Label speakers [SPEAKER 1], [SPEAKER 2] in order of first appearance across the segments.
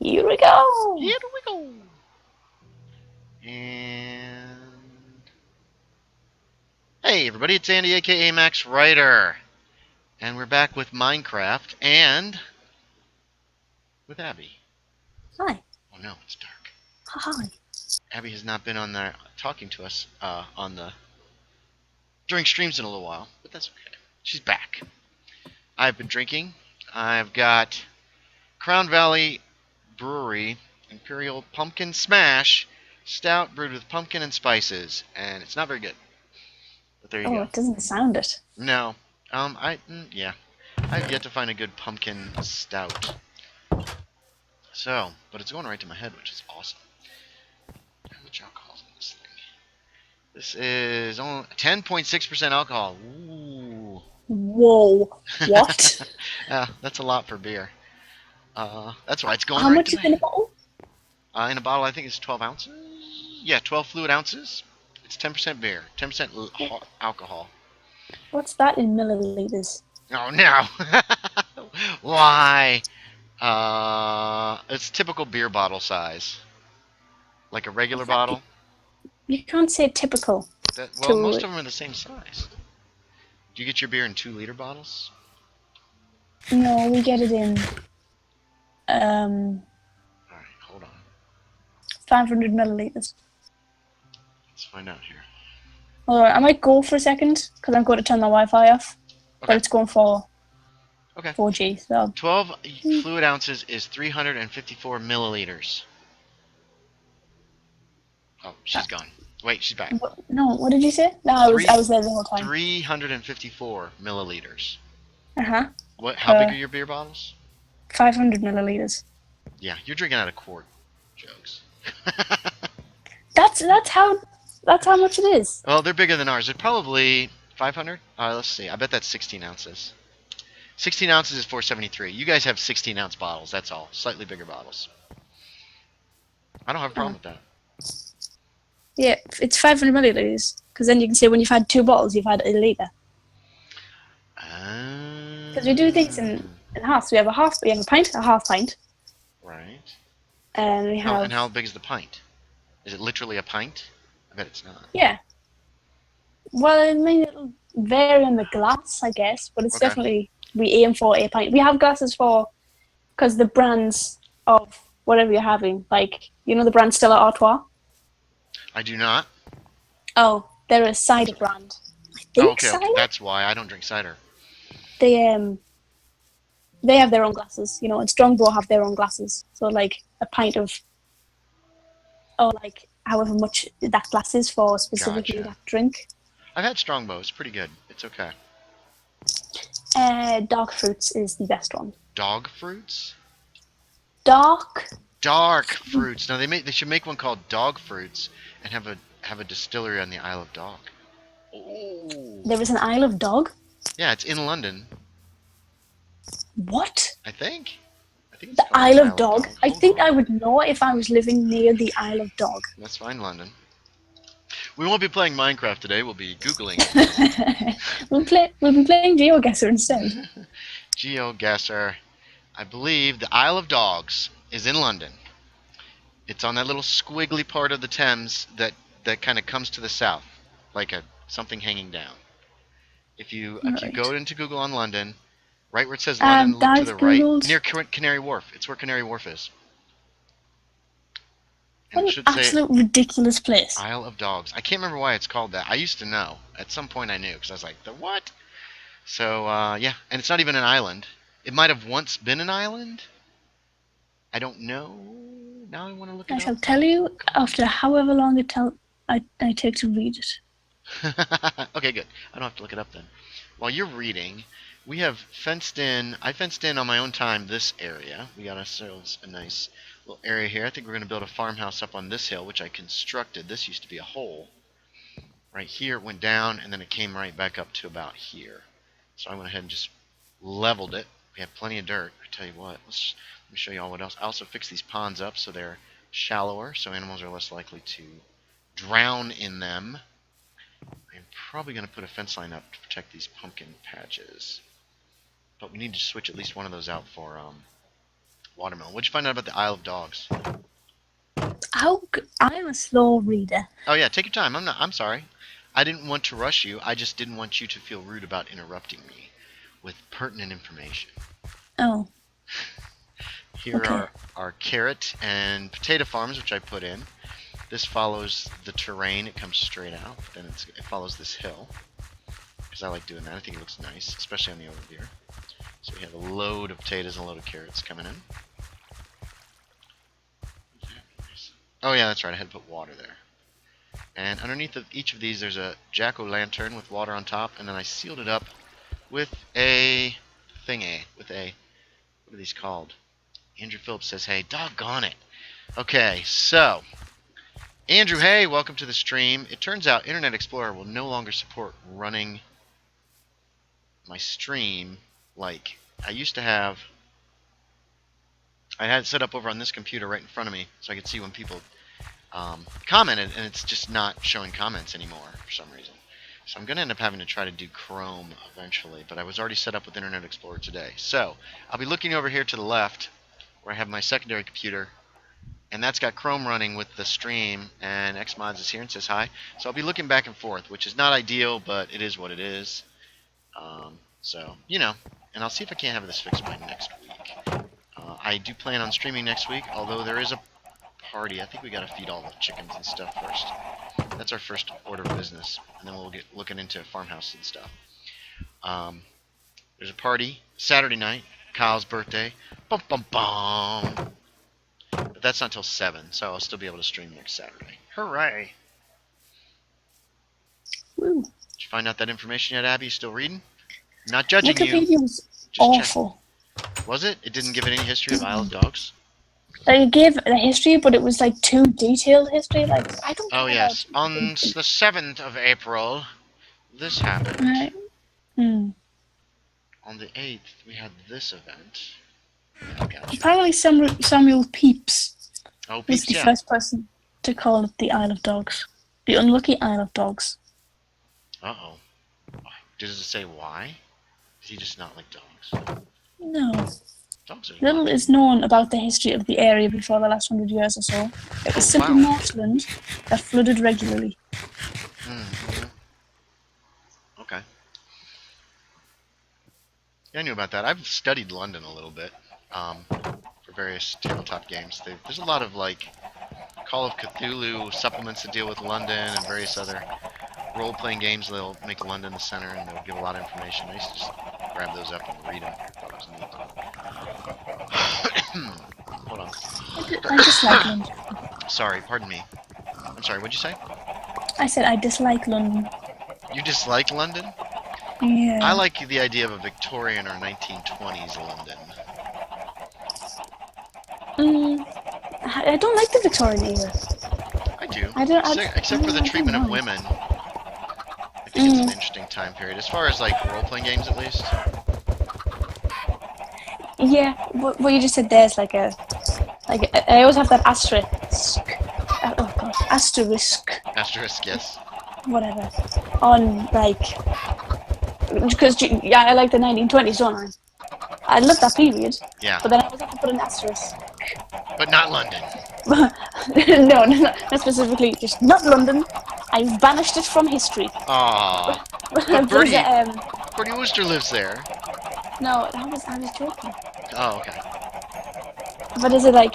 [SPEAKER 1] Here we go.
[SPEAKER 2] Here we go. And hey everybody, it's Andy aka Max Writer. And we're back with Minecraft and with Abby.
[SPEAKER 1] Hi.
[SPEAKER 2] Oh no, it's dark.
[SPEAKER 1] Hi.
[SPEAKER 2] Abby has not been on there talking to us during streams in a little while, but that's okay. She's back. I've been drinking. I've got Crown Valley Brewery Imperial Pumpkin Smash Stout brewed with pumpkin and spices, and it's not very good. But there you go.
[SPEAKER 1] Oh, it doesn't sound it.
[SPEAKER 2] No. Yeah. I've yet to find a good pumpkin stout. So, but it's going right to my head, which is awesome. How much alcohol is in this thing? This is only 10.6% alcohol. Ooh.
[SPEAKER 1] Whoa. What?
[SPEAKER 2] That's a lot for beer. That's why it's going
[SPEAKER 1] How
[SPEAKER 2] right
[SPEAKER 1] much
[SPEAKER 2] to
[SPEAKER 1] is
[SPEAKER 2] my
[SPEAKER 1] in a
[SPEAKER 2] head.
[SPEAKER 1] bottle?
[SPEAKER 2] In a bottle, I think it's 12 ounces. Yeah, 12 fluid ounces. It's 10% beer, 10% alcohol.
[SPEAKER 1] What's that in milliliters?
[SPEAKER 2] Oh no! Why? It's typical beer bottle size, like a regular bottle.
[SPEAKER 1] You can't say typical.
[SPEAKER 2] Well, most of them are the same size. Do you get your beer in 2-liter bottles?
[SPEAKER 1] No, we get it in
[SPEAKER 2] All right, hold on.
[SPEAKER 1] 500 milliliters.
[SPEAKER 2] Let's find out here.
[SPEAKER 1] Alright, I might go for a second because I'm going to turn the Wi-Fi off.
[SPEAKER 2] Okay.
[SPEAKER 1] But it's going for
[SPEAKER 2] 4G.
[SPEAKER 1] So
[SPEAKER 2] 12 fluid ounces is 354 milliliters. Oh, she's gone. Wait, she's back.
[SPEAKER 1] No, what did you say? No, I was there the whole time.
[SPEAKER 2] 354 milliliters.
[SPEAKER 1] Uh-huh.
[SPEAKER 2] How big are your beer bottles?
[SPEAKER 1] 500 milliliters.
[SPEAKER 2] Yeah, you're drinking out of quart jugs.
[SPEAKER 1] That's how much it is.
[SPEAKER 2] Well, they're bigger than ours. They're probably 500. Let's see. I bet that's 16 ounces. 16 ounces is 473. You guys have 16-ounce bottles. That's all. Slightly bigger bottles. I don't have a problem with that.
[SPEAKER 1] Yeah, it's 500 milliliters. Because then you can say when you've had 2 bottles, you've had a liter. Because we do things in halves. We have a half. We have a pint, a half pint.
[SPEAKER 2] Right.
[SPEAKER 1] And we have.
[SPEAKER 2] And how big is the pint? Is it literally a pint? I bet it's not.
[SPEAKER 1] Yeah. Well, I mean, it'll vary on the glass, I guess, but it's definitely, we aim for a pint. We have glasses for, because the brands of whatever you're having, like, you know the brand Stella Artois?
[SPEAKER 2] I do not.
[SPEAKER 1] Oh, they're a cider brand. I think cider?
[SPEAKER 2] Okay. That's why I don't drink cider.
[SPEAKER 1] They have their own glasses, you know, and Strongbow have their own glasses. So, like, a pint of, or like, however much that glass is for specifically that drink.
[SPEAKER 2] I've had Strongbow. It's pretty good. It's okay.
[SPEAKER 1] Dark fruits is the best one.
[SPEAKER 2] Dog fruits?
[SPEAKER 1] Dark
[SPEAKER 2] fruits. No, they should make one called Dog Fruits and have a distillery on the Isle of Dog. Oh.
[SPEAKER 1] There is an Isle of Dog?
[SPEAKER 2] Yeah, it's in London.
[SPEAKER 1] What?
[SPEAKER 2] I think it's
[SPEAKER 1] the Isle of Dog? I think I would know if I was living near the Isle of Dog.
[SPEAKER 2] Let's find London. We won't be playing Minecraft today. We'll be Googling it.
[SPEAKER 1] We'll be playing GeoGuessr instead.
[SPEAKER 2] GeoGuessr. I believe the Isle of Dogs is in London. It's on that little squiggly part of the Thames that kind of comes to the south, like something hanging down. If you go into Google on London, right where it says London, look to the right, near Canary Wharf. It's where Canary Wharf is.
[SPEAKER 1] What an absolute ridiculous place.
[SPEAKER 2] Isle of Dogs. I can't remember why it's called that. I used to know. At some point I knew, because I was like, the what? So, yeah. And it's not even an island. It might have once been an island. I don't know. Now I want to look it up.
[SPEAKER 1] I shall tell you after however long I take to read it.
[SPEAKER 2] Okay, good. I don't have to look it up then. While you're reading, we have fenced in. I fenced in on my own time this area. We got ourselves a nice little area here. I think we're going to build a farmhouse up on this hill, which I constructed. This used to be a hole. Right here it went down, and then it came right back up to about here. So I went ahead and just leveled it. We have plenty of dirt. I tell you what, let me show you all what else. I also fixed these ponds up so they're shallower, so animals are less likely to drown in them. I'm probably going to put a fence line up to protect these pumpkin patches. But we need to switch at least one of those out for Watermelon. What'd you find out about the Isle of Dogs?
[SPEAKER 1] I'm a slow reader.
[SPEAKER 2] Oh yeah, take your time. I'm sorry. I didn't want to rush you. I just didn't want you to feel rude about interrupting me with pertinent information.
[SPEAKER 1] Oh.
[SPEAKER 2] Here
[SPEAKER 1] Okay.
[SPEAKER 2] are our carrot and potato farms, which I put in. This follows the terrain. It comes straight out. Then it follows this hill. Because I like doing that. I think it looks nice, especially on the overview. So we have a load of potatoes and a load of carrots coming in. Oh yeah, that's right. I had to put water there. And underneath of each of these, there's a jack-o'-lantern with water on top, and then I sealed it up with a thingy. With a, what are these called? Andrew Phillips says, hey, doggone it. Okay, so, Andrew, hey, welcome to the stream. It turns out Internet Explorer will no longer support running my stream like I used to have. I had it set up over on this computer right in front of me so I could see when people commented, and it's just not showing comments anymore for some reason. So I'm going to end up having to try to do Chrome eventually, but I was already set up with Internet Explorer today. So I'll be looking over here to the left where I have my secondary computer, and that's got Chrome running with the stream, and Xmods is here and says hi. So I'll be looking back and forth, which is not ideal, but it is what it is. So, you know, and I'll see if I can't have this fixed by next week. I do plan on streaming next week, although there is a party. I think we got to feed all the chickens and stuff first. That's our first order of business, and then we'll get looking into farmhouse and stuff. There's a party Saturday night, Kyle's birthday. Bum bum bum. But that's not till 7, so I'll still be able to stream next Saturday. Hooray!
[SPEAKER 1] Woo.
[SPEAKER 2] Did you find out that information yet, Abby? You still reading? I'm not judging
[SPEAKER 1] Wikipedia
[SPEAKER 2] you.
[SPEAKER 1] was
[SPEAKER 2] Just
[SPEAKER 1] awful.
[SPEAKER 2] check. Was it? It didn't give it any history of Isle of Dogs?
[SPEAKER 1] Like, it gave the history, but it was like too detailed history. Like, I don't care
[SPEAKER 2] Oh yes,
[SPEAKER 1] about...
[SPEAKER 2] on the 7th of April, this happened.
[SPEAKER 1] Right.
[SPEAKER 2] On the 8th, we had this event. I gotcha.
[SPEAKER 1] Apparently Samuel Pepys
[SPEAKER 2] Oh,
[SPEAKER 1] was
[SPEAKER 2] Peeps,
[SPEAKER 1] the
[SPEAKER 2] yeah.
[SPEAKER 1] first person to call it the Isle of Dogs. The unlucky Isle of Dogs.
[SPEAKER 2] Uh-oh. Does it say why? Does he just not like dogs?
[SPEAKER 1] No.
[SPEAKER 2] Dogs are
[SPEAKER 1] Little
[SPEAKER 2] lovely.
[SPEAKER 1] is known about the history of the area before the last 100 years or so. It was simply
[SPEAKER 2] wow.
[SPEAKER 1] marshland that flooded regularly.
[SPEAKER 2] Mm-hmm. Okay. Yeah, I knew about that. I've studied London a little bit for various tabletop games. There's a lot of, like, Call of Cthulhu supplements that deal with London and various other role-playing games. They'll make London the center, and they'll give a lot of information. I used to just grab those up and read them. I thought it was neat. Hold on.
[SPEAKER 1] I dislike London.
[SPEAKER 2] Sorry, pardon me. I'm sorry, what'd you say?
[SPEAKER 1] I said I dislike London.
[SPEAKER 2] You dislike London?
[SPEAKER 1] Yeah.
[SPEAKER 2] I like the idea of a Victorian or 1920s London.
[SPEAKER 1] I don't like the Victorian era.
[SPEAKER 2] I do.
[SPEAKER 1] I
[SPEAKER 2] Except for the
[SPEAKER 1] don't
[SPEAKER 2] treatment of
[SPEAKER 1] know.
[SPEAKER 2] women. I think it's an interesting time period. As far as, like, role-playing games, at least.
[SPEAKER 1] Yeah, what you just said there is like I always have that asterisk. Oh god, asterisk.
[SPEAKER 2] Asterisk, yes.
[SPEAKER 1] Whatever. On like, because yeah, I like the 1920s, don't I? I love that period.
[SPEAKER 2] Yeah.
[SPEAKER 1] But then I always have to put an asterisk.
[SPEAKER 2] But not London.
[SPEAKER 1] No, not specifically. Just not London. I've banished it from history.
[SPEAKER 2] Aww. But
[SPEAKER 1] There's
[SPEAKER 2] Bertie,
[SPEAKER 1] a,
[SPEAKER 2] Bertie Wooster lives there.
[SPEAKER 1] no, I was joking.
[SPEAKER 2] Oh, okay.
[SPEAKER 1] But is it like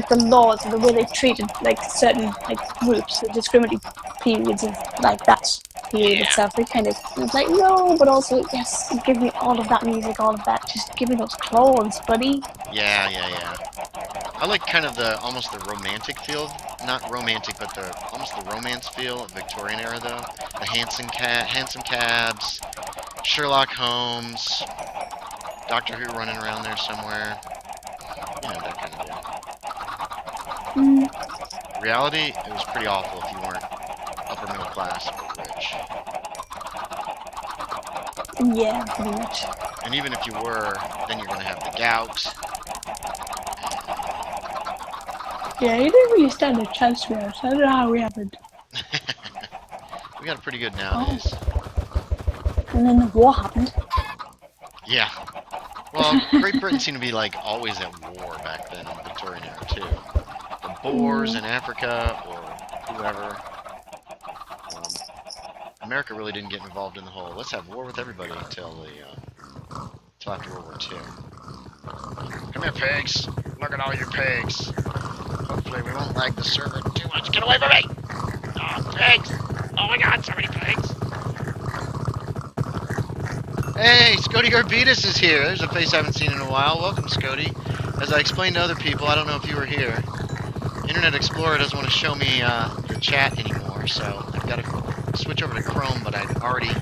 [SPEAKER 1] the laws, the way they treated like certain like groups, the discriminatory periods of like that period itself? They kind of it's like no, but also yes, give me all of that music, all of that. Just give me those clothes, buddy.
[SPEAKER 2] Yeah. I like kind of almost the romantic feel. Not romantic, but almost the romance feel of Victorian era, though. The handsome cabs, Sherlock Holmes, Doctor Who running around there somewhere. You know, that kind of deal. Reality, it was pretty awful if you weren't upper middle class or rich.
[SPEAKER 1] Yeah, pretty much.
[SPEAKER 2] And even if you were, then you're going to have the gout.
[SPEAKER 1] Yeah, you didn't really stand a chance to us. I don't know how we happened.
[SPEAKER 2] We got it pretty good nowadays.
[SPEAKER 1] And then the war happened.
[SPEAKER 2] Yeah. Well, Well, Great Britain seemed to be like always at war back then in the Victorian era too. The Boers in Africa or whoever. America really didn't get involved in the whole let's have war with everybody until after World War II. Come here, pigs! Look at all you pigs! Hopefully we won't lag the server too much. Get away from me! Oh, pigs! Oh my god, so many pigs! Hey, Scody Garbetus is here. There's a face I haven't seen in a while. Welcome, Scody. As I explained to other people, I don't know if you were here, Internet Explorer doesn't want to show me the chat anymore, so I've got to switch over to Chrome, but I'd already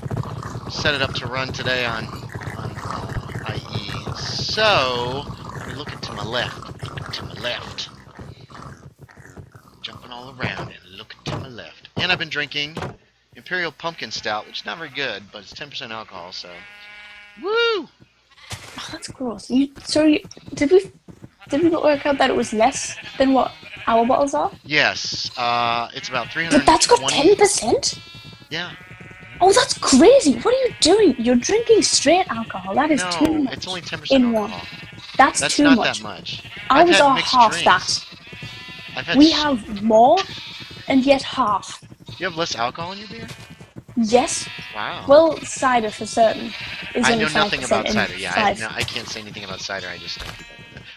[SPEAKER 2] set it up to run today on IE. So, I'll be looking to my left. Jumping all around and looking to my left. And I've been drinking Imperial Pumpkin Stout, which is not very good, but it's 10% alcohol, so... Woo!
[SPEAKER 1] Oh, that's gross. Did we not work out that it was less than what our bottles are?
[SPEAKER 2] Yes, it's about 320.
[SPEAKER 1] But that's got 10%?
[SPEAKER 2] Yeah.
[SPEAKER 1] Oh, that's crazy. What are you doing? You're drinking straight alcohol. That is too much.
[SPEAKER 2] It's only 10%
[SPEAKER 1] in
[SPEAKER 2] alcohol.
[SPEAKER 1] one. That's too
[SPEAKER 2] not
[SPEAKER 1] much.
[SPEAKER 2] that much.
[SPEAKER 1] Ours are half that. We have more, and yet half.
[SPEAKER 2] Do you have less alcohol in your beer?
[SPEAKER 1] Yes.
[SPEAKER 2] Wow.
[SPEAKER 1] Well, cider for certain.
[SPEAKER 2] I know nothing about cider. Yeah, I can't say anything about cider. I just.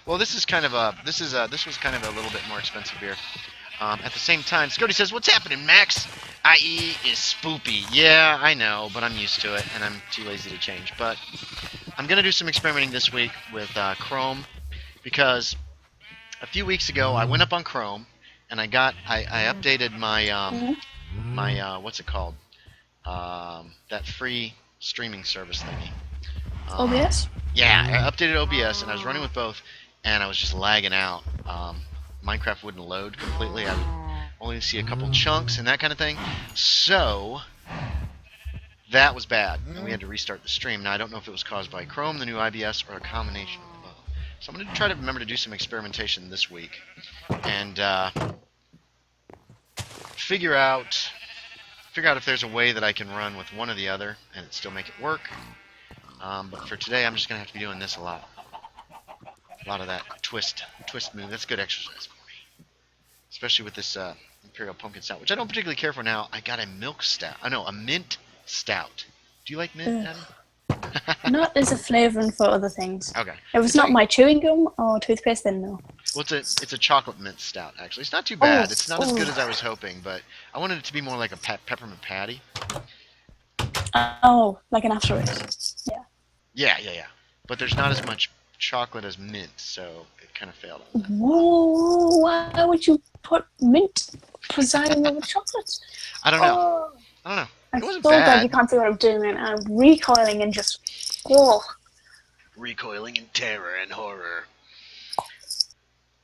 [SPEAKER 2] Well, this was kind of a little bit more expensive beer. At the same time, Scotty says, "What's happening, Max? IE is spoopy." Yeah, I know, but I'm used to it, and I'm too lazy to change. But I'm gonna do some experimenting this week with Chrome, because a few weeks ago I went up on Chrome and I updated my what's it called? That free streaming service thingy.
[SPEAKER 1] OBS?
[SPEAKER 2] Yeah, I updated OBS and I was running with both, and I was just lagging out. Minecraft wouldn't load completely. I would only see a couple chunks and that kind of thing. So that was bad, and we had to restart the stream. Now I don't know if it was caused by Chrome, the new IBS, or a combination of both. So I'm going to try to remember to do some experimentation this week and figure out if there's a way that I can run with one or the other and still make it work. But for today, I'm just going to have to be doing this a lot. A lot of that twist move. That's good exercise for me. Especially with this Imperial Pumpkin Stout, which I don't particularly care for now. I got a milk stout. A mint stout. Do you like mint, Abby?
[SPEAKER 1] Not as a flavouring for other things.
[SPEAKER 2] Okay.
[SPEAKER 1] If it's not my chewing gum or toothpaste, then no.
[SPEAKER 2] Well, it's a chocolate mint stout, actually. It's not too bad. It's not as good as I was hoping, but I wanted it to be more like a peppermint patty.
[SPEAKER 1] Oh, like an aftertaste. Yeah.
[SPEAKER 2] Yeah. But there's not as much chocolate as mint, so it kind of failed on that.
[SPEAKER 1] Whoa, why would you put mint presiding over chocolate?
[SPEAKER 2] I don't know.
[SPEAKER 1] I'm
[SPEAKER 2] It wasn't
[SPEAKER 1] so
[SPEAKER 2] bad.
[SPEAKER 1] glad you can't see what I'm doing, and I'm recoiling and just... Whoa.
[SPEAKER 2] Recoiling in terror and horror.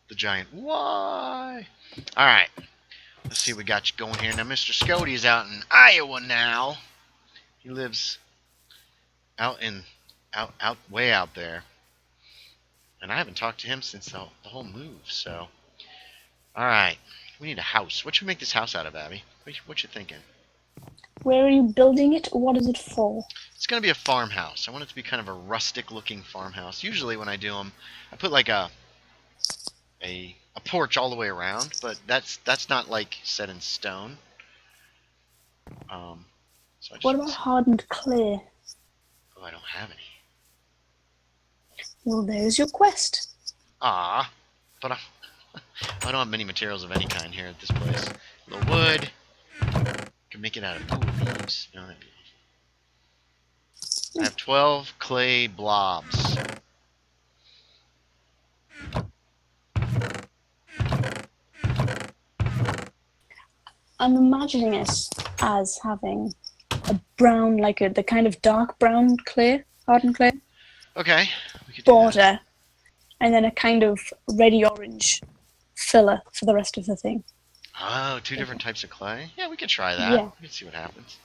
[SPEAKER 2] The giant why? Alright. Let's see what we got you going here. Now, Mr. Scody is out in Iowa now. He lives out way out there. And I haven't talked to him since the whole move, so... Alright. We need a house. What should we make this house out of, Abby? What you thinking?
[SPEAKER 1] Where are you building it? What is it for?
[SPEAKER 2] It's going to be a farmhouse. I want it to be kind of a rustic-looking farmhouse. Usually when I do them, I put like a porch all the way around, but that's not like set in stone. So
[SPEAKER 1] What about hardened clay?
[SPEAKER 2] Oh, I don't have any.
[SPEAKER 1] Well, there's your quest.
[SPEAKER 2] Ah, but I don't have many materials of any kind here at this place. A little wood. Can make it out of leaves. No, that'd be awesome. I have 12 clay blobs.
[SPEAKER 1] I'm imagining it as having a brown, the kind of dark brown clay, hardened clay.
[SPEAKER 2] Okay.
[SPEAKER 1] Border, and then a kind of reddy-orange filler for the rest of the thing.
[SPEAKER 2] Oh, two different types of clay? Yeah, we could try that.
[SPEAKER 1] Yeah.
[SPEAKER 2] We could see what happens.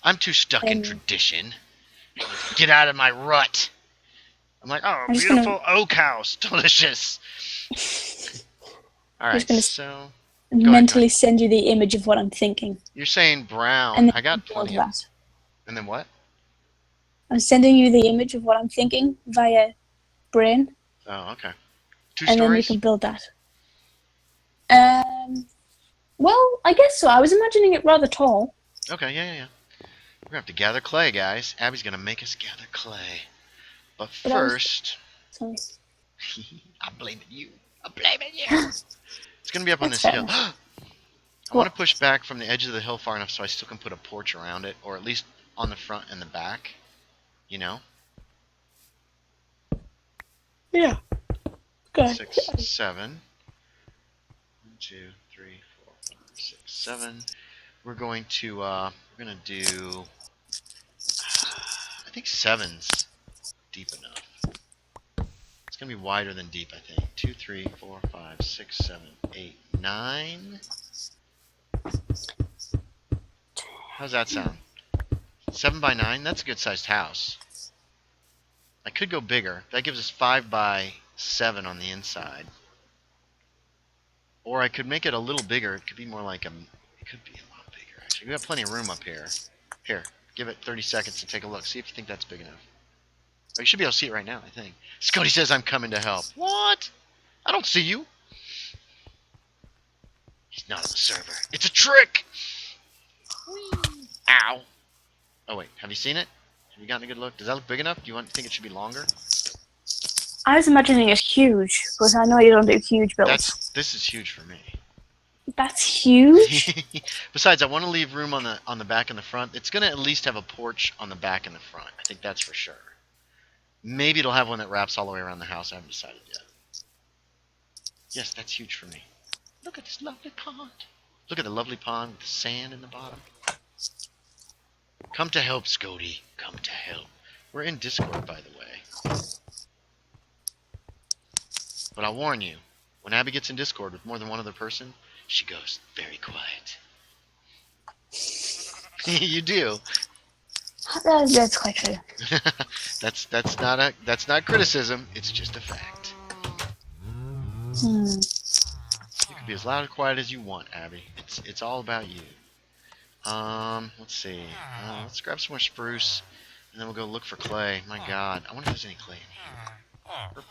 [SPEAKER 2] I'm too stuck in tradition. Get out of my rut. I'm like, oh, beautiful oak house. Delicious. Alright, so...
[SPEAKER 1] mentally send you the image of what I'm thinking.
[SPEAKER 2] You're saying brown.
[SPEAKER 1] And
[SPEAKER 2] I got plenty of... And then what?
[SPEAKER 1] I'm sending you the image of what I'm thinking via brain.
[SPEAKER 2] Oh, okay. Two
[SPEAKER 1] And then you
[SPEAKER 2] stories?
[SPEAKER 1] can build that. Well, I guess so. I was imagining it rather tall.
[SPEAKER 2] Okay, yeah. We're gonna have to gather clay, guys. Abby's gonna make us gather clay. But
[SPEAKER 1] But I was
[SPEAKER 2] first,
[SPEAKER 1] sorry.
[SPEAKER 2] I'm blaming you. I'm blaming you. It's gonna be up on
[SPEAKER 1] That's
[SPEAKER 2] this
[SPEAKER 1] fair
[SPEAKER 2] hill.
[SPEAKER 1] enough.
[SPEAKER 2] I want to push back from the edge of the hill far enough so I still can put a porch around it, or at least on the front and the back. You know?
[SPEAKER 1] Yeah. Good.
[SPEAKER 2] 6, 7. 1, 2, 3, 4, 5, 6, 7. We're going to do. I think 7's deep enough. It's gonna be wider than deep, I think. 2, 3, 4, 5, 6, 7, 8, 9. How's that sound? 7 by 9? That's a good sized house. I could go bigger. That gives us 5 by 7 on the inside. Or I could make it a little bigger. It could be more like a. It could be a lot bigger, actually. We got plenty of room up here. Here, give it 30 seconds to take a look. See if you think that's big enough. Oh, you should be able to see it right now, I think. Scotty says I'm coming to help. What? I don't see you. He's not on the server. It's a trick! Whee! Ow. Oh, wait. Have you seen it? Have you gotten a good look? Does that look big enough? Do you think it should be longer?
[SPEAKER 1] I was imagining it huge, because I know you don't do huge builds.
[SPEAKER 2] This is huge for me.
[SPEAKER 1] That's huge?
[SPEAKER 2] Besides, I want to leave room on the back and the front. It's going to at least have a porch on the back and the front. I think that's for sure. Maybe it'll have one that wraps all the way around the house. I haven't decided yet. Yes, that's huge for me. Look at this lovely pond. Look at the lovely pond with the sand in the bottom. Come to help, Scody. Come to help. We're in Discord, by the way. But I'll warn you, when Abby gets in Discord with more than one other person, she goes very quiet. You do.
[SPEAKER 1] That's quite true.
[SPEAKER 2] that's not criticism. It's just a fact. You can be as loud or quiet as you want, Abby. It's all about you. Let's see. Let's grab some more spruce, and then we'll go look for clay. My God, I wonder if there's any clay in here. There's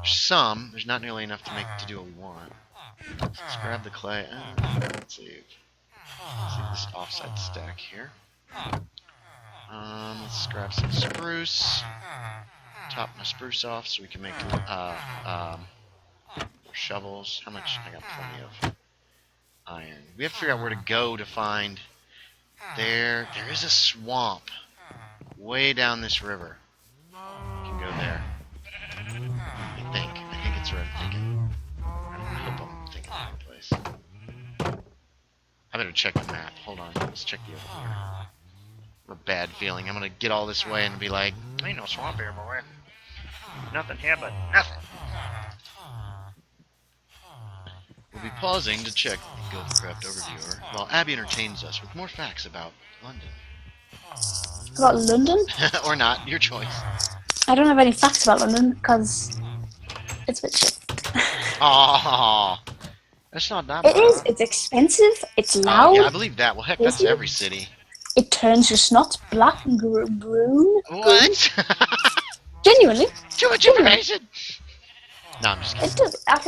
[SPEAKER 2] some. There's not nearly enough to do what we want. Let's grab the clay. Let's see. Let's see this offside stack here. Let's grab some spruce. Top my spruce off so we can make shovels. How much? I got plenty of iron. We have to figure out where to go to find. There is a swamp way down this river. We can go there. I think it's where I'm thinking. I hope I'm thinking of the right place. I better check the map. Hold on. Let's check the over here. A bad feeling. I'm gonna get all this way and be like, ain't no swamp here, boy. Nothing here but nothing. We'll be pausing to check the GopherCraft overviewer while Abby entertains us with more facts about London.
[SPEAKER 1] About London?
[SPEAKER 2] Or not, your choice.
[SPEAKER 1] I don't have any facts about London, because it's a bit shit.
[SPEAKER 2] Aww. That's not that bad.
[SPEAKER 1] It is. It's expensive. It's loud.
[SPEAKER 2] Yeah, I believe that. Well, heck, that's every city.
[SPEAKER 1] It turns your snots black and brune.
[SPEAKER 2] What?
[SPEAKER 1] Genuinely.
[SPEAKER 2] Too much information. No, I'm just kidding.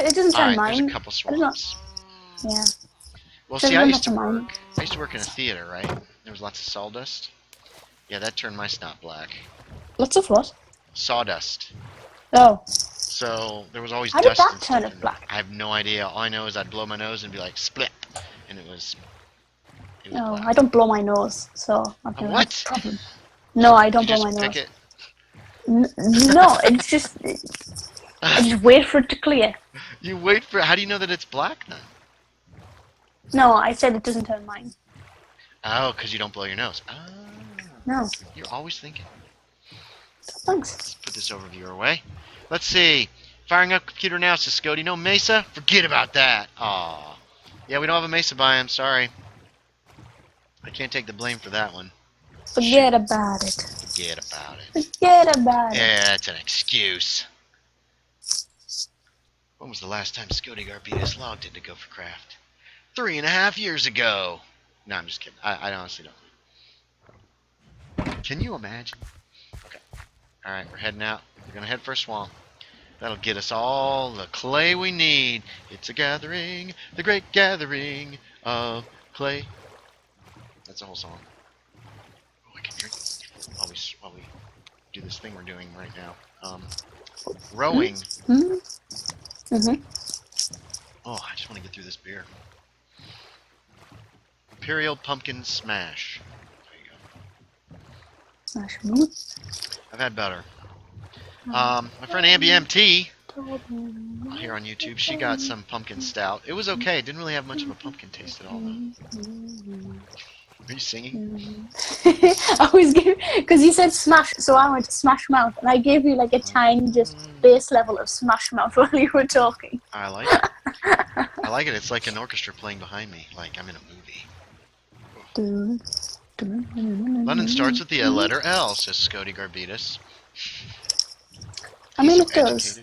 [SPEAKER 1] It doesn't turn mine.
[SPEAKER 2] There's a couple swamps.
[SPEAKER 1] Yeah.
[SPEAKER 2] Well, see, I used to work in a theater, right? There was lots of sawdust. Yeah, that turned my snot black.
[SPEAKER 1] Lots of what?
[SPEAKER 2] Sawdust.
[SPEAKER 1] Oh.
[SPEAKER 2] So there was always
[SPEAKER 1] How
[SPEAKER 2] dust.
[SPEAKER 1] How did that turn it black?
[SPEAKER 2] I have no idea. All I know is I'd blow my nose and be like, split, and it was
[SPEAKER 1] No,
[SPEAKER 2] black.
[SPEAKER 1] I don't blow my nose, so I've never had
[SPEAKER 2] What?
[SPEAKER 1] a problem. No, I don't blow my
[SPEAKER 2] Pick
[SPEAKER 1] nose.
[SPEAKER 2] it?
[SPEAKER 1] No, it's just I just wait for it to clear.
[SPEAKER 2] You wait for. How do you know that it's black then?
[SPEAKER 1] No, I said it doesn't turn mine.
[SPEAKER 2] Oh, because you don't blow your nose. Oh.
[SPEAKER 1] No.
[SPEAKER 2] You're always thinking.
[SPEAKER 1] Thanks.
[SPEAKER 2] Let's put this overview away. Let's see. Firing up computer now, says Scody. No Mesa? Forget about that. Aw. Yeah, we don't have a Mesa biome. Sorry. I can't take the blame for that one.
[SPEAKER 1] Forget about it.
[SPEAKER 2] Forget about it.
[SPEAKER 1] Forget about it.
[SPEAKER 2] Yeah, that's an excuse. When was the last time Scody Garbitas logged into GopherCraft? 3.5 years ago. No, I'm just kidding. I honestly don't. Can you imagine? Okay. Alright, we're heading out. We're gonna head for a swamp. That'll get us all the clay we need. It's a gathering, the great gathering of clay. That's the whole song. Oh, I can hear it while we do this thing we're doing right now. Rowing. Oh, I just want to get through this beer. Imperial Pumpkin Smash. There you go. I've had better. My friend Ambi MT here on YouTube, she got some pumpkin stout. It was okay. It didn't really have much of a pumpkin taste at all, though. Are you singing?
[SPEAKER 1] I was giving, because you said smash, so I went to Smash Mouth, and I gave you like a tiny, just base level of Smash Mouth while you were talking.
[SPEAKER 2] I like it. I like it. It's like an orchestra playing behind me, like I'm in a movie. London starts with the letter L, says Scody Garbitas.
[SPEAKER 1] I mean, it does.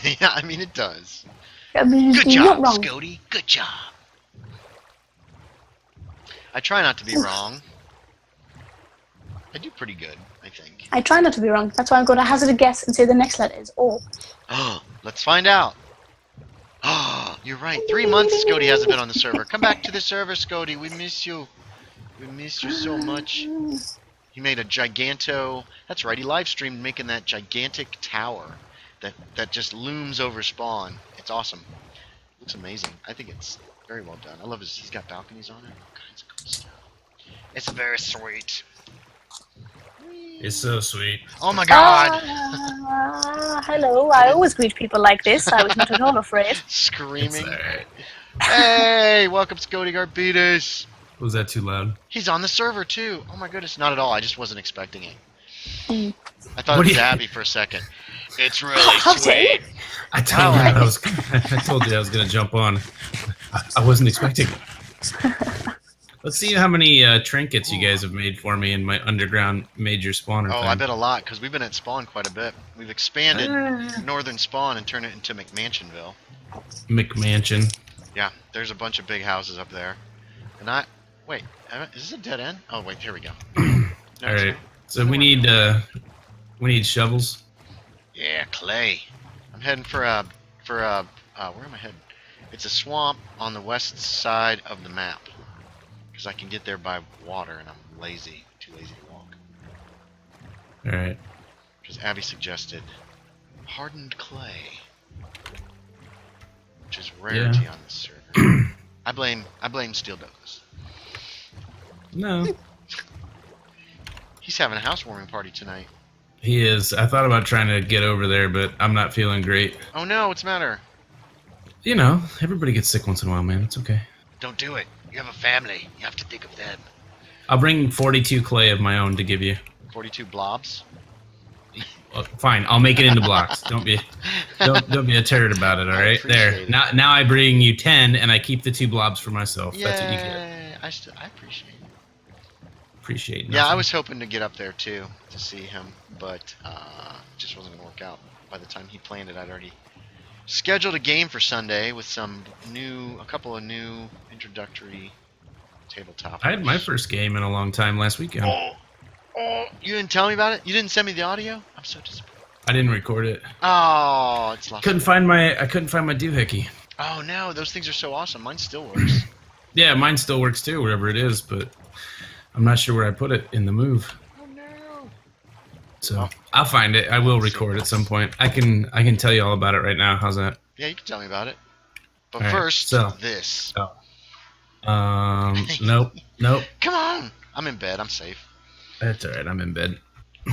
[SPEAKER 2] Yeah, I mean, it does.
[SPEAKER 1] I mean,
[SPEAKER 2] good job, Scody. Good job. I try not to be wrong. I do pretty good, I think.
[SPEAKER 1] I try not to be wrong. That's why I'm going to hazard a guess and say the next letter is O.
[SPEAKER 2] Oh, let's find out. Oh, you're right. 3 months Scody hasn't been on the server. Come back to the server, Scody. We miss you. We miss you so much. He made a giganto... That's right, he live streamed making that gigantic tower that just looms over spawn. It's awesome. Looks amazing. I think it's very well done. I love his... He's got balconies on it. All kinds of cool stuff. It's very sweet.
[SPEAKER 3] It's so sweet.
[SPEAKER 2] Oh my god!
[SPEAKER 1] Hello, I always greet people like this. I was not at all afraid.
[SPEAKER 2] Screaming.
[SPEAKER 3] Right.
[SPEAKER 2] Hey, welcome Scody Garbitas.
[SPEAKER 3] Was that too loud?
[SPEAKER 2] He's on the server too. Oh my goodness, not at all. I just wasn't expecting it. I thought
[SPEAKER 3] What
[SPEAKER 2] it
[SPEAKER 3] do
[SPEAKER 2] was
[SPEAKER 3] you-
[SPEAKER 2] Abby for a second. It's really sweet.
[SPEAKER 3] I told you I told you I was gonna jump on. I wasn't expecting it. Let's see how many trinkets you guys have made for me in my underground major spawner.
[SPEAKER 2] Oh,
[SPEAKER 3] thing.
[SPEAKER 2] I bet a lot, because we've been at Spawn quite a bit. We've expanded Northern Spawn and turned it into McMansionville.
[SPEAKER 3] McMansion.
[SPEAKER 2] Yeah, there's a bunch of big houses up there. And I... Wait, is this a dead end? Oh, wait, here we go. No,
[SPEAKER 3] All right. So we need shovels.
[SPEAKER 2] Yeah, clay. I'm heading for where am I heading? It's a swamp on the west side of the map. Because I can get there by water, and I'm lazy. Too lazy to walk.
[SPEAKER 3] All right.
[SPEAKER 2] Because Abby suggested hardened clay, which is rarity on this server. I blame Steel Douglas.
[SPEAKER 3] No.
[SPEAKER 2] He's having a housewarming party tonight.
[SPEAKER 3] He is. I thought about trying to get over there, but I'm not feeling great.
[SPEAKER 2] Oh no, what's the matter?
[SPEAKER 3] You know, everybody gets sick once in a while, man. It's okay.
[SPEAKER 2] Don't do it. You have a family. You have to think of them.
[SPEAKER 3] I'll bring 42 clay of my own to give you.
[SPEAKER 2] 42 blobs.
[SPEAKER 3] Fine, I'll make it into blocks. Don't be a turd about it. All right, there.
[SPEAKER 2] It.
[SPEAKER 3] Now I bring you 10, and I keep the 2 blobs for myself.
[SPEAKER 2] Yeah,
[SPEAKER 3] That's what you get.
[SPEAKER 2] I appreciate it.
[SPEAKER 3] Appreciate. Nothing.
[SPEAKER 2] Yeah, I was hoping to get up there too to see him, but it just wasn't gonna work out. By the time he planned it, I'd already scheduled a game for Sunday with a couple of new introductory tabletop.
[SPEAKER 3] I had my first game in a long time last weekend.
[SPEAKER 2] Oh, you didn't tell me about it? You didn't send me the audio? I'm so disappointed.
[SPEAKER 3] I didn't record it.
[SPEAKER 2] Oh, it's lost.
[SPEAKER 3] I couldn't find my doohickey.
[SPEAKER 2] Oh no, those things are so awesome. Mine still works.
[SPEAKER 3] Yeah, mine still works too, wherever it is, but I'm not sure where I put it in the move.
[SPEAKER 2] Oh no.
[SPEAKER 3] So I'll find it. I will record at some point. I can tell you all about it right now. How's that?
[SPEAKER 2] Yeah, you can tell me about it. But
[SPEAKER 3] All right,
[SPEAKER 2] first,
[SPEAKER 3] so-
[SPEAKER 2] this.
[SPEAKER 3] Nope.
[SPEAKER 2] Come on. I'm in bed. I'm safe.
[SPEAKER 3] That's all right. I'm in bed.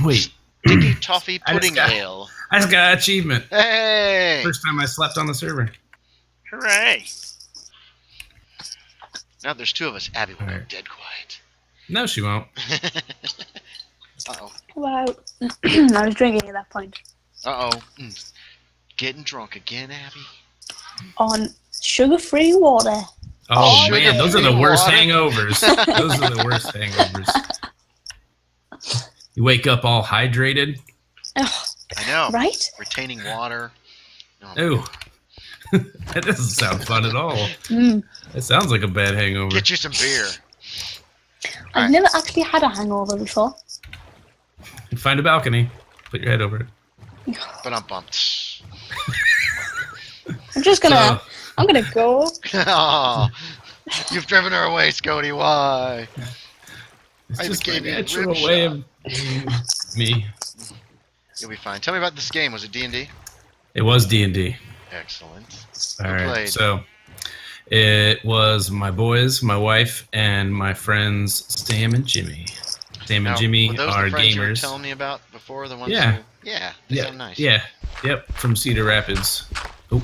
[SPEAKER 3] Wait.
[SPEAKER 2] Sticky toffee
[SPEAKER 3] I just
[SPEAKER 2] pudding
[SPEAKER 3] got-
[SPEAKER 2] ale.
[SPEAKER 3] I just got an achievement.
[SPEAKER 2] Hey!
[SPEAKER 3] First time I slept on the server.
[SPEAKER 2] Hooray! Now there's 2 of us. Abby will go
[SPEAKER 3] Alright.
[SPEAKER 2] dead quiet.
[SPEAKER 3] No, she won't.
[SPEAKER 2] Uh-oh.
[SPEAKER 1] Wow. I was drinking at that point.
[SPEAKER 2] Uh-oh. Getting drunk again, Abby?
[SPEAKER 1] On sugar-free water.
[SPEAKER 3] Oh,
[SPEAKER 2] Sugar
[SPEAKER 3] man, those are the
[SPEAKER 2] free
[SPEAKER 3] worst
[SPEAKER 2] water.
[SPEAKER 3] hangovers. Those are the worst hangovers. You wake up all hydrated.
[SPEAKER 1] Ugh,
[SPEAKER 2] I know.
[SPEAKER 1] right?
[SPEAKER 2] Retaining water. Oh,
[SPEAKER 3] Ooh. That doesn't sound fun at all.
[SPEAKER 1] Mm.
[SPEAKER 3] It sounds like a bad hangover.
[SPEAKER 2] Get you some beer.
[SPEAKER 1] I've never actually had a hangover before.
[SPEAKER 3] find a balcony, put your head over it.
[SPEAKER 2] But I'm bumped.
[SPEAKER 1] I'm just gonna.
[SPEAKER 3] So-
[SPEAKER 1] I'm gonna go.
[SPEAKER 2] Oh, you've driven her away, Scody. Why?
[SPEAKER 3] It's
[SPEAKER 2] I
[SPEAKER 3] just my
[SPEAKER 2] gave you a
[SPEAKER 3] natural
[SPEAKER 2] rib
[SPEAKER 3] way
[SPEAKER 2] shot.
[SPEAKER 3] of being me.
[SPEAKER 2] You'll be fine. Tell me about this game. Was it D&D?
[SPEAKER 3] It was D&D.
[SPEAKER 2] Excellent.
[SPEAKER 3] All
[SPEAKER 2] Who
[SPEAKER 3] right,
[SPEAKER 2] played?
[SPEAKER 3] so it was my boys, my wife, and my friends Sam and Jimmy. Sam
[SPEAKER 2] Now,
[SPEAKER 3] and Jimmy
[SPEAKER 2] were those
[SPEAKER 3] are
[SPEAKER 2] the friends you were
[SPEAKER 3] gamers.
[SPEAKER 2] telling me about before? The ones
[SPEAKER 3] Yeah.
[SPEAKER 2] who... Yeah, they sound nice.
[SPEAKER 3] Yep, from Cedar Rapids. Oh,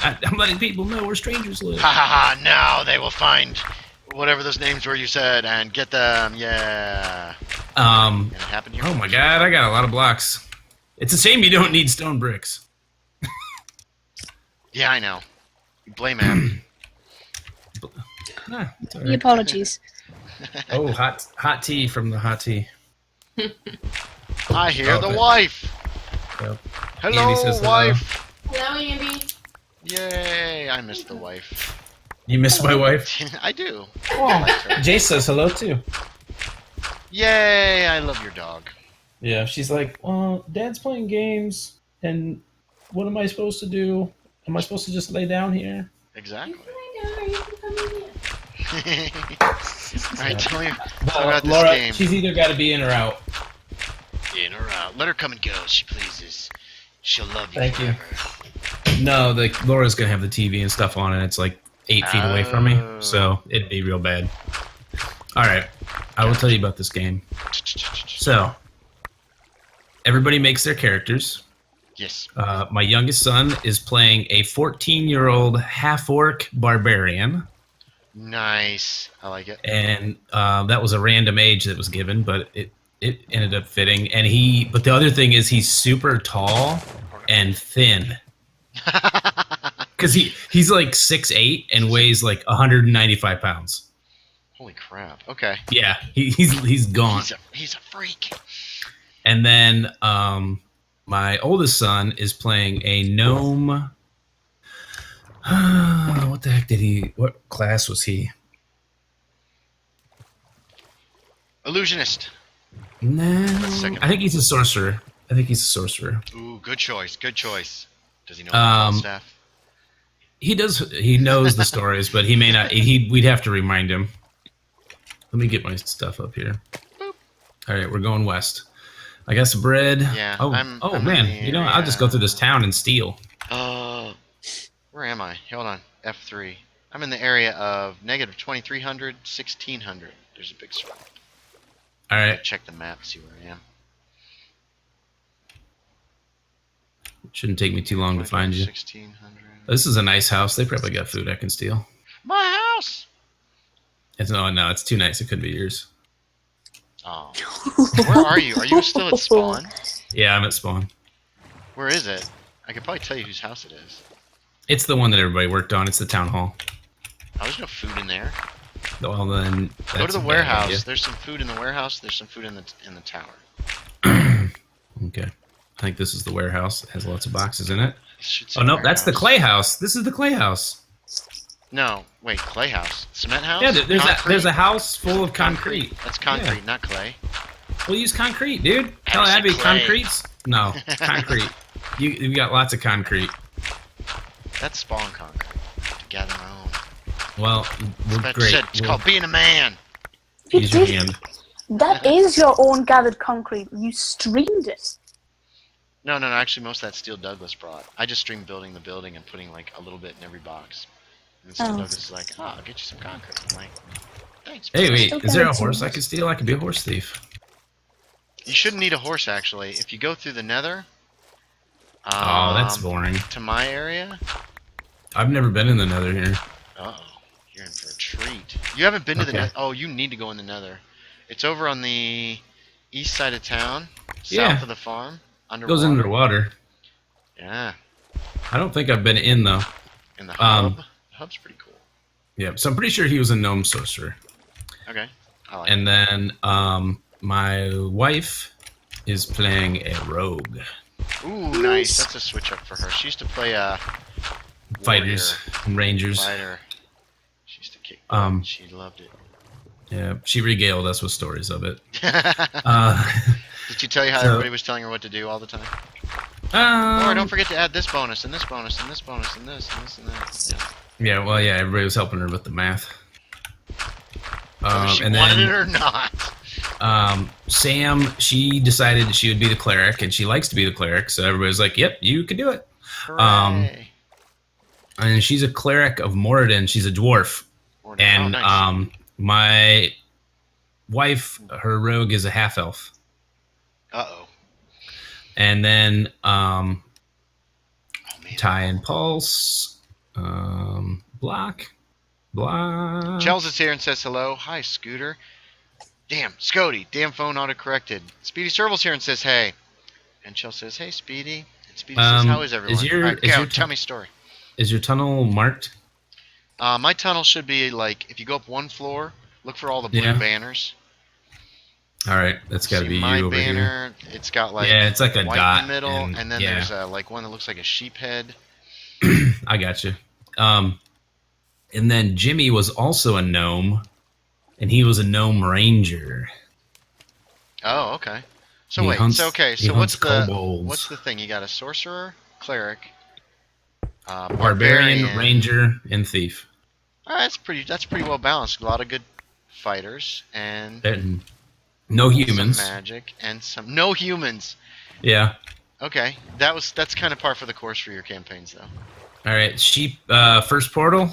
[SPEAKER 3] I'm letting people know where strangers live.
[SPEAKER 2] Ha ha ha! Now they will find whatever those names were you said and get them. Yeah. And it happened here.
[SPEAKER 3] Oh my God, I got a lot of blocks. It's a shame you don't need stone bricks.
[SPEAKER 2] Yeah, I know. You blame Abby.
[SPEAKER 3] Ah, it's all
[SPEAKER 1] The
[SPEAKER 3] right.
[SPEAKER 1] apologies.
[SPEAKER 3] Oh, hot tea from the hot tea.
[SPEAKER 2] I hear
[SPEAKER 3] Oh,
[SPEAKER 2] the
[SPEAKER 3] but-
[SPEAKER 2] wife.
[SPEAKER 3] Yep.
[SPEAKER 2] Hello,
[SPEAKER 3] Andy says hello.
[SPEAKER 2] wife.
[SPEAKER 4] Hello, Andy.
[SPEAKER 2] Yay! I miss the wife.
[SPEAKER 3] You miss my wife?
[SPEAKER 2] I do.
[SPEAKER 3] Oh, Jay says hello too.
[SPEAKER 2] Yay! I love your dog.
[SPEAKER 3] Yeah, she's like, well, Dad's playing games, and what am I supposed to do? Am I supposed to just lay down here?
[SPEAKER 2] Exactly.
[SPEAKER 4] You can come in here.
[SPEAKER 2] Alright, tell me
[SPEAKER 3] Well,
[SPEAKER 2] about this
[SPEAKER 3] Laura,
[SPEAKER 2] game.
[SPEAKER 3] she's either got to be in or out.
[SPEAKER 2] In or out. Let her come and go as she pleases. She'll love you
[SPEAKER 3] Thank you.
[SPEAKER 2] forever.
[SPEAKER 3] No, Laura's gonna have the TV and stuff on, and it's like 8 feet away from me,
[SPEAKER 2] Oh.
[SPEAKER 3] so it'd be real bad. All right, I will tell you about this game. So, everybody makes their characters.
[SPEAKER 2] Yes.
[SPEAKER 3] My youngest son is playing a 14-year-old half-orc barbarian,
[SPEAKER 2] Nice. I like it.
[SPEAKER 3] and that was a random age that was given, but it ended up fitting. And but the other thing is he's super tall and thin. Because he's like 6'8" and weighs like 195 pounds.
[SPEAKER 2] Holy crap. Okay.
[SPEAKER 3] Yeah, he's gaunt.
[SPEAKER 2] He's a freak.
[SPEAKER 3] And then my oldest son is playing a gnome. What the heck what class was he?
[SPEAKER 2] Illusionist.
[SPEAKER 3] No,
[SPEAKER 2] second
[SPEAKER 3] I think he's a sorcerer.
[SPEAKER 2] Ooh, good choice. Good choice. Does he know staff?
[SPEAKER 3] He does. He knows the stories, but he may not. We'd have to remind him. Let me get my stuff up here.
[SPEAKER 2] Boop.
[SPEAKER 3] All right, we're going west. I got some bread.
[SPEAKER 2] Yeah,
[SPEAKER 3] Oh,
[SPEAKER 2] I'm
[SPEAKER 3] man.
[SPEAKER 2] in the
[SPEAKER 3] You know, I'll just go through this town and steal.
[SPEAKER 2] Where am I? Hold on. F3. I'm in the area of negative 2300, 1600. There's a big swamp.
[SPEAKER 3] All right.
[SPEAKER 2] Check the map, see where I am.
[SPEAKER 3] Shouldn't take me too long to find you.
[SPEAKER 2] 1600.
[SPEAKER 3] This is a nice house. They probably got food I can steal.
[SPEAKER 2] My house!
[SPEAKER 3] No, it's too nice. It could be yours.
[SPEAKER 2] Oh. Where are you? Are you still at spawn?
[SPEAKER 3] Yeah, I'm at spawn.
[SPEAKER 2] Where is it? I could probably tell you whose house it is.
[SPEAKER 3] It's the one that everybody worked on. It's the town hall.
[SPEAKER 2] Oh, there's no food in there.
[SPEAKER 3] Well, then
[SPEAKER 2] Go to
[SPEAKER 3] that's
[SPEAKER 2] the
[SPEAKER 3] a bad
[SPEAKER 2] warehouse.
[SPEAKER 3] idea.
[SPEAKER 2] There's some food in the warehouse. There's some food in the tower.
[SPEAKER 3] Okay. I think this is the warehouse. It has lots of boxes in it.
[SPEAKER 2] Should say
[SPEAKER 3] Oh, no, that's the
[SPEAKER 2] warehouse.
[SPEAKER 3] clay house. This is the clay house.
[SPEAKER 2] No, wait, clay house. Cement house?
[SPEAKER 3] Yeah, there's
[SPEAKER 2] Concrete?
[SPEAKER 3] a house full of concrete.
[SPEAKER 2] That's concrete, not clay.
[SPEAKER 3] We'll use concrete, dude. Tell
[SPEAKER 2] I said
[SPEAKER 3] Abby,
[SPEAKER 2] clay.
[SPEAKER 3] concrete's? No, concrete. You got lots of concrete.
[SPEAKER 2] That's spawn concrete. To gather my own.
[SPEAKER 3] Well, we're
[SPEAKER 2] That's
[SPEAKER 3] great.
[SPEAKER 2] it. It's called being a man.
[SPEAKER 1] You
[SPEAKER 3] Use your
[SPEAKER 1] did.
[SPEAKER 3] hand.
[SPEAKER 1] That is your own gathered concrete. You streamed it.
[SPEAKER 2] No, actually most of that steel Douglas brought. I just streamed building the building and putting like a little bit in every box. And steel
[SPEAKER 1] Oh.
[SPEAKER 2] Douglas is like, oh, I'll get you some concrete. I'm like, thanks.
[SPEAKER 3] Hey,
[SPEAKER 2] bro."
[SPEAKER 3] wait,
[SPEAKER 1] Still
[SPEAKER 3] is there a
[SPEAKER 1] gathered
[SPEAKER 3] horse
[SPEAKER 1] some-
[SPEAKER 3] I can steal? I could be a horse thief.
[SPEAKER 2] You shouldn't need a horse actually. If you go through the nether,
[SPEAKER 3] Oh, that's boring.
[SPEAKER 2] to my area,
[SPEAKER 3] I've never been in the nether here.
[SPEAKER 2] uh-oh, you're in for a treat. You haven't been to the
[SPEAKER 3] Okay.
[SPEAKER 2] nether? Oh, you need to go in the nether. It's over on the east side of town, south
[SPEAKER 3] Yeah.
[SPEAKER 2] of the farm,
[SPEAKER 3] It
[SPEAKER 2] underwater.
[SPEAKER 3] goes under the water.
[SPEAKER 2] Yeah,
[SPEAKER 3] I don't think I've been in, though.
[SPEAKER 2] in the hub. The hub's pretty cool.
[SPEAKER 3] Yeah, so I'm pretty sure he was a gnome sorcerer.
[SPEAKER 2] Okay, I like it.
[SPEAKER 3] And then my wife is playing a rogue.
[SPEAKER 2] Ooh, nice. That's a switch up for her. She used to play
[SPEAKER 3] Fighters and rangers.
[SPEAKER 2] Fighter. She used to kick.
[SPEAKER 3] Um,
[SPEAKER 2] She loved it.
[SPEAKER 3] Yeah, she regaled us with stories of it.
[SPEAKER 2] Did she tell you how
[SPEAKER 3] So-
[SPEAKER 2] everybody was telling her what to do all the time? Or don't
[SPEAKER 3] Um,
[SPEAKER 2] forget to add this bonus and this bonus and this bonus and this and this and that. Yeah.
[SPEAKER 3] yeah, well, yeah, everybody was helping her with the math.
[SPEAKER 2] Whether she
[SPEAKER 3] And
[SPEAKER 2] wanted
[SPEAKER 3] then
[SPEAKER 2] it or not.
[SPEAKER 3] Sam, she decided she would be the cleric, and she likes to be the cleric, so everybody's like, "Yep, you can do it."
[SPEAKER 2] Hooray.
[SPEAKER 3] And she's a cleric of Moradin. She's a dwarf, and
[SPEAKER 2] nice.
[SPEAKER 3] my wife, her rogue, is a half elf.
[SPEAKER 2] Uh-oh.
[SPEAKER 3] And then
[SPEAKER 2] Oh, man.
[SPEAKER 3] Tie and Pulse, Block.
[SPEAKER 2] Chels is here and says hello. Hi, Scooter. Damn, Scody. Damn phone autocorrected. Speedy Serval's here and says hey. And Chels says, hey, Speedy. And Speedy says, how is everyone? All right, go, tell me a story.
[SPEAKER 3] Is your tunnel marked?
[SPEAKER 2] My tunnel should be, like, if you go up one floor, look for all the blue banners.
[SPEAKER 3] All right, that's got to be
[SPEAKER 2] my
[SPEAKER 3] you over
[SPEAKER 2] banner,
[SPEAKER 3] here.
[SPEAKER 2] It's got, like,
[SPEAKER 3] yeah, it's like a
[SPEAKER 2] white
[SPEAKER 3] dot
[SPEAKER 2] in the middle, and then
[SPEAKER 3] yeah.
[SPEAKER 2] there's, like, one that looks like a sheep head.
[SPEAKER 3] I got you. And then Jimmy was also a gnome, and he was a gnome ranger.
[SPEAKER 2] Oh, okay. So
[SPEAKER 3] He
[SPEAKER 2] wait,
[SPEAKER 3] hunts-
[SPEAKER 2] so okay,
[SPEAKER 3] he
[SPEAKER 2] so
[SPEAKER 3] hunts kobolds.
[SPEAKER 2] what's the thing? You got a sorcerer, cleric,
[SPEAKER 3] Barbarian, ranger, and thief.
[SPEAKER 2] That's pretty well balanced. A lot of good fighters and
[SPEAKER 3] And no humans.
[SPEAKER 2] some magic and some no humans.
[SPEAKER 3] Yeah.
[SPEAKER 2] Okay, that's kind of par for the course for your campaigns, though.
[SPEAKER 3] All right, sheep. First portal.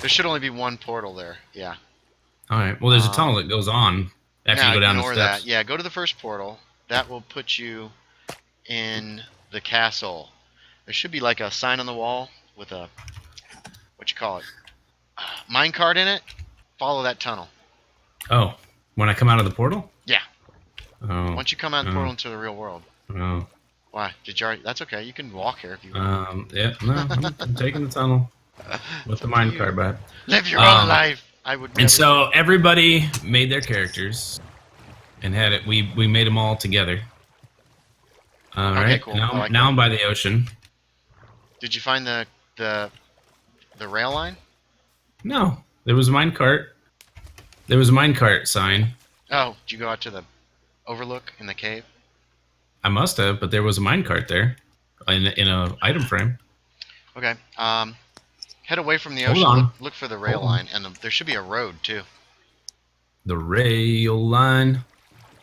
[SPEAKER 2] There should only be one portal there. Yeah.
[SPEAKER 3] All right. Well, there's a tunnel that goes on after you go down the
[SPEAKER 2] ignore
[SPEAKER 3] steps.
[SPEAKER 2] that. Yeah, go to the first portal. That will put you in the castle. There should be like a sign on the wall with a minecart in it. Follow that tunnel.
[SPEAKER 3] Oh, when I come out of the portal?
[SPEAKER 2] Yeah.
[SPEAKER 3] Oh.
[SPEAKER 2] Once you come out of the portal into the real world.
[SPEAKER 3] Oh.
[SPEAKER 2] Why? Did you already? That's okay. You can walk here if you want.
[SPEAKER 3] Yeah. No, I'm taking the tunnel with the minecart back.
[SPEAKER 2] Live your own life. I would.
[SPEAKER 3] And so everybody made their characters and had it. We made them all together. All right.
[SPEAKER 2] Cool.
[SPEAKER 3] Now I'm by the ocean.
[SPEAKER 2] Did you find the rail line?
[SPEAKER 3] No, there was a minecart. There was a minecart sign.
[SPEAKER 2] Oh, did you go out to the overlook in the cave?
[SPEAKER 3] I must have, but there was a minecart there, in a item frame.
[SPEAKER 2] Okay. Head away from the
[SPEAKER 3] Hold
[SPEAKER 2] ocean.
[SPEAKER 3] on.
[SPEAKER 2] Look for the rail line, and there should be a road too.
[SPEAKER 3] The rail line.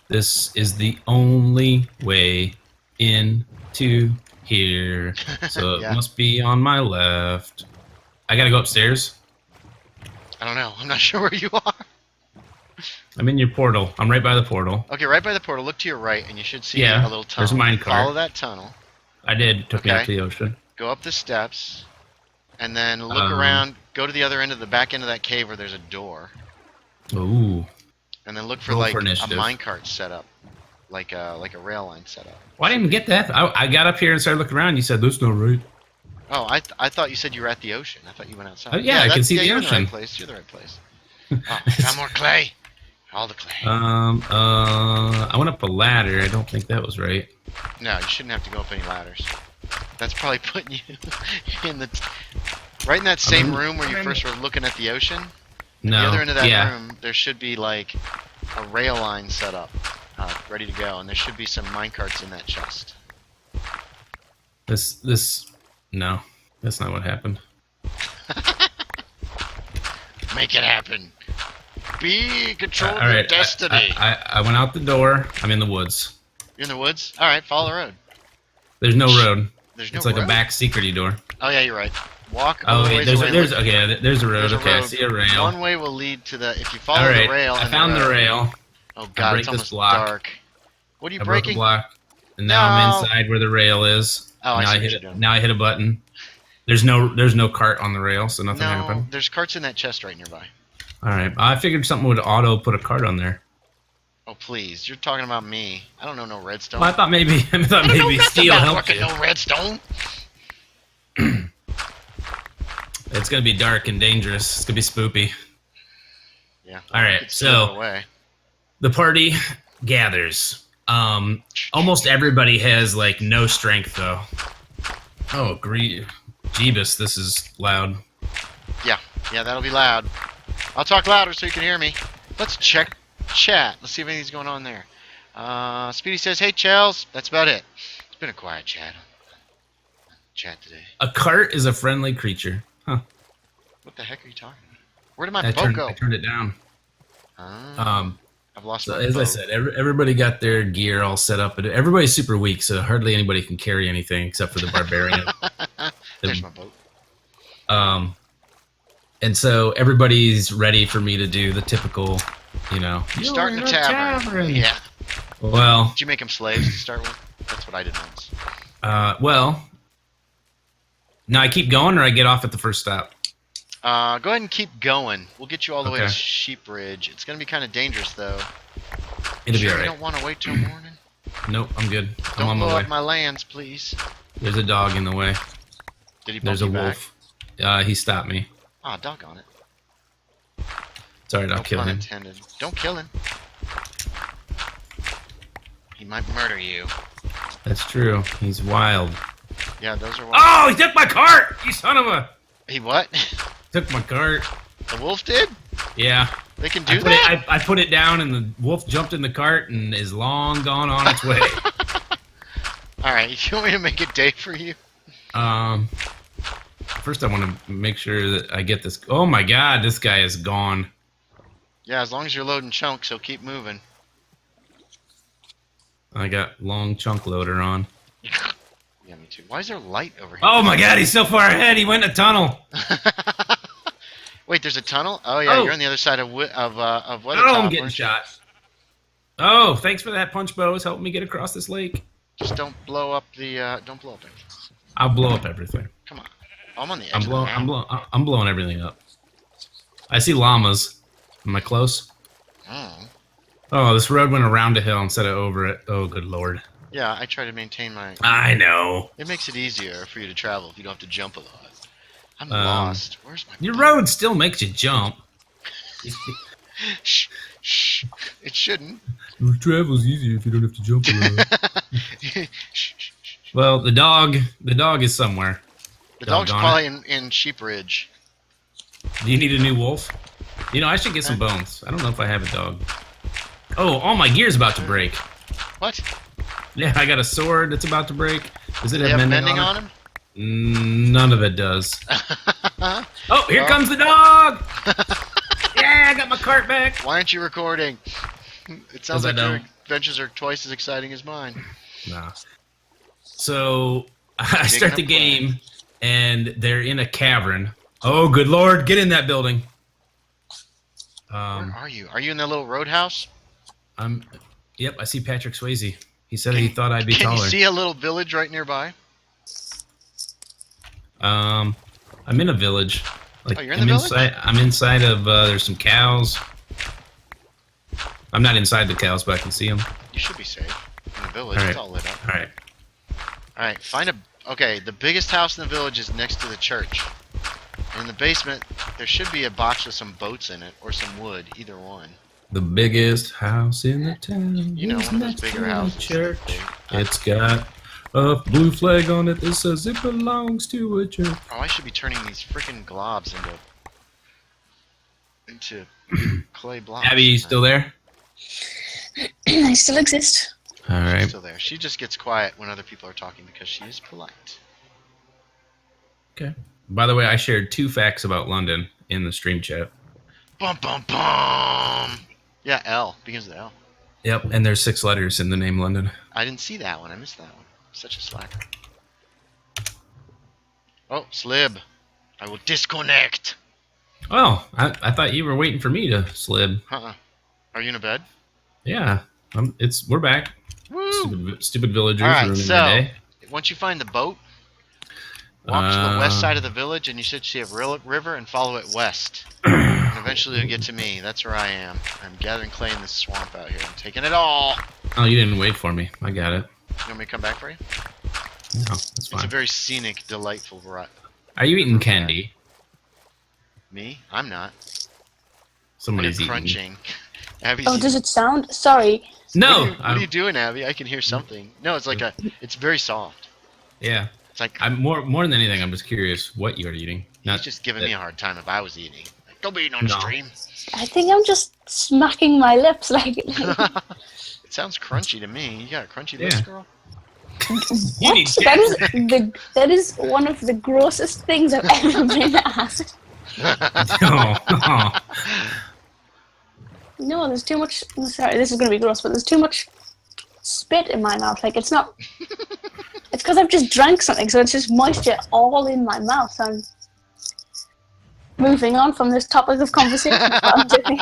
[SPEAKER 3] This is the only way into here. So
[SPEAKER 2] Yeah.
[SPEAKER 3] it must be on my left. I gotta go upstairs.
[SPEAKER 2] I don't know. I'm not sure where you are.
[SPEAKER 3] I'm in your portal. I'm right by the portal.
[SPEAKER 2] Okay, right by the portal. Look to your right, and you should see
[SPEAKER 3] Yeah,
[SPEAKER 2] a little tunnel.
[SPEAKER 3] there's a minecart.
[SPEAKER 2] Follow that tunnel.
[SPEAKER 3] I did. Took me
[SPEAKER 2] Okay.
[SPEAKER 3] up to the ocean.
[SPEAKER 2] Go up the steps, and then look around. Go to the other end of the back end of that cave where there's a door,
[SPEAKER 3] Ooh.
[SPEAKER 2] and then look for
[SPEAKER 3] Roll
[SPEAKER 2] like
[SPEAKER 3] for
[SPEAKER 2] a
[SPEAKER 3] initiative.
[SPEAKER 2] minecart setup, like a rail line setup.
[SPEAKER 3] Well, I didn't get that. I got up here and started looking around. You said, "That's not right."
[SPEAKER 2] Oh, I thought you said you were at the ocean. I thought you went outside.
[SPEAKER 3] Yeah, I can see the
[SPEAKER 2] you're in the
[SPEAKER 3] ocean.
[SPEAKER 2] right place. You're the right place. Oh, got more clay. All the clay.
[SPEAKER 3] I went up a ladder. I don't think that was right.
[SPEAKER 2] No, you shouldn't have to go up any ladders. That's probably putting you in the right in that same room where you first were looking at the ocean.
[SPEAKER 3] No.
[SPEAKER 2] At the other end of that
[SPEAKER 3] yeah.
[SPEAKER 2] room, there should be like a rail line set up, ready to go, and there should be some minecarts in that chest.
[SPEAKER 3] No, that's not what happened.
[SPEAKER 2] Make it happen. Control
[SPEAKER 3] All
[SPEAKER 2] your
[SPEAKER 3] right,
[SPEAKER 2] destiny.
[SPEAKER 3] I went out the door. I'm in the woods.
[SPEAKER 2] You're in the woods. All right, follow the road.
[SPEAKER 3] There's no road.
[SPEAKER 2] There's no
[SPEAKER 3] It's like
[SPEAKER 2] road?
[SPEAKER 3] a back secrety door.
[SPEAKER 2] Oh yeah, you're right. Walk.
[SPEAKER 3] Oh
[SPEAKER 2] all the
[SPEAKER 3] wait,
[SPEAKER 2] ways
[SPEAKER 3] there's
[SPEAKER 2] away.
[SPEAKER 3] there's
[SPEAKER 2] Look-
[SPEAKER 3] okay. There's a road.
[SPEAKER 2] there's a
[SPEAKER 3] Okay, I
[SPEAKER 2] road.
[SPEAKER 3] see a rail.
[SPEAKER 2] One way will lead to the. If you follow
[SPEAKER 3] All right,
[SPEAKER 2] the rail.
[SPEAKER 3] I
[SPEAKER 2] and
[SPEAKER 3] found the
[SPEAKER 2] road-
[SPEAKER 3] rail.
[SPEAKER 2] Oh
[SPEAKER 3] I
[SPEAKER 2] god,
[SPEAKER 3] break
[SPEAKER 2] it's
[SPEAKER 3] this
[SPEAKER 2] almost
[SPEAKER 3] block.
[SPEAKER 2] dark. What are you
[SPEAKER 3] I broke a
[SPEAKER 2] breaking?
[SPEAKER 3] block, and now I'm
[SPEAKER 2] No.
[SPEAKER 3] inside where the rail is.
[SPEAKER 2] Oh, I
[SPEAKER 3] now
[SPEAKER 2] see
[SPEAKER 3] I
[SPEAKER 2] what
[SPEAKER 3] hit
[SPEAKER 2] you're
[SPEAKER 3] it.
[SPEAKER 2] doing.
[SPEAKER 3] Now I hit a button. There's no cart on the rail, so nothing
[SPEAKER 2] No,
[SPEAKER 3] happened.
[SPEAKER 2] there's carts in that chest right nearby.
[SPEAKER 3] All right, I figured something would auto put a cart on there.
[SPEAKER 2] Oh please, you're talking about me. I don't know no redstone.
[SPEAKER 3] Well, I thought maybe steel
[SPEAKER 2] Not
[SPEAKER 3] helped
[SPEAKER 2] fucking
[SPEAKER 3] you.
[SPEAKER 2] no redstone.
[SPEAKER 3] It's gonna be dark and dangerous. It's gonna be spoopy.
[SPEAKER 2] Yeah.
[SPEAKER 3] All right,
[SPEAKER 2] It's still
[SPEAKER 3] so
[SPEAKER 2] away.
[SPEAKER 3] the party gathers. Almost everybody has like no strength though. Oh, Jeebus, this is loud.
[SPEAKER 2] Yeah, that'll be loud. I'll talk louder so you can hear me. Let's check chat. Let's see if anything's going on there. Speedy says, "Hey, Chels." That's about it. It's been a quiet chat today.
[SPEAKER 3] A cart is a friendly creature. Huh.
[SPEAKER 2] What the heck are you talking about? Where did my
[SPEAKER 3] I
[SPEAKER 2] boat go?
[SPEAKER 3] turned it down.
[SPEAKER 2] I've lost
[SPEAKER 3] So
[SPEAKER 2] my
[SPEAKER 3] as
[SPEAKER 2] boat.
[SPEAKER 3] I said, everybody got their gear all set up, but everybody's super weak, so hardly anybody can carry anything except for the barbarian.
[SPEAKER 2] There's my boat.
[SPEAKER 3] And so everybody's ready for me to do the typical,
[SPEAKER 2] Starting a tavern. Yeah.
[SPEAKER 3] Well,
[SPEAKER 2] Did you make them slaves to start with? That's what I did once.
[SPEAKER 3] now I keep going or I get off at the first stop?
[SPEAKER 2] Go ahead and keep going. We'll get you all the way to
[SPEAKER 3] Okay.
[SPEAKER 2] Sheep Ridge. It's going to be kind of dangerous, though.
[SPEAKER 3] It'll be
[SPEAKER 2] You
[SPEAKER 3] all right.
[SPEAKER 2] don't want to wait till morning?
[SPEAKER 3] Nope, I'm good. I'm
[SPEAKER 2] Don't
[SPEAKER 3] on
[SPEAKER 2] blow
[SPEAKER 3] my way.
[SPEAKER 2] up my lands, please.
[SPEAKER 3] There's a dog in the way.
[SPEAKER 2] Did he bump
[SPEAKER 3] There's a
[SPEAKER 2] you back?
[SPEAKER 3] wolf. He stopped me.
[SPEAKER 2] Ah, doggone it.
[SPEAKER 3] It's alright, I'll
[SPEAKER 2] No
[SPEAKER 3] kill
[SPEAKER 2] pun
[SPEAKER 3] him.
[SPEAKER 2] intended. Don't kill him. He might murder you.
[SPEAKER 3] That's true. He's wild.
[SPEAKER 2] Yeah, those are wild.
[SPEAKER 3] Oh, he took my cart! You son of a...
[SPEAKER 2] He what?
[SPEAKER 3] Took my cart.
[SPEAKER 2] The wolf did?
[SPEAKER 3] Yeah.
[SPEAKER 2] They can do that?
[SPEAKER 3] I put it down and the wolf jumped in the cart and is long gone on its way.
[SPEAKER 2] Alright, you want me to make a day for you?
[SPEAKER 3] First I want to make sure that I get this. Oh my god, this guy is gone.
[SPEAKER 2] Yeah, as long as you're loading chunks, he'll keep moving.
[SPEAKER 3] I got long chunk loader on.
[SPEAKER 2] Yeah, me too. Why is there light over here?
[SPEAKER 3] Oh my god, he's so far ahead. He went in a tunnel.
[SPEAKER 2] Wait, there's a tunnel? Oh yeah,
[SPEAKER 3] Oh.
[SPEAKER 2] You're on the other side of Weathertop.
[SPEAKER 3] Oh, I'm getting
[SPEAKER 2] aren't you?
[SPEAKER 3] shot. Oh, thanks for that punch bow. It's helping me get across this lake.
[SPEAKER 2] Just don't blow up the. Don't blow up anything.
[SPEAKER 3] I'll blow up everything.
[SPEAKER 2] Come on. I'm on the edge.
[SPEAKER 3] I'm
[SPEAKER 2] of the map.
[SPEAKER 3] blowing everything up. I see llamas. Am I close?
[SPEAKER 2] Oh.
[SPEAKER 3] Oh, this road went around a hill instead of over it. Oh, good lord.
[SPEAKER 2] Yeah, I try to maintain my.
[SPEAKER 3] I know.
[SPEAKER 2] It makes it easier for you to travel if you don't have to jump a lot. I'm lost. Where's my?
[SPEAKER 3] Your
[SPEAKER 2] boat?
[SPEAKER 3] road still makes you jump.
[SPEAKER 2] Shh, shh. It shouldn't.
[SPEAKER 3] Travel's easier if you don't have to jump around.
[SPEAKER 2] Shh, shh, shh.
[SPEAKER 3] Well, the dog is somewhere.
[SPEAKER 2] The dog's
[SPEAKER 3] Doggone
[SPEAKER 2] probably in Sheep Ridge.
[SPEAKER 3] Do you need a new wolf? I should get some bones. I don't know if I have a dog. Oh, all my gear's about to break.
[SPEAKER 2] What?
[SPEAKER 3] Yeah, I got a sword that's about to break. Does it
[SPEAKER 2] They
[SPEAKER 3] have
[SPEAKER 2] have
[SPEAKER 3] mending
[SPEAKER 2] mending
[SPEAKER 3] on
[SPEAKER 2] on
[SPEAKER 3] it?
[SPEAKER 2] him?
[SPEAKER 3] None of it does. Oh, here comes the dog! Yeah, I got my cart back.
[SPEAKER 2] Why aren't you recording? It sounds
[SPEAKER 3] 'Cause I
[SPEAKER 2] like your
[SPEAKER 3] don't.
[SPEAKER 2] adventures are twice as exciting as mine.
[SPEAKER 3] Nah. So I start the game, and they're in a cavern. Oh, good lord! Get in that building.
[SPEAKER 2] Where are you? Are you in that little roadhouse?
[SPEAKER 3] Yep, I see Patrick Swayze. He said he thought I'd be
[SPEAKER 2] Can
[SPEAKER 3] taller.
[SPEAKER 2] you see a little village right nearby?
[SPEAKER 3] I'm in a village. Like,
[SPEAKER 2] Oh, you're in the village?
[SPEAKER 3] I'm inside of. There's some cows. I'm not inside the cows, but I can see them.
[SPEAKER 2] You should be safe in the village.
[SPEAKER 3] All right.
[SPEAKER 2] It's all lit up.
[SPEAKER 3] All right.
[SPEAKER 2] All right, find a. Okay, the biggest house in the village is next to the church. In the basement, there should be a box with some boats in it or some wood, either one.
[SPEAKER 3] The biggest house in the town.
[SPEAKER 2] You know,
[SPEAKER 3] is
[SPEAKER 2] one of those
[SPEAKER 3] next
[SPEAKER 2] bigger
[SPEAKER 3] to the
[SPEAKER 2] houses.
[SPEAKER 3] Church.
[SPEAKER 2] Big.
[SPEAKER 3] It's got a blue flag on it that says it belongs to a church.
[SPEAKER 2] Oh, I should be turning these freaking globs into clay blocks.
[SPEAKER 3] Abby, you still there?
[SPEAKER 1] I still exist.
[SPEAKER 3] All
[SPEAKER 2] She's
[SPEAKER 3] right.
[SPEAKER 2] still there. She just gets quiet when other people are talking because she is polite.
[SPEAKER 3] Okay. By the way, I shared 2 facts about London in the stream chat.
[SPEAKER 2] Bum bum bum. Yeah, L begins with L.
[SPEAKER 3] Yep, and there's 6 letters in the name London.
[SPEAKER 2] I didn't see that one. I missed that one. Such a slacker. Oh, Slib. I will disconnect.
[SPEAKER 3] Oh, I thought you were waiting for me to slib.
[SPEAKER 2] Are you in a bed?
[SPEAKER 3] Yeah, we're back.
[SPEAKER 2] Woo!
[SPEAKER 3] Stupid villagers
[SPEAKER 2] All right,
[SPEAKER 3] ruining
[SPEAKER 2] so
[SPEAKER 3] my day.
[SPEAKER 2] once you find the boat, walk to the west side of the village, and you should see a river, and follow it west. And eventually you'll get to me. That's where I am. I'm gathering clay in this swamp out here. I'm taking it all.
[SPEAKER 3] Oh, you didn't wait for me. I got it.
[SPEAKER 2] You want me to come back for you?
[SPEAKER 3] No, that's
[SPEAKER 2] It's a
[SPEAKER 3] fine.
[SPEAKER 2] very scenic, delightful variety.
[SPEAKER 3] Are you eating candy?
[SPEAKER 2] Me? I'm not.
[SPEAKER 3] Somebody's
[SPEAKER 2] I'm
[SPEAKER 3] eating.
[SPEAKER 2] crunching. Abby's
[SPEAKER 1] Oh, does it sound? Sorry.
[SPEAKER 3] No.
[SPEAKER 2] What are you doing, Abby? I can hear something. No, it's like it's very soft.
[SPEAKER 3] Yeah.
[SPEAKER 2] It's like
[SPEAKER 3] I'm more than anything. I'm just curious what you're eating.
[SPEAKER 2] he's just giving me a hard time if I was eating. Like, Don't be eating on the
[SPEAKER 3] No.
[SPEAKER 2] stream.
[SPEAKER 1] I think I'm just smacking my lips like.
[SPEAKER 2] It sounds crunchy to me. You got a crunchy lips,
[SPEAKER 3] Yeah.
[SPEAKER 2] girl?
[SPEAKER 3] You need
[SPEAKER 1] That is one of the grossest things I've ever been asked.
[SPEAKER 3] Oh.
[SPEAKER 1] No, there's too much. Sorry, this is going to be gross, but there's too much spit in my mouth. Like, it's not. It's because I've just drank something, so it's just moisture all in my mouth. I'm moving on from this topic of conversation. I'm doing.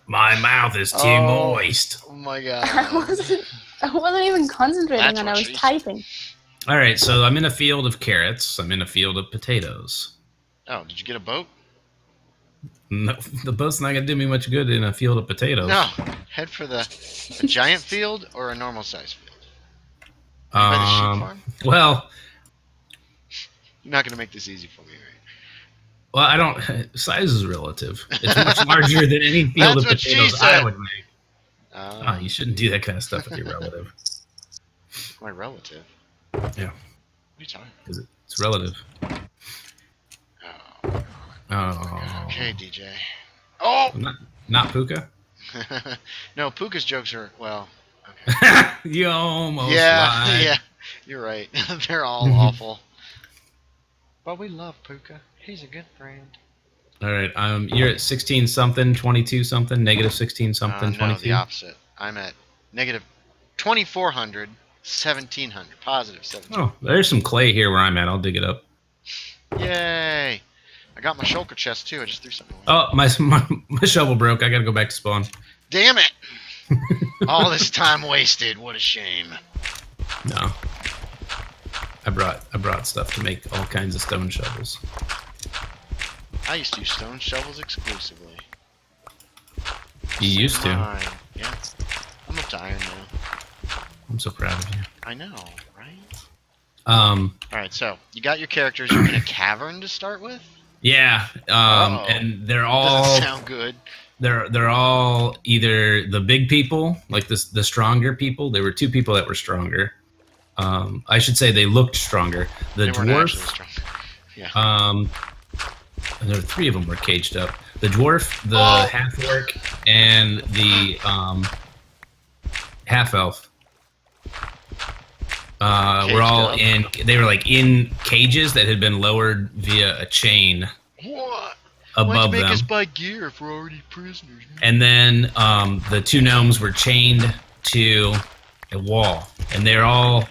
[SPEAKER 3] My mouth is too
[SPEAKER 2] Oh.
[SPEAKER 3] moist.
[SPEAKER 2] Oh my
[SPEAKER 1] I
[SPEAKER 2] god.
[SPEAKER 1] wasn't even concentrating
[SPEAKER 2] That's
[SPEAKER 1] on.
[SPEAKER 2] what
[SPEAKER 1] I was
[SPEAKER 2] she said.
[SPEAKER 1] typing.
[SPEAKER 3] All right, so I'm in a field of carrots. I'm in a field of potatoes.
[SPEAKER 2] Oh, did you get a boat?
[SPEAKER 3] No, the boat's not gonna do me much good in a field of potatoes.
[SPEAKER 2] No. Head for a giant field or a normal size field? Are you by the sheep farm?
[SPEAKER 3] Well,
[SPEAKER 2] You're not gonna make this easy for me, right?
[SPEAKER 3] well, I don't. Size is relative. It's much larger than any field
[SPEAKER 2] That's
[SPEAKER 3] of
[SPEAKER 2] what she
[SPEAKER 3] potatoes
[SPEAKER 2] said.
[SPEAKER 3] I would make. Oh, you shouldn't do that kind of stuff with your relative.
[SPEAKER 2] My relative.
[SPEAKER 3] Yeah,
[SPEAKER 2] What are you talking
[SPEAKER 3] because it's relative.
[SPEAKER 2] about? Oh.
[SPEAKER 3] Oh,
[SPEAKER 2] Okay, DJ. Oh!
[SPEAKER 3] not Puka.
[SPEAKER 2] No, Puka's jokes are, well, okay.
[SPEAKER 3] You almost
[SPEAKER 2] Yeah,
[SPEAKER 3] lied.
[SPEAKER 2] yeah. You're right. They're all awful. But we love Puka. He's a good friend.
[SPEAKER 3] All right, you're at 16 something, 22 something, negative 16 something,
[SPEAKER 2] No,
[SPEAKER 3] 22.
[SPEAKER 2] the opposite. I'm at negative 2,400, 1,700, positive 17.
[SPEAKER 3] Oh, there's some clay here where I'm at. I'll dig it up.
[SPEAKER 2] Yay! I got my shulker chest too. I just threw something away.
[SPEAKER 3] Oh, my shovel broke. I gotta go back to spawn.
[SPEAKER 2] Damn it! All this time wasted. What a shame.
[SPEAKER 3] No, I brought stuff to make all kinds of stone shovels.
[SPEAKER 2] I used to use stone shovels exclusively.
[SPEAKER 3] You used to.
[SPEAKER 2] Mine. Yeah. I'm up to iron now.
[SPEAKER 3] I'm so proud of you.
[SPEAKER 2] I know, right?
[SPEAKER 3] Um,
[SPEAKER 2] Alright, so you got your characters. You're in a cavern to start with?
[SPEAKER 3] yeah.
[SPEAKER 2] Uh-oh.
[SPEAKER 3] And they're all
[SPEAKER 2] Doesn't sound good.
[SPEAKER 3] they're all either the big people, like the stronger people. There were two people that were stronger. I should say they looked stronger. The
[SPEAKER 2] They weren't actually
[SPEAKER 3] dwarf.
[SPEAKER 2] strong. Yeah.
[SPEAKER 3] And there were three of them were caged up. The dwarf, the half orc, and the half elf. Were all in. They were like in cages that had been lowered via a chain
[SPEAKER 2] What?
[SPEAKER 3] above
[SPEAKER 2] Why'd you make
[SPEAKER 3] them.
[SPEAKER 2] us buy gear if we're already prisoners?
[SPEAKER 3] And then the two gnomes were chained to a wall, and they're all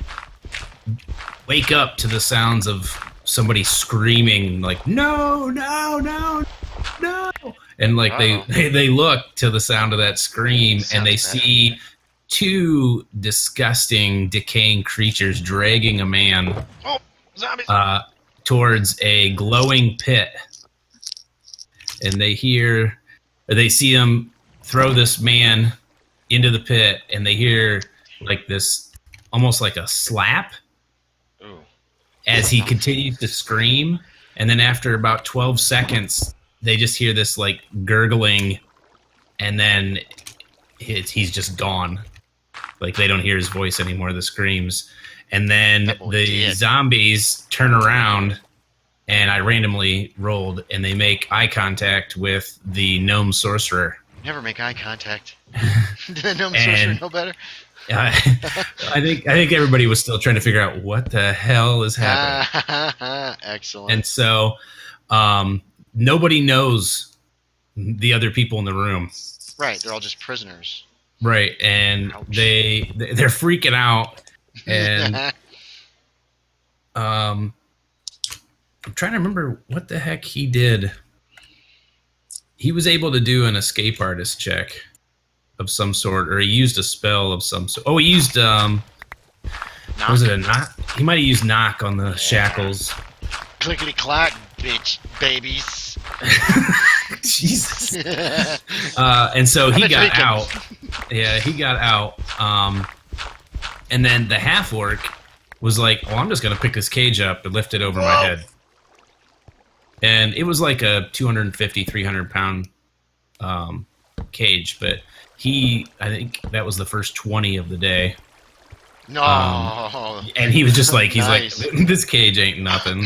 [SPEAKER 3] wake up to the sounds of somebody screaming like no, no, no, no, and like they look to the sound of that scream, and they see two disgusting, decaying creatures dragging a man
[SPEAKER 2] Zombies!
[SPEAKER 3] towards a glowing pit, and they see him throw this man into the pit, and they hear like this, almost like a slap,
[SPEAKER 2] Ooh.
[SPEAKER 3] as he continues to scream, and then after about 12 seconds, they just hear this like gurgling, and then he's just gone. Like they don't hear his voice anymore, the screams. And then the zombies turn around, and I randomly rolled, and they make eye contact with the gnome sorcerer.
[SPEAKER 2] Never make eye contact. Did the gnome sorcerer know better?
[SPEAKER 3] I think everybody was still trying to figure out what the hell is happening.
[SPEAKER 2] Excellent.
[SPEAKER 3] And so nobody knows the other people in the room.
[SPEAKER 2] Right, they're all just prisoners.
[SPEAKER 3] Right, and
[SPEAKER 2] Ouch.
[SPEAKER 3] they're freaking out, and I'm trying to remember what the heck he did. He was able to do an escape artist check of some sort, or he used a spell of some sort. Oh, he used was it a knock? He might have used knock on the shackles.
[SPEAKER 2] Clickety clack, bitch, babies.
[SPEAKER 3] Jesus. And so he got out. Yeah, he got out. And then the half orc was like, "Oh, I'm just gonna pick this cage up and lift it over my head." And it was like a 250, 300 pound cage, but I think that was the first 20 of the day.
[SPEAKER 2] No.
[SPEAKER 3] And he was just like,
[SPEAKER 2] Nice.
[SPEAKER 3] like, "This cage ain't nothing."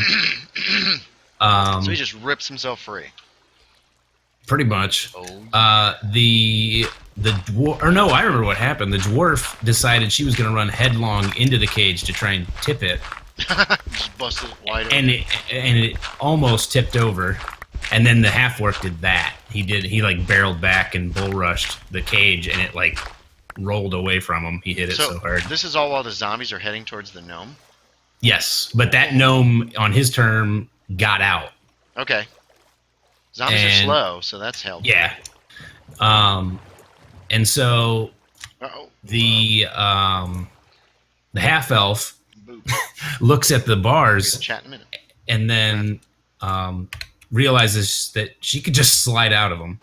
[SPEAKER 2] So he just rips himself free.
[SPEAKER 3] Pretty much.
[SPEAKER 2] Oh.
[SPEAKER 3] The dwarf, or no, I remember what happened. The dwarf decided she was going to run headlong into the cage to try and tip it,
[SPEAKER 2] Just busted it wide open.
[SPEAKER 3] and it almost tipped over. And then the half-orc did that. He like barreled back and bull rushed the cage, and it like rolled away from him. He hit it so hard.
[SPEAKER 2] This is all while the zombies are heading towards the gnome?
[SPEAKER 3] Yes, but that gnome on his turn got out.
[SPEAKER 2] Okay. Zombies are slow, so that's helpful.
[SPEAKER 3] Yeah. And so
[SPEAKER 2] Uh-oh.
[SPEAKER 3] the half elf looks at the bars
[SPEAKER 2] Chat in a minute.
[SPEAKER 3] and then realizes that she could just slide out of them.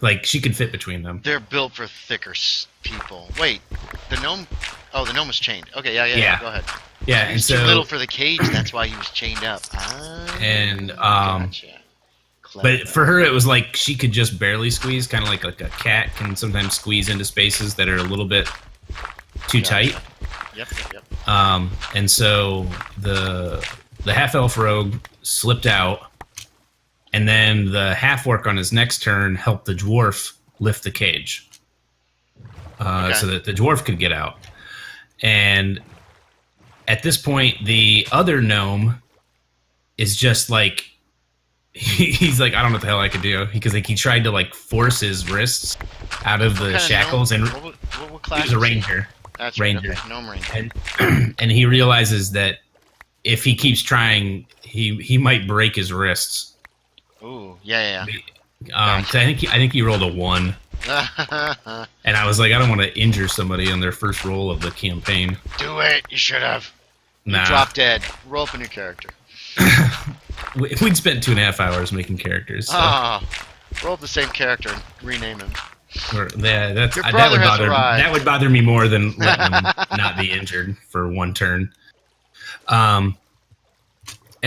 [SPEAKER 3] Like she could fit between them.
[SPEAKER 2] They're built for thicker people. Wait, the gnome? Oh, the gnome was chained. Okay, yeah. Go ahead.
[SPEAKER 3] Yeah,
[SPEAKER 2] He
[SPEAKER 3] and
[SPEAKER 2] was
[SPEAKER 3] so
[SPEAKER 2] too little for the cage. That's why he was chained up.
[SPEAKER 3] and
[SPEAKER 2] Gotcha.
[SPEAKER 3] but for her, it was like she could just barely squeeze, kind of like a cat can sometimes squeeze into spaces that are a little bit too tight.
[SPEAKER 2] Yep.
[SPEAKER 3] And so the half elf rogue slipped out, and then the half orc on his next turn helped the dwarf lift the cage, so that the dwarf could get out. And at this point, the other gnome is just like. He's like, I don't know what the hell I could do, because like he tried to like force his wrists out of the shackles, and
[SPEAKER 2] what class
[SPEAKER 3] he was a ranger.
[SPEAKER 2] That's
[SPEAKER 3] ranger.
[SPEAKER 2] Right, okay. Gnome ranger.
[SPEAKER 3] And he realizes that if he keeps trying, he might break his wrists.
[SPEAKER 2] Ooh, yeah.
[SPEAKER 3] So I think he rolled a 1, and I was like, I don't want to injure somebody on their first roll of the campaign.
[SPEAKER 2] Do it. You should have.
[SPEAKER 3] Nah.
[SPEAKER 2] You drop dead. Roll up a new character.
[SPEAKER 3] We'd spent 2.5 hours making characters. So.
[SPEAKER 2] Roll up the same character and rename him.
[SPEAKER 3] That would bother me more than letting him not be injured for one turn. And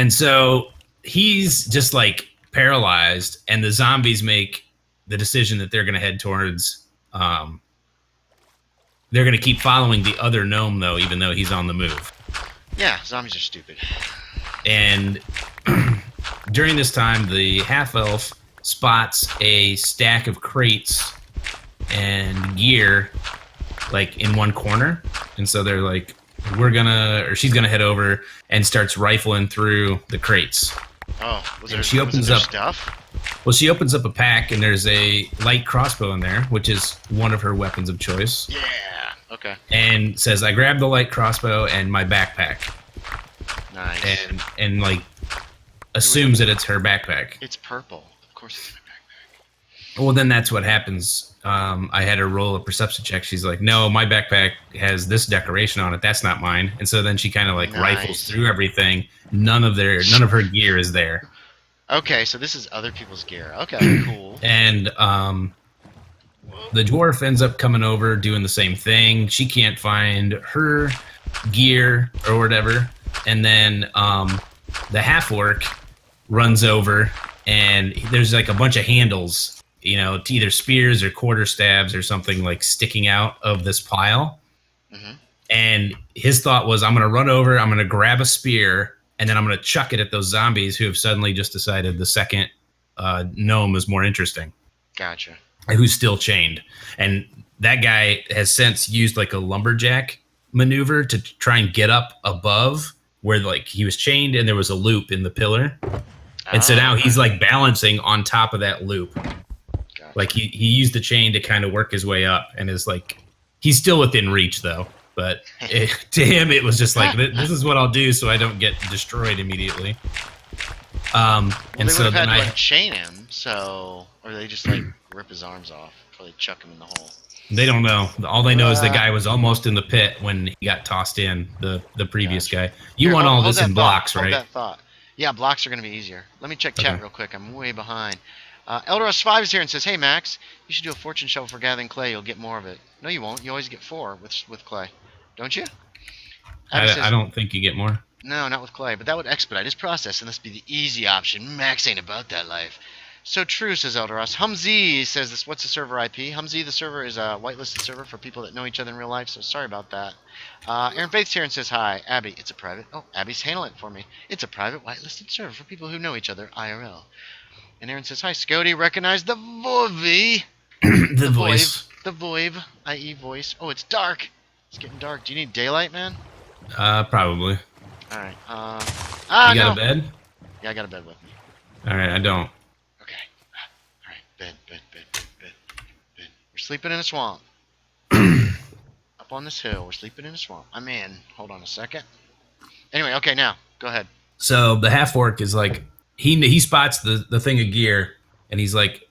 [SPEAKER 3] so he's just like paralyzed, and the zombies make the decision that they're going to head towards. They're going to keep following the other gnome, though, even though he's on the move.
[SPEAKER 2] Yeah, zombies are stupid.
[SPEAKER 3] And during this time, the half-elf spots a stack of crates and gear, like, in one corner. And so they're like, she's gonna head over and starts rifling through the crates.
[SPEAKER 2] Oh, was there stuff?
[SPEAKER 3] Well, she opens up a pack, and there's a light crossbow in there, which is one of her weapons of choice.
[SPEAKER 2] Yeah, okay.
[SPEAKER 3] And says, I grabbed the light crossbow and my backpack.
[SPEAKER 2] Nice.
[SPEAKER 3] And like assumes that it's her backpack.
[SPEAKER 2] It's purple. Of course it's my backpack.
[SPEAKER 3] Well, then that's what happens. I had her roll a perception check. She's like, no, my backpack has this decoration on it. That's not mine. And so then she kind of like rifles through everything. None of her gear is there.
[SPEAKER 2] Okay, so this is other people's gear. Okay, cool.
[SPEAKER 3] And the dwarf ends up coming over doing the same thing. She can't find her gear or whatever. And then the half-orc runs over, and there's like a bunch of handles, to either spears or quarterstaves or something like sticking out of this pile. Mm-hmm. And his thought was, I'm going to run over, I'm going to grab a spear, and then I'm going to chuck it at those zombies who have suddenly just decided the second gnome is more interesting.
[SPEAKER 2] Gotcha.
[SPEAKER 3] Who's still chained. And that guy has since used like a lumberjack maneuver to try and get up above where like he was chained and there was a loop in the pillar. And so now he's like balancing on top of that loop. Gotcha. Like he used the chain to kind of work his way up, and is like, he's still within reach though. But to him, it was just like, this is what I'll do so I don't get destroyed immediately. And so then I
[SPEAKER 2] chain him, or they just like rip his arms off before they chuck him in the hole.
[SPEAKER 3] They don't know. All they know is the guy was almost in the pit when he got tossed in, the previous guy. You want all this in blocks, right?
[SPEAKER 2] Hold that thought. Yeah, blocks are going to be easier. Let me check chat real quick. I'm way behind. Elderos5 is here and says, hey, Max, you should do a fortune shovel for gathering clay. You'll get more of it. No, you won't. You always get 4 with clay. Don't you?
[SPEAKER 3] I don't think you get more.
[SPEAKER 2] No, not with clay. But that would expedite his process, and this would be the easy option. Max ain't about that life. So true, says Eldoros. Humzee says this. What's the server IP? Humzee, the server is a whitelisted server for people that know each other in real life. So sorry about that. Aaron Faith's here and says hi. Abby, it's a private. Oh, Abby's handling it for me. It's a private whitelisted server for people who know each other IRL. And Aaron says hi. Scody, recognize the voivy.
[SPEAKER 3] The voice.
[SPEAKER 2] The voive, i.e. voice. Oh, it's dark. It's getting dark. Do you need daylight, man?
[SPEAKER 3] Probably.
[SPEAKER 2] All right.
[SPEAKER 3] You got a bed?
[SPEAKER 2] Yeah, I got a bed with me.
[SPEAKER 3] All right, I don't.
[SPEAKER 2] Okay. All right. Bed. We're sleeping in a swamp. Up on this hill, we're sleeping in a swamp. I'm in. Hold on a second. Anyway, okay, now go ahead.
[SPEAKER 3] So the half orc is like he spots the thing of gear, and he's like,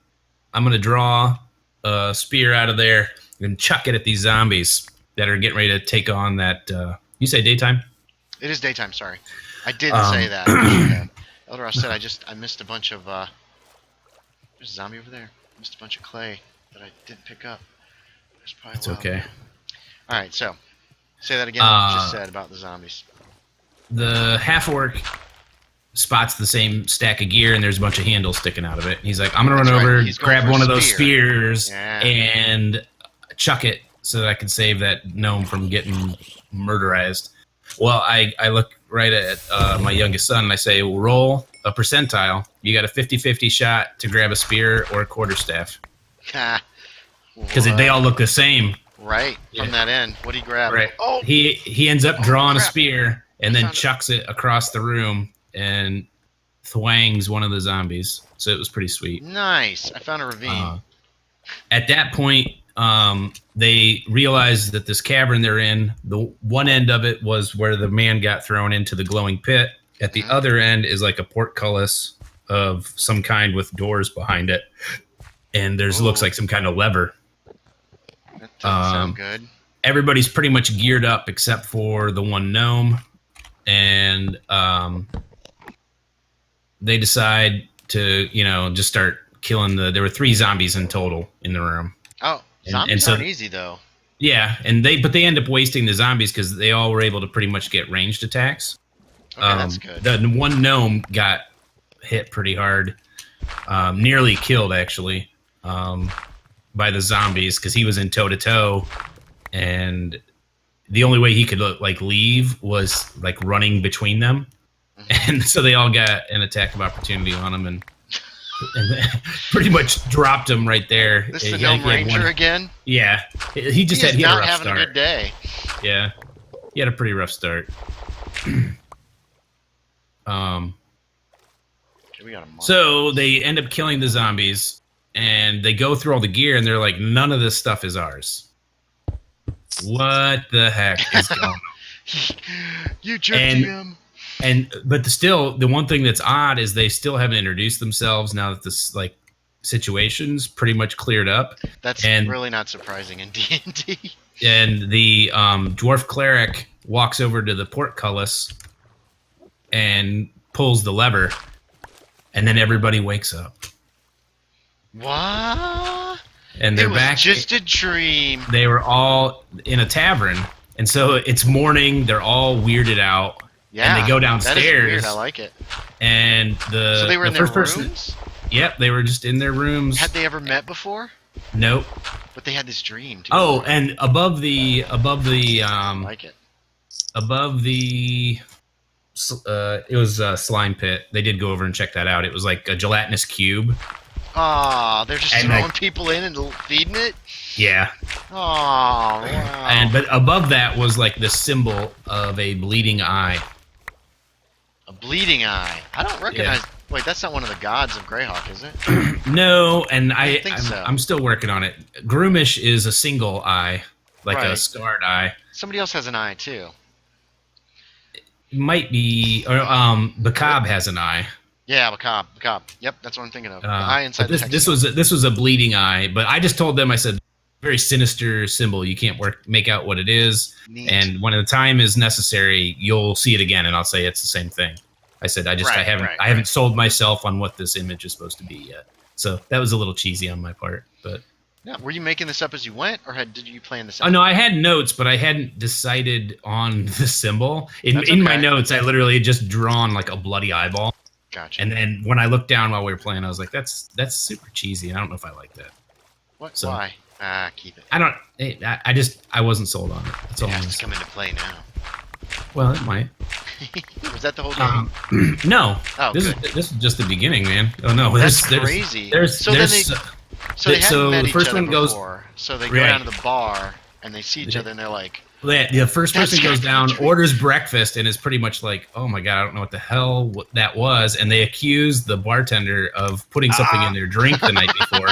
[SPEAKER 3] I'm gonna draw a spear out of there and chuck it at these zombies that are getting ready to take on that. You say daytime?
[SPEAKER 2] It is daytime. Sorry, I didn't say that. Eldoros said I missed a bunch of. There's a zombie over there. Missed a bunch of clay that I didn't pick up. There's probably
[SPEAKER 3] It's okay.
[SPEAKER 2] All right, so say that again. What you just said about the zombies.
[SPEAKER 3] The half orc spots the same stack of gear, and there's a bunch of handles sticking out of it. He's like, I'm gonna run over, grab one of those spears, and chuck it so that I can save that gnome from getting murderized. Well, I look right at my youngest son, and I say, roll a percentile. You got a 50-50 shot to grab a spear or a quarterstaff. Because they all look the same.
[SPEAKER 2] Right, from that end. What do you grab?
[SPEAKER 3] Right.
[SPEAKER 2] Oh!
[SPEAKER 3] He ends up drawing a spear and then chucks it across the room and thwangs one of the zombies. So it was pretty sweet.
[SPEAKER 2] Nice. I found a ravine.
[SPEAKER 3] At that point, they realized that this cavern they're in, the one end of it was where the man got thrown into the glowing pit. At the other end is like a portcullis of some kind with doors behind it. And there's looks like some kind of lever.
[SPEAKER 2] That doesn't sound good.
[SPEAKER 3] Everybody's pretty much geared up except for the one gnome. And they decide to, just start killing there were 3 zombies in total in the room.
[SPEAKER 2] Oh, zombies aren't easy though.
[SPEAKER 3] Yeah, but they end up wasting the zombies because they all were able to pretty much get ranged attacks.
[SPEAKER 2] Okay, that's good.
[SPEAKER 3] The one gnome got hit pretty hard, nearly killed actually, by the zombies because he was in toe to toe, and the only way he could leave was like running between them, and so they all got an attack of opportunity on him and pretty much dropped him right there.
[SPEAKER 2] This is the gnome ranger again?
[SPEAKER 3] Yeah, he just had a rough
[SPEAKER 2] having
[SPEAKER 3] start.
[SPEAKER 2] a good day.
[SPEAKER 3] Yeah, he had a pretty rough start. So they end up killing the zombies, and they go through all the gear, and they're like, none of this stuff is ours. What the heck is going on?
[SPEAKER 2] You jerked him.
[SPEAKER 3] But still, the one thing that's odd is they still haven't introduced themselves now that this situation's pretty much cleared up.
[SPEAKER 2] That's really not surprising in D&D.
[SPEAKER 3] And the dwarf cleric walks over to the portcullis and pulls the lever, and then everybody wakes up.
[SPEAKER 2] What?
[SPEAKER 3] And they're back.
[SPEAKER 2] Just a dream.
[SPEAKER 3] They were all in a tavern, and so it's morning. They're all weirded out.
[SPEAKER 2] Yeah,
[SPEAKER 3] and they go downstairs.
[SPEAKER 2] That is weird. I like it.
[SPEAKER 3] And
[SPEAKER 2] so they were in their rooms?
[SPEAKER 3] Yep, they were just in their rooms.
[SPEAKER 2] Had they ever met before?
[SPEAKER 3] Nope.
[SPEAKER 2] But they had this dream too.
[SPEAKER 3] Oh, and above the
[SPEAKER 2] I like it.
[SPEAKER 3] Above the it was a slime pit. They did go over and check that out. It was like a gelatinous cube.
[SPEAKER 2] Aw, they're just throwing people in and feeding it?
[SPEAKER 3] Yeah.
[SPEAKER 2] Aw, wow.
[SPEAKER 3] But above that was like the symbol of a bleeding eye.
[SPEAKER 2] A bleeding eye. I don't recognize. Yeah. Wait, that's not one of the gods of Greyhawk, is it?
[SPEAKER 3] No, and
[SPEAKER 2] I think so.
[SPEAKER 3] I'm still working on it. Groomish is a single eye, like a scarred eye.
[SPEAKER 2] Somebody else has an eye too.
[SPEAKER 3] It might be, or Bacab has an eye.
[SPEAKER 2] Yeah, Bacab. Yep, that's what I'm thinking of. The eye inside the text.
[SPEAKER 3] This was a bleeding eye, but I just told them, I said, very sinister symbol. You can't make out what it is.
[SPEAKER 2] Neat.
[SPEAKER 3] And when the time is necessary, you'll see it again, and I'll say it's the same thing. I said I haven't sold myself on what this image is supposed to be yet. So that was a little cheesy on my part, but.
[SPEAKER 2] Yeah, were you making this up as you went, or did you plan this out?
[SPEAKER 3] Oh no, I had notes, but I hadn't decided on the symbol. In my notes, I literally had just drawn like a bloody eyeball.
[SPEAKER 2] Gotcha.
[SPEAKER 3] And then when I looked down while we were playing, I was like, that's super cheesy. I don't know if I like that.
[SPEAKER 2] What?
[SPEAKER 3] So-
[SPEAKER 2] Why? Keep it.
[SPEAKER 3] I wasn't sold on it. That's
[SPEAKER 2] It
[SPEAKER 3] all.
[SPEAKER 2] has
[SPEAKER 3] I'm
[SPEAKER 2] to come into play now.
[SPEAKER 3] Well, it might.
[SPEAKER 2] Was that the whole game?
[SPEAKER 3] No.
[SPEAKER 2] Oh,
[SPEAKER 3] this
[SPEAKER 2] good.
[SPEAKER 3] is just the beginning, man. Oh no,
[SPEAKER 2] That's crazy. So then they hadn't met
[SPEAKER 3] the
[SPEAKER 2] each
[SPEAKER 3] first
[SPEAKER 2] other
[SPEAKER 3] one goes.
[SPEAKER 2] before. So they go down to the bar and they see each other and they're like,
[SPEAKER 3] The first
[SPEAKER 2] That's
[SPEAKER 3] person goes
[SPEAKER 2] gotta be
[SPEAKER 3] down,
[SPEAKER 2] true.
[SPEAKER 3] orders breakfast, and is pretty much like, "Oh my god, I don't know what the hell that was," and they accuse the bartender of putting something in their drink the night before.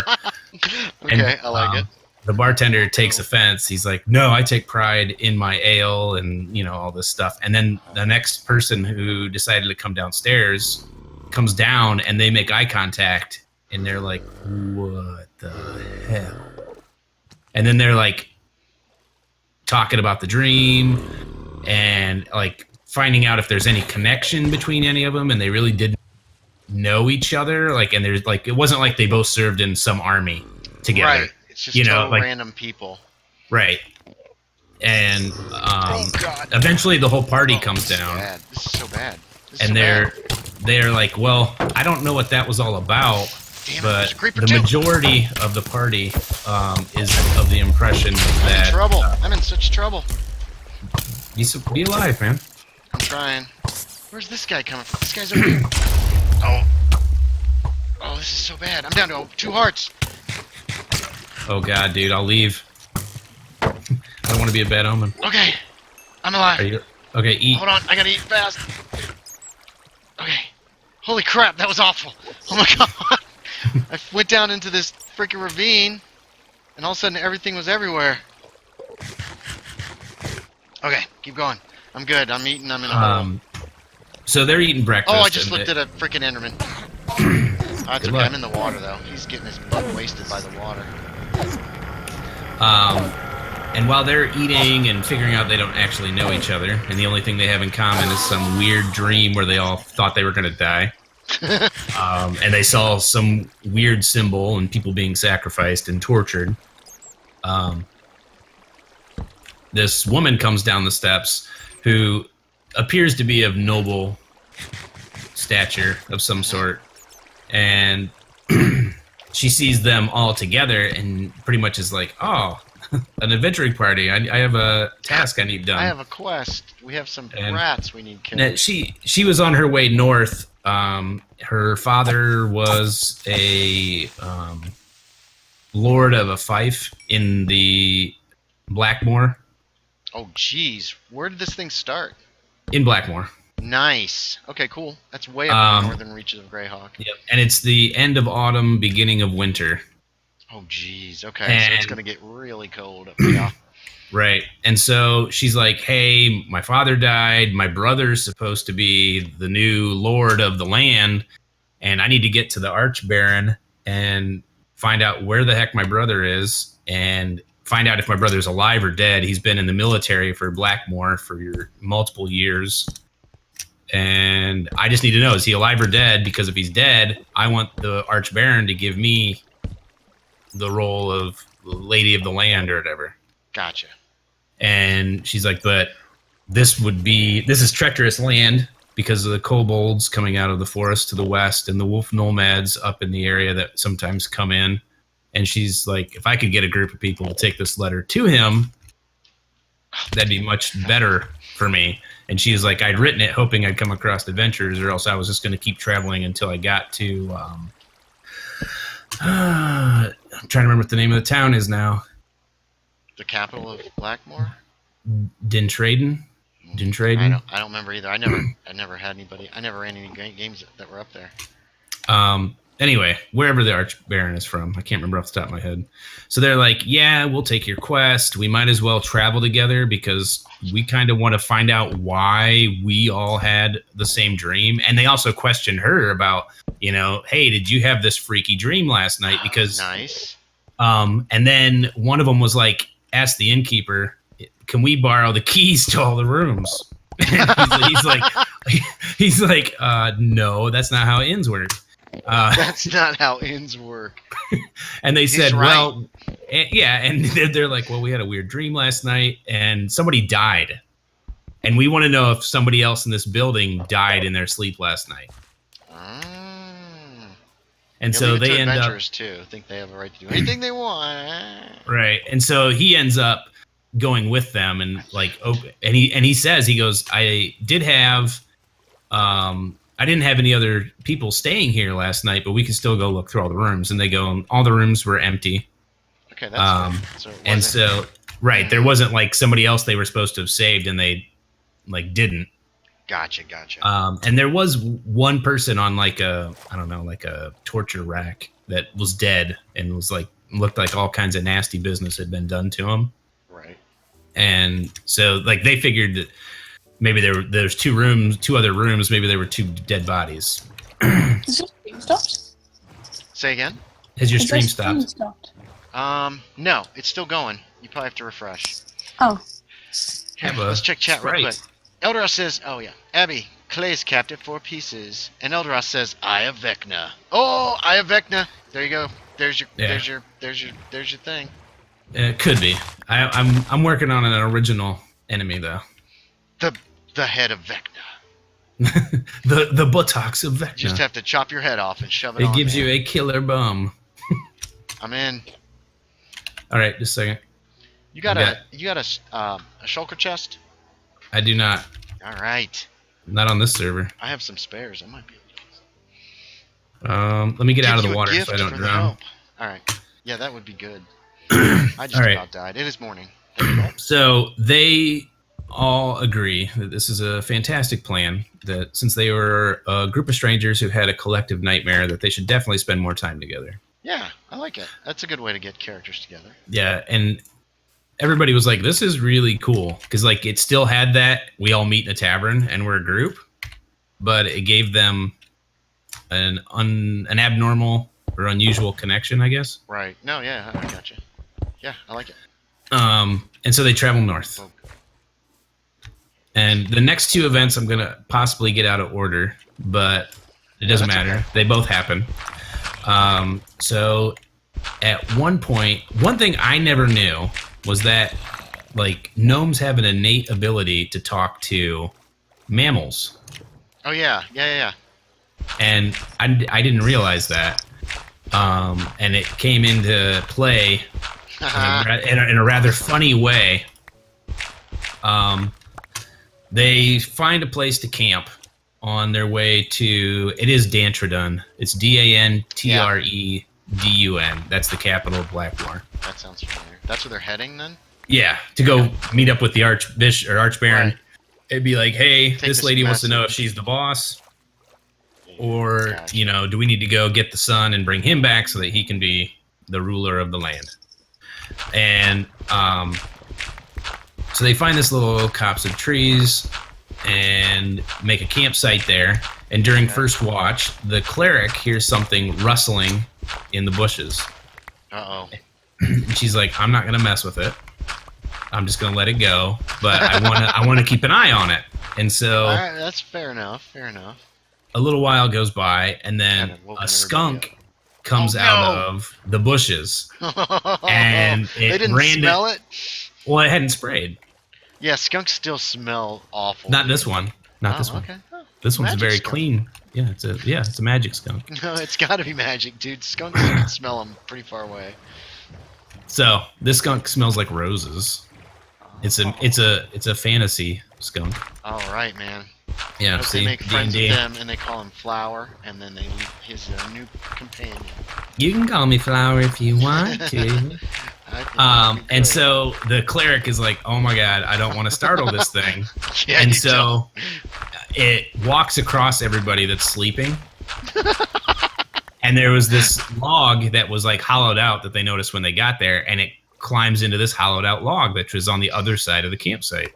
[SPEAKER 2] okay, I like it.
[SPEAKER 3] The bartender takes offense. He's like, "No, I take pride in my ale," and all this stuff. And then the next person who decided to come downstairs comes down, and they make eye contact, and they're like, "What the hell?" And then they're like talking about the dream and like finding out if there's any connection between any of them, and they really didn't know each other. Like, and there's like, it wasn't like they both served in some army together.
[SPEAKER 2] Right. It's just total random people.
[SPEAKER 3] Right. And
[SPEAKER 2] God.
[SPEAKER 3] eventually the whole party comes down,
[SPEAKER 2] This is so bad.
[SPEAKER 3] and they're like, "Well, I don't know what that was all about."
[SPEAKER 2] Damn it,
[SPEAKER 3] But
[SPEAKER 2] there's a creeper
[SPEAKER 3] the
[SPEAKER 2] too.
[SPEAKER 3] majority of the party is of the impression
[SPEAKER 2] I'm
[SPEAKER 3] that
[SPEAKER 2] in trouble. I'm in such trouble.
[SPEAKER 3] be alive, man.
[SPEAKER 2] I'm trying. Where's this guy coming from? This guy's over here. Oh, this is so bad. I'm down to 2 hearts.
[SPEAKER 3] Oh god, dude, I'll leave. I don't want to be a bad omen.
[SPEAKER 2] Okay, I'm alive.
[SPEAKER 3] Are you okay? Eat.
[SPEAKER 2] Hold on, I gotta eat fast. Okay. Holy crap, that was awful. Oh my god. I went down into this freaking ravine, and all of a sudden everything was everywhere. Okay, keep going. I'm good. I'm eating. I'm in a hole.
[SPEAKER 3] So they're eating breakfast.
[SPEAKER 2] Oh, I just looked at a freaking Enderman. That's
[SPEAKER 3] Good
[SPEAKER 2] okay.
[SPEAKER 3] luck.
[SPEAKER 2] I'm in the water though. He's getting his butt wasted by the water.
[SPEAKER 3] And while they're eating and figuring out they don't actually know each other, and the only thing they have in common is some weird dream where they all thought they were going to die. And they saw some weird symbol and people being sacrificed and tortured. This woman comes down the steps who appears to be of noble stature of some sort. And she sees them all together and pretty much is like, "Oh, an adventuring party. I have a task I need done."
[SPEAKER 2] I have a quest. We have some
[SPEAKER 3] And-
[SPEAKER 2] rats we need killed.
[SPEAKER 3] Now, she was on her way north. Her father was a lord of a fief in the Blackmore.
[SPEAKER 2] Oh, jeez. Where did this thing start?
[SPEAKER 3] In Blackmore.
[SPEAKER 2] Nice. Okay, cool. That's way up in the northern reaches of Greyhawk.
[SPEAKER 3] Yep. And it's the end of autumn, beginning of winter.
[SPEAKER 2] Oh, jeez. Okay, so it's
[SPEAKER 3] And-
[SPEAKER 2] going to get really cold up here.
[SPEAKER 3] Right. And so she's like, "Hey, my father died. My brother's supposed to be the new lord of the land. And I need to get to the Archbaron and find out where the heck my brother is and find out if my brother's alive or dead. He's been in the military for Blackmore for multiple years. And I just need to know, is he alive or dead? Because if he's dead, I want the Archbaron to give me the role of Lady of the Land or whatever."
[SPEAKER 2] Gotcha.
[SPEAKER 3] And she's like, "But this is treacherous land because of the kobolds coming out of the forest to the west and the wolf nomads up in the area that sometimes come in." And she's like, "If I could get a group of people to take this letter to him, that'd be much better for me." And she was like, "I'd written it hoping I'd come across adventures, or else I was just going to keep traveling until I got to I'm trying to remember what the name of the town is now.
[SPEAKER 2] The capital of Blackmore?
[SPEAKER 3] Dintraden?
[SPEAKER 2] I don't remember either. I never had anybody. I never ran any games that were up there.
[SPEAKER 3] Anyway, wherever the Archbaron is from, I can't remember off the top of my head. So they're like, "Yeah, we'll take your quest. We might as well travel together because we kind of want to find out why we all had the same dream." And they also questioned her about, "Hey, did you have this freaky dream last night?" Because
[SPEAKER 2] Nice.
[SPEAKER 3] and then one of them was like, asked the innkeeper, "Can we borrow the keys to all the rooms?" he's like, "No, that's not how inns work."
[SPEAKER 2] That's not how inns work.
[SPEAKER 3] And they said,
[SPEAKER 2] right.
[SPEAKER 3] "Well, yeah." And they're like, "Well, we had a weird dream last night and somebody died. And we want to know if somebody else in this building died in their sleep last night." And
[SPEAKER 2] Yeah,
[SPEAKER 3] so
[SPEAKER 2] leave it
[SPEAKER 3] they
[SPEAKER 2] to
[SPEAKER 3] end up
[SPEAKER 2] adventurers too. Think they have a right to do anything they want.
[SPEAKER 3] right. And so he ends up going with them and like and he says, he goes, I didn't have any other people staying here last night, but we can still go look through all the rooms. And they go, and all the rooms were empty.
[SPEAKER 2] Okay, that's good. So
[SPEAKER 3] and so right, there wasn't like somebody else they were supposed to have saved and they like didn't.
[SPEAKER 2] Gotcha.
[SPEAKER 3] And there was one person on like a torture rack that was dead and was like looked like all kinds of nasty business had been done to him.
[SPEAKER 2] Right.
[SPEAKER 3] And so like they figured that maybe there's two other rooms, maybe there were two dead bodies.
[SPEAKER 1] Is your stream stopped?
[SPEAKER 2] Say again?
[SPEAKER 3] Has your
[SPEAKER 1] Is
[SPEAKER 3] stream
[SPEAKER 1] your
[SPEAKER 3] stopped?
[SPEAKER 2] No, it's still going. You probably have to refresh.
[SPEAKER 1] Oh.
[SPEAKER 2] Here, let's check chat real quick. Eldoros says, oh yeah, Abby, Clay's captive 4 pieces. And Eldoros says, Eye of Vecna. Oh, Eye of Vecna. There you go. There's your thing.
[SPEAKER 3] It could be. I'm working on an original enemy though.
[SPEAKER 2] The head of Vecna.
[SPEAKER 3] the buttocks of Vecna.
[SPEAKER 2] You just have to chop your head off and shove it on.
[SPEAKER 3] It gives
[SPEAKER 2] there.
[SPEAKER 3] you a killer bum.
[SPEAKER 2] I'm in.
[SPEAKER 3] All right, just a second.
[SPEAKER 2] You got a shulker chest?
[SPEAKER 3] I do not.
[SPEAKER 2] All right.
[SPEAKER 3] Not on this server.
[SPEAKER 2] I have some spares. I might be able
[SPEAKER 3] Let me get
[SPEAKER 2] to
[SPEAKER 3] out of
[SPEAKER 2] give
[SPEAKER 3] the
[SPEAKER 2] you a
[SPEAKER 3] water
[SPEAKER 2] gift
[SPEAKER 3] so I don't
[SPEAKER 2] for the
[SPEAKER 3] drown.
[SPEAKER 2] help. All right. Yeah, that would be good. I just
[SPEAKER 3] All right.
[SPEAKER 2] about died. It is morning. There you go.
[SPEAKER 3] So they all agree that this is a fantastic plan, that since they were a group of strangers who had a collective nightmare, that they should definitely spend more time together.
[SPEAKER 2] Yeah, I like it. That's a good way to get characters together.
[SPEAKER 3] Yeah, and everybody was like, this is really cool, because like it still had that we all meet in a tavern and we're a group, but it gave them an abnormal or unusual connection, I guess.
[SPEAKER 2] Right. No, yeah, I gotcha. Yeah, I like it.
[SPEAKER 3] And so they travel north.
[SPEAKER 2] Oh.
[SPEAKER 3] And the next 2 events I'm going to possibly get out of order, but it doesn't matter.
[SPEAKER 2] Okay.
[SPEAKER 3] They both happen. So at one point, one thing I never knew was that like gnomes have an innate ability to talk to mammals.
[SPEAKER 2] Oh, yeah.
[SPEAKER 3] And I didn't realize that. And it came into play in a rather funny way. They find a place to camp on their way to, it is Dantredun. It's Dantredun. That's the capital of Blackmoor.
[SPEAKER 2] That sounds familiar. That's where they're heading then?
[SPEAKER 3] Yeah, to go meet up with the Archbishop or Archbaron.
[SPEAKER 2] Right.
[SPEAKER 3] It'd be like, hey,
[SPEAKER 2] Take
[SPEAKER 3] this
[SPEAKER 2] this
[SPEAKER 3] lady wants to know
[SPEAKER 2] massive-
[SPEAKER 3] if she's the boss. Or,
[SPEAKER 2] Gotcha.
[SPEAKER 3] do we need to go get the son and bring him back so that he can be the ruler of the land? And so they find this little copse of trees and make a campsite there. And during first watch, the cleric hears something rustling in the bushes.
[SPEAKER 2] Uh-oh.
[SPEAKER 3] And she's like, I'm not going to mess with it. I'm just going to let it go. But I want to keep an eye on it. And so
[SPEAKER 2] All right, that's fair enough.
[SPEAKER 3] a little while goes by, and then
[SPEAKER 2] Kinda woken
[SPEAKER 3] a
[SPEAKER 2] everybody
[SPEAKER 3] skunk comes
[SPEAKER 2] Oh,
[SPEAKER 3] out
[SPEAKER 2] no.
[SPEAKER 3] of the bushes. And
[SPEAKER 2] they
[SPEAKER 3] it
[SPEAKER 2] didn't smell it?
[SPEAKER 3] Well, it hadn't sprayed.
[SPEAKER 2] Yeah, skunks still smell awful.
[SPEAKER 3] Not this one. Not this one.
[SPEAKER 2] Okay. Oh,
[SPEAKER 3] This one's
[SPEAKER 2] magic
[SPEAKER 3] very
[SPEAKER 2] skunk.
[SPEAKER 3] clean. Yeah, it's a magic skunk.
[SPEAKER 2] No, it's got to be magic, dude. Skunks you can smell them pretty far away.
[SPEAKER 3] So this skunk smells like roses. It's a fantasy skunk.
[SPEAKER 2] All right, man.
[SPEAKER 3] Yeah,
[SPEAKER 2] I hope
[SPEAKER 3] see,
[SPEAKER 2] they make friends
[SPEAKER 3] D&D.
[SPEAKER 2] with them, and they call him Flower, and then they leave his new companion.
[SPEAKER 3] You can call me Flower if you want to.
[SPEAKER 2] I think that'd be
[SPEAKER 3] And
[SPEAKER 2] good.
[SPEAKER 3] so the cleric is like, "Oh my god, I don't want to startle this thing."
[SPEAKER 2] Yeah,
[SPEAKER 3] And
[SPEAKER 2] you
[SPEAKER 3] so it walks across everybody that's sleeping. And there was this log that was like hollowed out that they noticed when they got there, and it climbs into this hollowed out log that was on the other side of the campsite.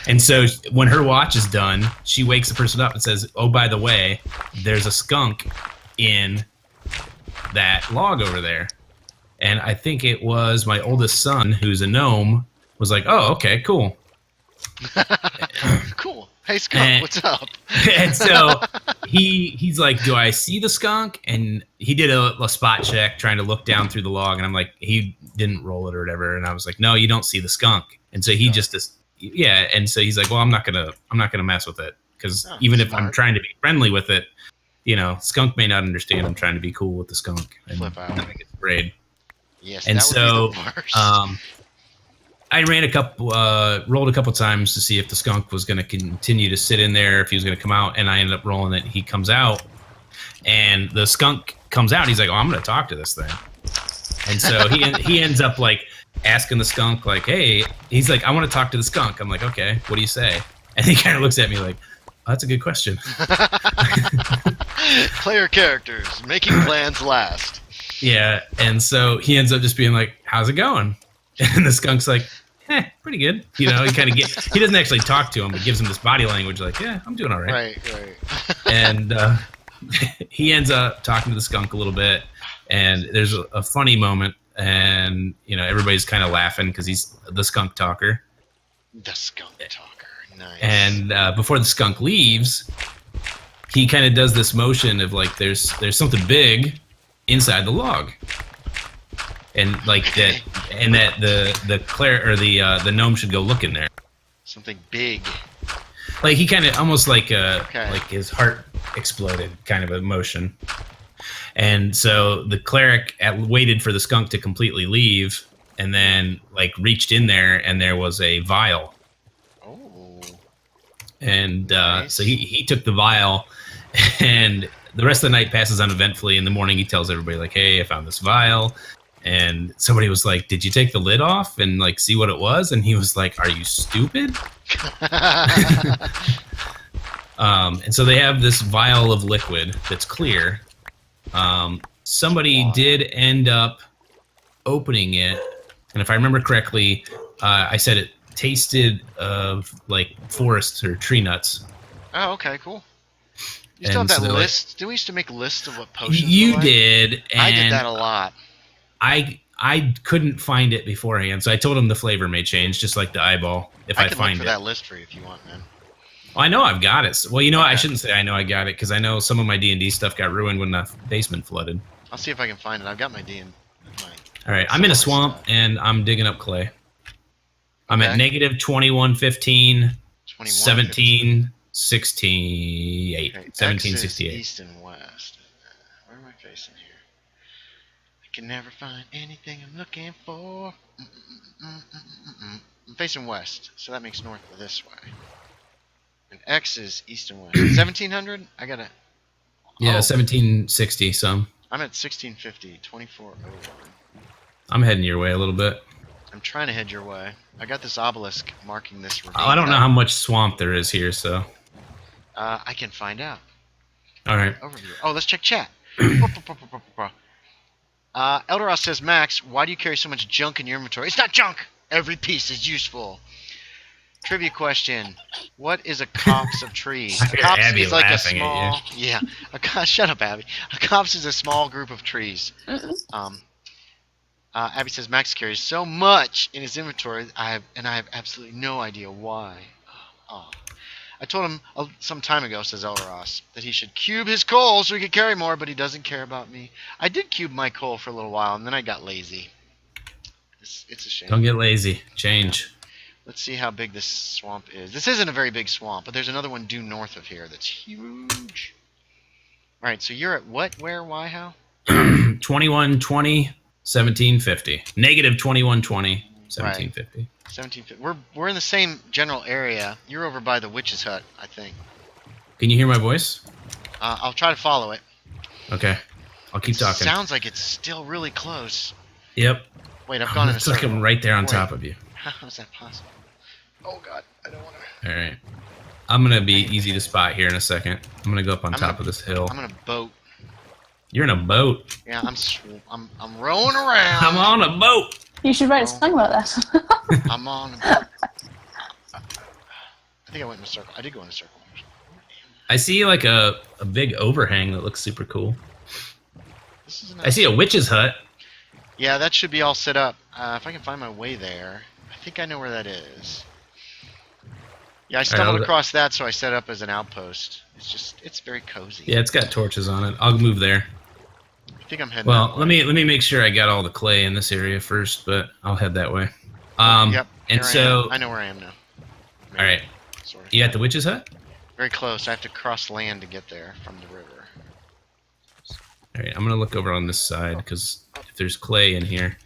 [SPEAKER 3] And so when her watch is done, she wakes the person up and says, "Oh, by the way, there's a skunk in that log over there." And I think it was my oldest son, who's a gnome, was like, "Oh, okay, cool."
[SPEAKER 2] Cool. Hey, skunk,
[SPEAKER 3] And-
[SPEAKER 2] what's up?
[SPEAKER 3] And so he's like, "Do I see the skunk?" And he did a spot check trying to look down through the log, and I'm like, he didn't roll it or whatever, and I was like, "No, you don't see the skunk." And so he just and so he's like, "Well, I'm not gonna mess with it, because
[SPEAKER 2] Oh,
[SPEAKER 3] even if I'm
[SPEAKER 2] smart.
[SPEAKER 3] trying to be friendly with it, you know, skunk may not understand I'm trying to be cool with the skunk. And
[SPEAKER 2] Flip out.
[SPEAKER 3] I get sprayed.
[SPEAKER 2] Yes,
[SPEAKER 3] And
[SPEAKER 2] that
[SPEAKER 3] so,
[SPEAKER 2] would be the worst.
[SPEAKER 3] I ran rolled a couple times to see if the skunk was going to continue to sit in there, if he was going to come out, and I ended up rolling it. He comes out, and the skunk comes out. And he's like, "Oh, I'm going to talk to this thing." And so he ends up like asking the skunk, like, "Hey," he's like, "I want to talk to the skunk." I'm like, "Okay, what do you say?" And he kind of looks at me like, "Oh, that's a good question."
[SPEAKER 2] Player characters making plans last.
[SPEAKER 3] Yeah, and so he ends up just being like, "How's it going?" And the skunk's like, pretty good. You know, he doesn't actually talk to him, but gives him this body language like, "Yeah, I'm doing all right."
[SPEAKER 2] Right.
[SPEAKER 3] And he ends up talking to the skunk a little bit, and there's a funny moment, and you know, everybody's kind of laughing because he's the skunk talker.
[SPEAKER 2] The skunk talker, nice.
[SPEAKER 3] And before the skunk leaves, he kind of does this motion of like, there's something big inside the log. And like that, and that the gnome should go look in there.
[SPEAKER 2] Something big.
[SPEAKER 3] Like he kind of almost like like his heart exploded, kind of a motion. And so the cleric waited for the skunk to completely leave, and then like reached in there, and there was a vial.
[SPEAKER 2] Oh.
[SPEAKER 3] And
[SPEAKER 2] Nice.
[SPEAKER 3] so he took the vial, and the rest of the night passes uneventfully. In the morning, he tells everybody like, "Hey, I found this vial." And somebody was like, "Did you take the lid off and like see what it was?" And he was like, "Are you stupid?" And so they have this vial of liquid that's clear. Somebody did end up opening it, and if I remember correctly, I said it tasted of like forest or tree nuts.
[SPEAKER 2] Oh, okay, cool. You still have that
[SPEAKER 3] so
[SPEAKER 2] list? Did we used to make lists of what potions
[SPEAKER 3] You
[SPEAKER 2] were like?
[SPEAKER 3] did. And
[SPEAKER 2] I did that a lot.
[SPEAKER 3] I couldn't find it beforehand, so I told him the flavor may change, just like the eyeball. If I
[SPEAKER 2] can
[SPEAKER 3] find
[SPEAKER 2] look for
[SPEAKER 3] it,
[SPEAKER 2] that list for you if you want, man.
[SPEAKER 3] well, I know I've got it. Well, you know,
[SPEAKER 2] Okay.
[SPEAKER 3] I shouldn't say I know I got it because I know some of my D&D stuff got ruined when the basement flooded.
[SPEAKER 2] I'll see if I can find it. I've got my DM.
[SPEAKER 3] All right, I'm in a swamp and I'm digging up clay. I'm at
[SPEAKER 2] Okay.
[SPEAKER 3] negative 2115,
[SPEAKER 2] 21.
[SPEAKER 3] 1768,
[SPEAKER 2] Okay,
[SPEAKER 3] 1768.
[SPEAKER 2] X is east and west. Where am I facing here? I can never find anything I'm looking for. I'm facing west, so that makes north this way. And X is east and west. 1700? I gotta.
[SPEAKER 3] Yeah,
[SPEAKER 2] Oh,
[SPEAKER 3] 1760 some.
[SPEAKER 2] I'm at 1650, 2401.
[SPEAKER 3] I'm heading your way a little bit.
[SPEAKER 2] I'm trying to head your way. I got this obelisk marking this ravine.
[SPEAKER 3] Oh, I don't know how much swamp there is here, so.
[SPEAKER 2] I can find out.
[SPEAKER 3] All right.
[SPEAKER 2] Overview. Oh, let's check chat. Elderos says, Max, why do you carry so much junk in your inventory? It's not junk! Every piece is useful. Trivia question. What is a copse of trees?
[SPEAKER 3] I
[SPEAKER 2] A
[SPEAKER 3] hear
[SPEAKER 2] copse
[SPEAKER 3] Abby
[SPEAKER 2] is like a
[SPEAKER 3] laughing at
[SPEAKER 2] small... Yeah. Shut up, Abby. A copse is a small group of trees. Abby says, Max carries so much in his inventory, I have absolutely no idea why. Oh. I told him some time ago, says Elderos, that he should cube his coal so he could carry more, but he doesn't care about me. I did cube my coal for a little while, and then I got lazy. It's a shame.
[SPEAKER 3] Don't get lazy. Change.
[SPEAKER 2] Let's see how big this swamp is. This isn't a very big swamp, but there's another one due north of here that's huge. All right, so you're at what, where, why, how?
[SPEAKER 3] 2120, 1750. Negative 2120, 1750.
[SPEAKER 2] 1750. We're in the same general area. You're over by the witch's hut, I think.
[SPEAKER 3] Can you hear my voice?
[SPEAKER 2] I'll try to follow it.
[SPEAKER 3] Okay. I'll keep talking.
[SPEAKER 2] Sounds like it's still really close.
[SPEAKER 3] Yep.
[SPEAKER 2] Wait, I've gone in a
[SPEAKER 3] It's like
[SPEAKER 2] circle.
[SPEAKER 3] I'm right there on
[SPEAKER 2] Wait.
[SPEAKER 3] top of you.
[SPEAKER 2] How is that possible? Oh god, I don't want to.
[SPEAKER 3] All right. I'm going to be easy to spot here in a second. I'm going to go up on
[SPEAKER 2] I'm
[SPEAKER 3] top
[SPEAKER 2] gonna-
[SPEAKER 3] of this hill.
[SPEAKER 2] I'm in a boat.
[SPEAKER 3] You're in a boat.
[SPEAKER 2] Yeah, I'm rowing around.
[SPEAKER 3] I'm on a boat.
[SPEAKER 1] You should write a song about that.
[SPEAKER 2] I'm on a boat. I think I went in a circle. I did go in a circle.
[SPEAKER 3] I see like a big overhang that looks super cool.
[SPEAKER 2] This is
[SPEAKER 3] I see a witch's hut.
[SPEAKER 2] Yeah, that should be all set up. If I can find my way there, I think I know where that is. Yeah, I stumbled
[SPEAKER 3] I'll-
[SPEAKER 2] across that, so I set up as an outpost. It's very cozy.
[SPEAKER 3] Yeah, it's got torches on it. I'll move there.
[SPEAKER 2] I think I'm heading.
[SPEAKER 3] Well,
[SPEAKER 2] that
[SPEAKER 3] let
[SPEAKER 2] way.
[SPEAKER 3] me make sure I got all the clay in this area first, but I'll head that way.
[SPEAKER 2] Yep.
[SPEAKER 3] And
[SPEAKER 2] here
[SPEAKER 3] so,
[SPEAKER 2] I know where I am now.
[SPEAKER 3] all right,
[SPEAKER 2] Sort of.
[SPEAKER 3] you at the witch's hut?
[SPEAKER 2] Very close. I have to cross land to get there from the river.
[SPEAKER 3] All right, I'm gonna look over on this side because if there's clay in here,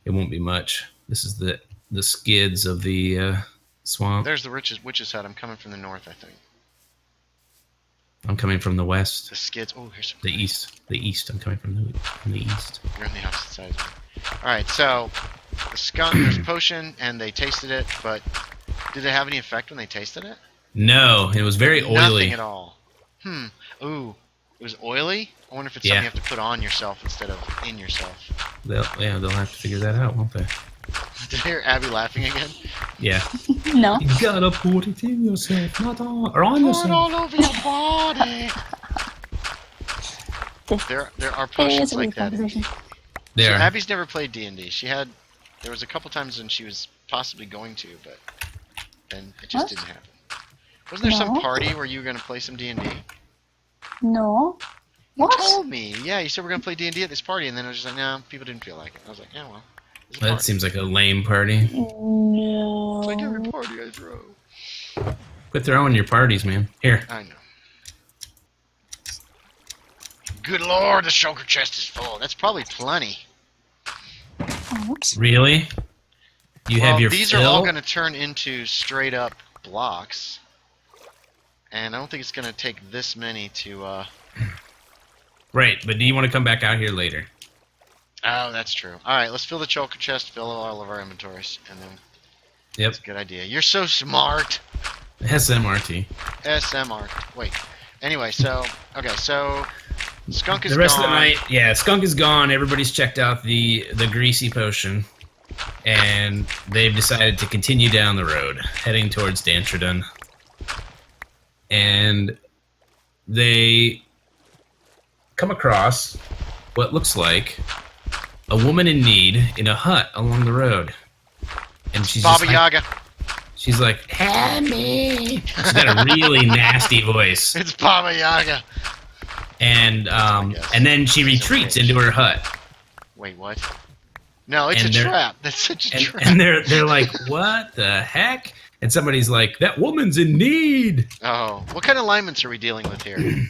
[SPEAKER 3] it won't be much. This is the skids of the swamp.
[SPEAKER 2] There's the witch's hut. I'm coming from the north, I think.
[SPEAKER 3] I'm coming from the west.
[SPEAKER 2] The skids. Oh, here's some.
[SPEAKER 3] The east. The east. I'm coming from the east.
[SPEAKER 2] You're on the opposite side of me. Alright, so the skunk, there's a potion, and they tasted it, but did it have any effect when they tasted it?
[SPEAKER 3] No, it was very oily.
[SPEAKER 2] Nothing at all. Ooh. It was oily? I wonder if it's something you have to put on yourself instead of in yourself.
[SPEAKER 3] They'll have to figure that out, won't they?
[SPEAKER 2] Did I hear Abby laughing again?
[SPEAKER 3] Yeah.
[SPEAKER 1] No.
[SPEAKER 3] You gotta put it in yourself, not on, or on yourself.
[SPEAKER 2] Pour it all over your body. There are potions like that.
[SPEAKER 3] There.
[SPEAKER 2] So Abby's never played D&D. There was a couple times when she was possibly going to, but then it just didn't happen. Wasn't there some party where you were going to play some D&D?
[SPEAKER 1] No. What?
[SPEAKER 2] You told me. Yeah, you said we're going to play D&D at this party, and then I was just like, no, people didn't feel like it. I was like, yeah, well.
[SPEAKER 3] That seems like a lame party.
[SPEAKER 1] No.
[SPEAKER 2] It's like every party I throw.
[SPEAKER 3] Quit throwing your parties, man. Here.
[SPEAKER 2] I know. Good lord, the shulker chest is full. That's probably plenty.
[SPEAKER 1] Oops.
[SPEAKER 3] Really? You have your
[SPEAKER 2] these
[SPEAKER 3] fill?
[SPEAKER 2] are all going to turn into straight up blocks. And I don't think it's going to take this many to...
[SPEAKER 3] Right, but do you want to come back out here later?
[SPEAKER 2] Oh, that's true. Alright, let's fill the shulker chest, fill all of our inventories, and then...
[SPEAKER 3] Yep.
[SPEAKER 2] That's a good idea. You're so smart!
[SPEAKER 3] SMRT.
[SPEAKER 2] SMR. Wait. Anyway, so... Okay, so... Skunk is gone.
[SPEAKER 3] The rest of the night, yeah, Skunk is gone. Everybody's checked out the greasy potion. And they've decided to continue down the road, heading towards Dantredon. And they come across what looks like a woman in need in a hut along the road. And she's
[SPEAKER 2] Baba
[SPEAKER 3] just
[SPEAKER 2] Yaga.
[SPEAKER 3] She's like, help me. She's got a really nasty voice.
[SPEAKER 2] It's Baba Yaga.
[SPEAKER 3] And then she retreats into her hut.
[SPEAKER 2] Wait, what? No, it's a trap. That's such a trap.
[SPEAKER 3] And they're like, what the heck? And somebody's like, that woman's in need.
[SPEAKER 2] Oh, what kind of alignments are we dealing with here?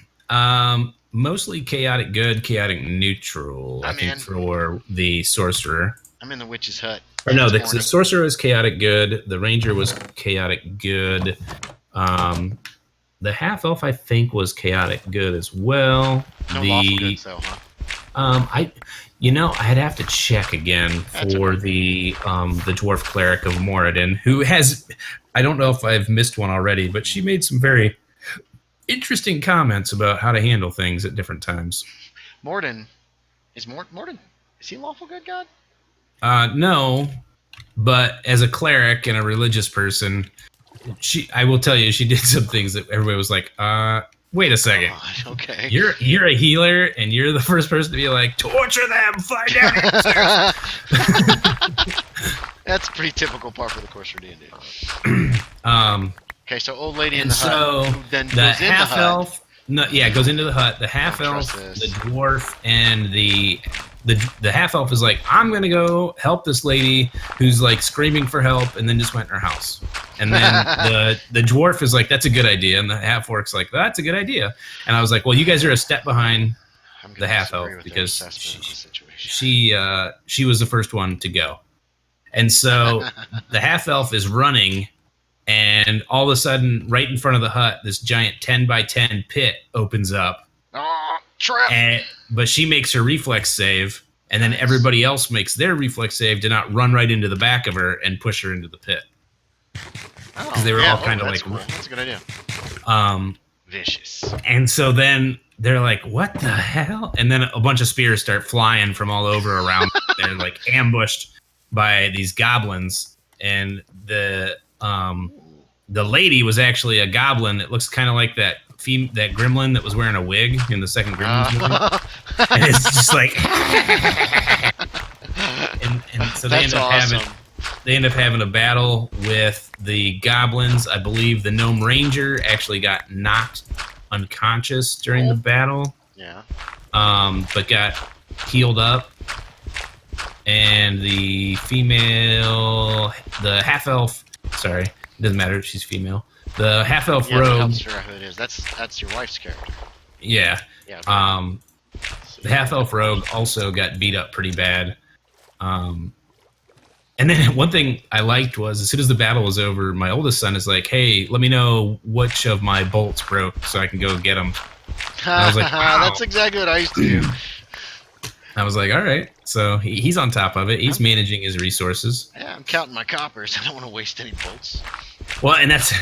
[SPEAKER 3] Mostly chaotic good, chaotic neutral. I think for the sorcerer.
[SPEAKER 2] I'm in the witch's hut.
[SPEAKER 3] Or no, the sorcerer was chaotic good. The ranger was chaotic good. The half elf, I think, was chaotic good as well.
[SPEAKER 2] No lawful good, though, huh?
[SPEAKER 3] I'd have to check again for the dwarf cleric of Moradin, who has, I don't know if I've missed one already, but she made some very interesting comments about how to handle things at different times.
[SPEAKER 2] Morden, is he a lawful good god?
[SPEAKER 3] No, but as a cleric and a religious person, I will tell you, she did some things that everybody was like, wait a second.
[SPEAKER 2] God, okay.
[SPEAKER 3] You're a healer, and you're the first person to be like, torture them, find out answers.
[SPEAKER 2] That's a pretty typical part for the course for D&D. Okay, so old lady in the hut, who then goes in the hut.
[SPEAKER 3] Elf, goes into the hut. The half elf, the dwarf, and the half elf is like, I'm gonna go help this lady who's like screaming for help, and then just went in her house. And then the dwarf is like, that's a good idea, and the half orc's like, that's a good idea. And I was like, well, you guys are a step behind the half elf because she was the first one to go. And so the half elf is running, and all of a sudden, right in front of the hut, this giant 10x10 pit opens up.
[SPEAKER 2] Oh, trap!
[SPEAKER 3] But she makes her reflex save, and then everybody else makes their reflex save to not run right into the back of her and push her into the pit. Because they were all kind of like...
[SPEAKER 2] Cool. That's a good idea. Vicious.
[SPEAKER 3] And so then they're like, what the hell? And then a bunch of spears start flying from all over around. They're like ambushed by these goblins, and the lady was actually a goblin that looks kind of like that gremlin that was wearing a wig in the second Gremlins movie. And it's just like and so they end up having a battle with the goblins. I believe the gnome ranger actually got knocked unconscious during the battle.
[SPEAKER 2] Yeah.
[SPEAKER 3] But got healed up. And the half elf, sorry, it doesn't matter if she's female. The half elf rogue.
[SPEAKER 2] Helps her out who it is. That's your wife's character.
[SPEAKER 3] Yeah.
[SPEAKER 2] Yeah. Okay.
[SPEAKER 3] The half-elf rogue also got beat up pretty bad. And then one thing I liked was, as soon as the battle was over, my oldest son is like, "Hey, let me know which of my bolts broke so I can go get them." I was like, wow.
[SPEAKER 2] That's exactly what I used to do.
[SPEAKER 3] I was like, all right. So he's on top of it. He's managing his resources.
[SPEAKER 2] Yeah, I'm counting my coppers. I don't want to waste any bolts.
[SPEAKER 3] Well, and that's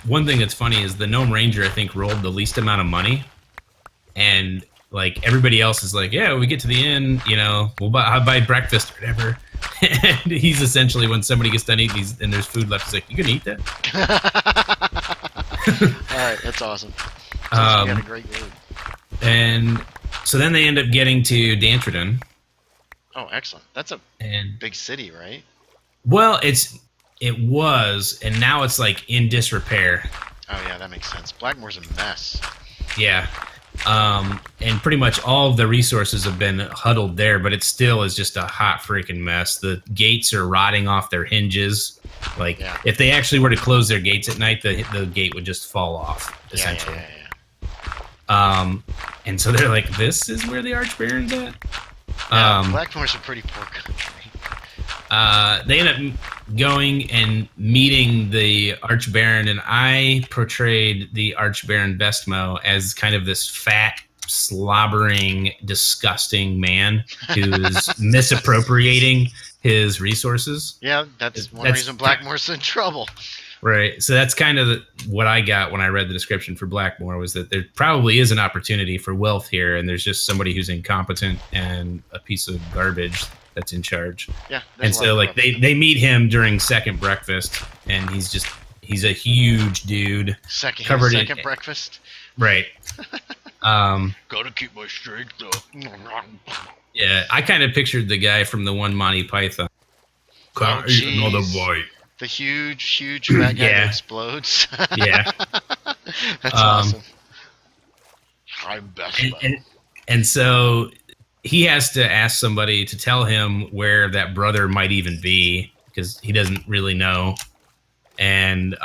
[SPEAKER 3] one thing that's funny is the Gnome Ranger, I think, rolled the least amount of money. And, like, everybody else is like, yeah, we get to the end, you know, I'll buy breakfast or whatever. And he's essentially, when somebody gets done eating and there's food left, he's like, you can eat that?
[SPEAKER 2] All right, that's awesome. You had a great road.
[SPEAKER 3] And so then they end up getting to Dantredon.
[SPEAKER 2] Oh, excellent. That's a big city, right?
[SPEAKER 3] Well, it was, and now it's like in disrepair.
[SPEAKER 2] Oh yeah, that makes sense. Blackmore's a mess.
[SPEAKER 3] Yeah. And pretty much all of the resources have been huddled there, but it still is just a hot freaking mess. The gates are rotting off their hinges. Like, if they actually were to close their gates at night, the gate would just fall off, essentially.
[SPEAKER 2] Yeah.
[SPEAKER 3] And so they're like, this is where the Archbaron's at?
[SPEAKER 2] Blackmore's a pretty poor country.
[SPEAKER 3] They end up going and meeting the Archbaron, and I portrayed the Archbaron Bestmo as kind of this fat, slobbering, disgusting man who's misappropriating his resources.
[SPEAKER 2] Yeah, that's one reason Blackmore's in trouble.
[SPEAKER 3] Right. So that's kind of what I got when I read the description for Blackmore, was that there probably is an opportunity for wealth here, and there's just somebody who's incompetent and a piece of garbage that's in charge.
[SPEAKER 2] Yeah.
[SPEAKER 3] And so, like, they meet him during second breakfast, and he's a huge dude.
[SPEAKER 2] Second breakfast?
[SPEAKER 3] Right.
[SPEAKER 2] Gotta keep my strength up.
[SPEAKER 3] Yeah, I kind of pictured the guy from the one Monty Python.
[SPEAKER 2] Can't eat another bite. The huge fat guy that explodes.
[SPEAKER 3] Yeah.
[SPEAKER 2] That's awesome. I'm best.
[SPEAKER 3] And so he has to ask somebody to tell him where that brother might even be, because he doesn't really know. And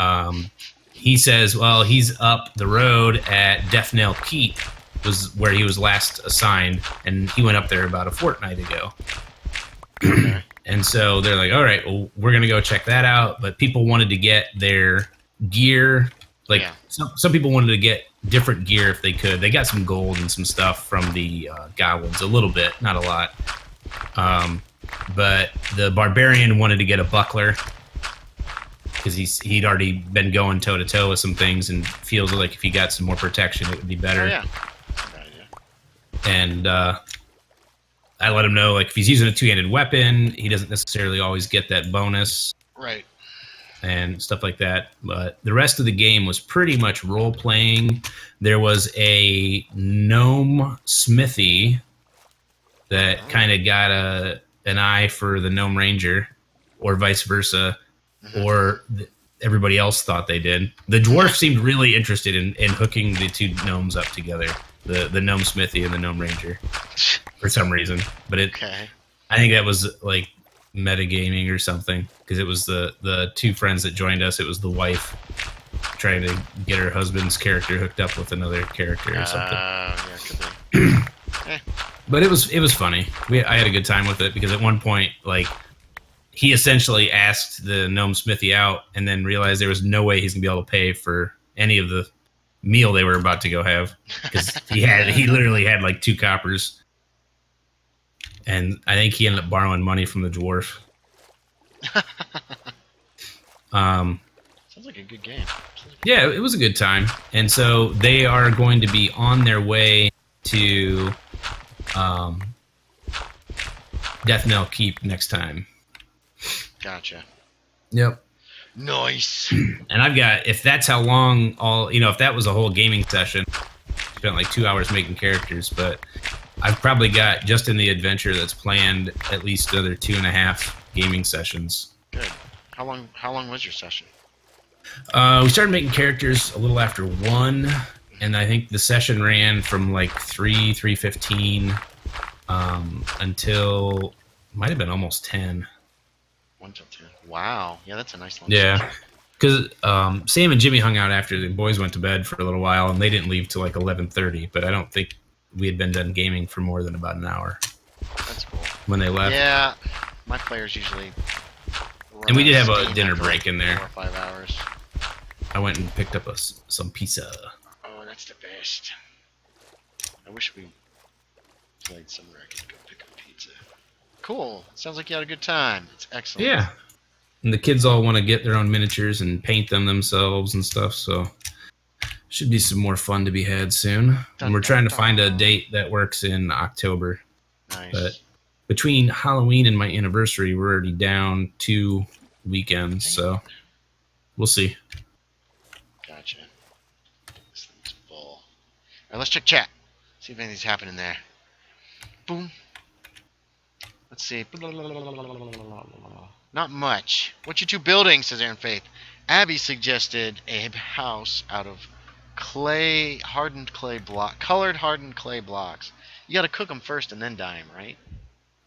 [SPEAKER 3] he says, well, he's up the road at Deathnail Keep, was where he was last assigned, and he went up there about a fortnight ago.
[SPEAKER 2] Okay.
[SPEAKER 3] And so they're like, all right, well, we're going to go check that out. But people wanted to get their gear. Like, some people wanted to get different gear if they could. They got some gold and some stuff from the goblins, a little bit, not a lot. But the barbarian wanted to get a buckler because he'd already been going toe-to-toe with some things and feels like if he got some more protection, it would be better.
[SPEAKER 2] Oh, yeah.
[SPEAKER 3] And I let him know, like, if he's using a two-handed weapon, he doesn't necessarily always get that bonus.
[SPEAKER 2] Right.
[SPEAKER 3] And stuff like that. But the rest of the game was pretty much role-playing. There was a gnome smithy that kind of got an eye for the Gnome Ranger, or vice versa, or everybody else thought they did. The dwarf seemed really interested in hooking the two gnomes up together, the gnome smithy and the Gnome Ranger, for some reason. But I think that was like metagaming or something, because it was the two friends that joined us. It was the wife trying to get her husband's character hooked up with another character or something.
[SPEAKER 2] Yeah, could be.
[SPEAKER 3] But it was funny. I had a good time with it, because at one point, like, he essentially asked the gnome smithy out and then realized there was no way he's gonna be able to pay for any of the meal they were about to go have, because he literally had like 2 coppers. And I think he ended up borrowing money from the dwarf.
[SPEAKER 2] Sounds like a good game.
[SPEAKER 3] Yeah, it was a good time. And so they are going to be on their way to Deathnail Keep next time.
[SPEAKER 2] Gotcha.
[SPEAKER 3] Yep.
[SPEAKER 2] Nice.
[SPEAKER 3] And I've got, if that's how long if that was a whole gaming session, spent like 2 hours making characters, but I've probably got, just in the adventure that's planned, at least another 2.5 gaming sessions.
[SPEAKER 2] Good. How long was your session?
[SPEAKER 3] We started making characters a little after 1, and I think the session ran from like 3:15 until, might have been almost 10.
[SPEAKER 2] 1 till 10. Wow. Yeah, that's a nice one.
[SPEAKER 3] Yeah. Because Sam and Jimmy hung out after the boys went to bed for a little while, and they didn't leave till like 11:30. But I don't think we had been done gaming for more than about an hour
[SPEAKER 2] That's cool.
[SPEAKER 3] when they left.
[SPEAKER 2] Yeah, my players usually.
[SPEAKER 3] And we did have a
[SPEAKER 2] Steam
[SPEAKER 3] dinner
[SPEAKER 2] after,
[SPEAKER 3] break in there.
[SPEAKER 2] 4 or 5 hours.
[SPEAKER 3] I went and picked up some pizza.
[SPEAKER 2] Oh, that's the best. I wish we played somewhere I could go pick up pizza. Cool. Sounds like you had a good time. It's excellent.
[SPEAKER 3] Yeah. And the kids all want to get their own miniatures and paint them themselves and stuff, so should be some more fun to be had soon. And we're trying to find a date that works in October.
[SPEAKER 2] Nice.
[SPEAKER 3] But between Halloween and my anniversary, we're already down 2 weekends, so we'll see.
[SPEAKER 2] Gotcha. This thing's full. All right, let's check chat. See if anything's happening there. Boom. Let's see. Not much. What you two building, says Aaron Faith. Abby suggested a house out of colored hardened clay blocks. You gotta cook them first and then dye them, right?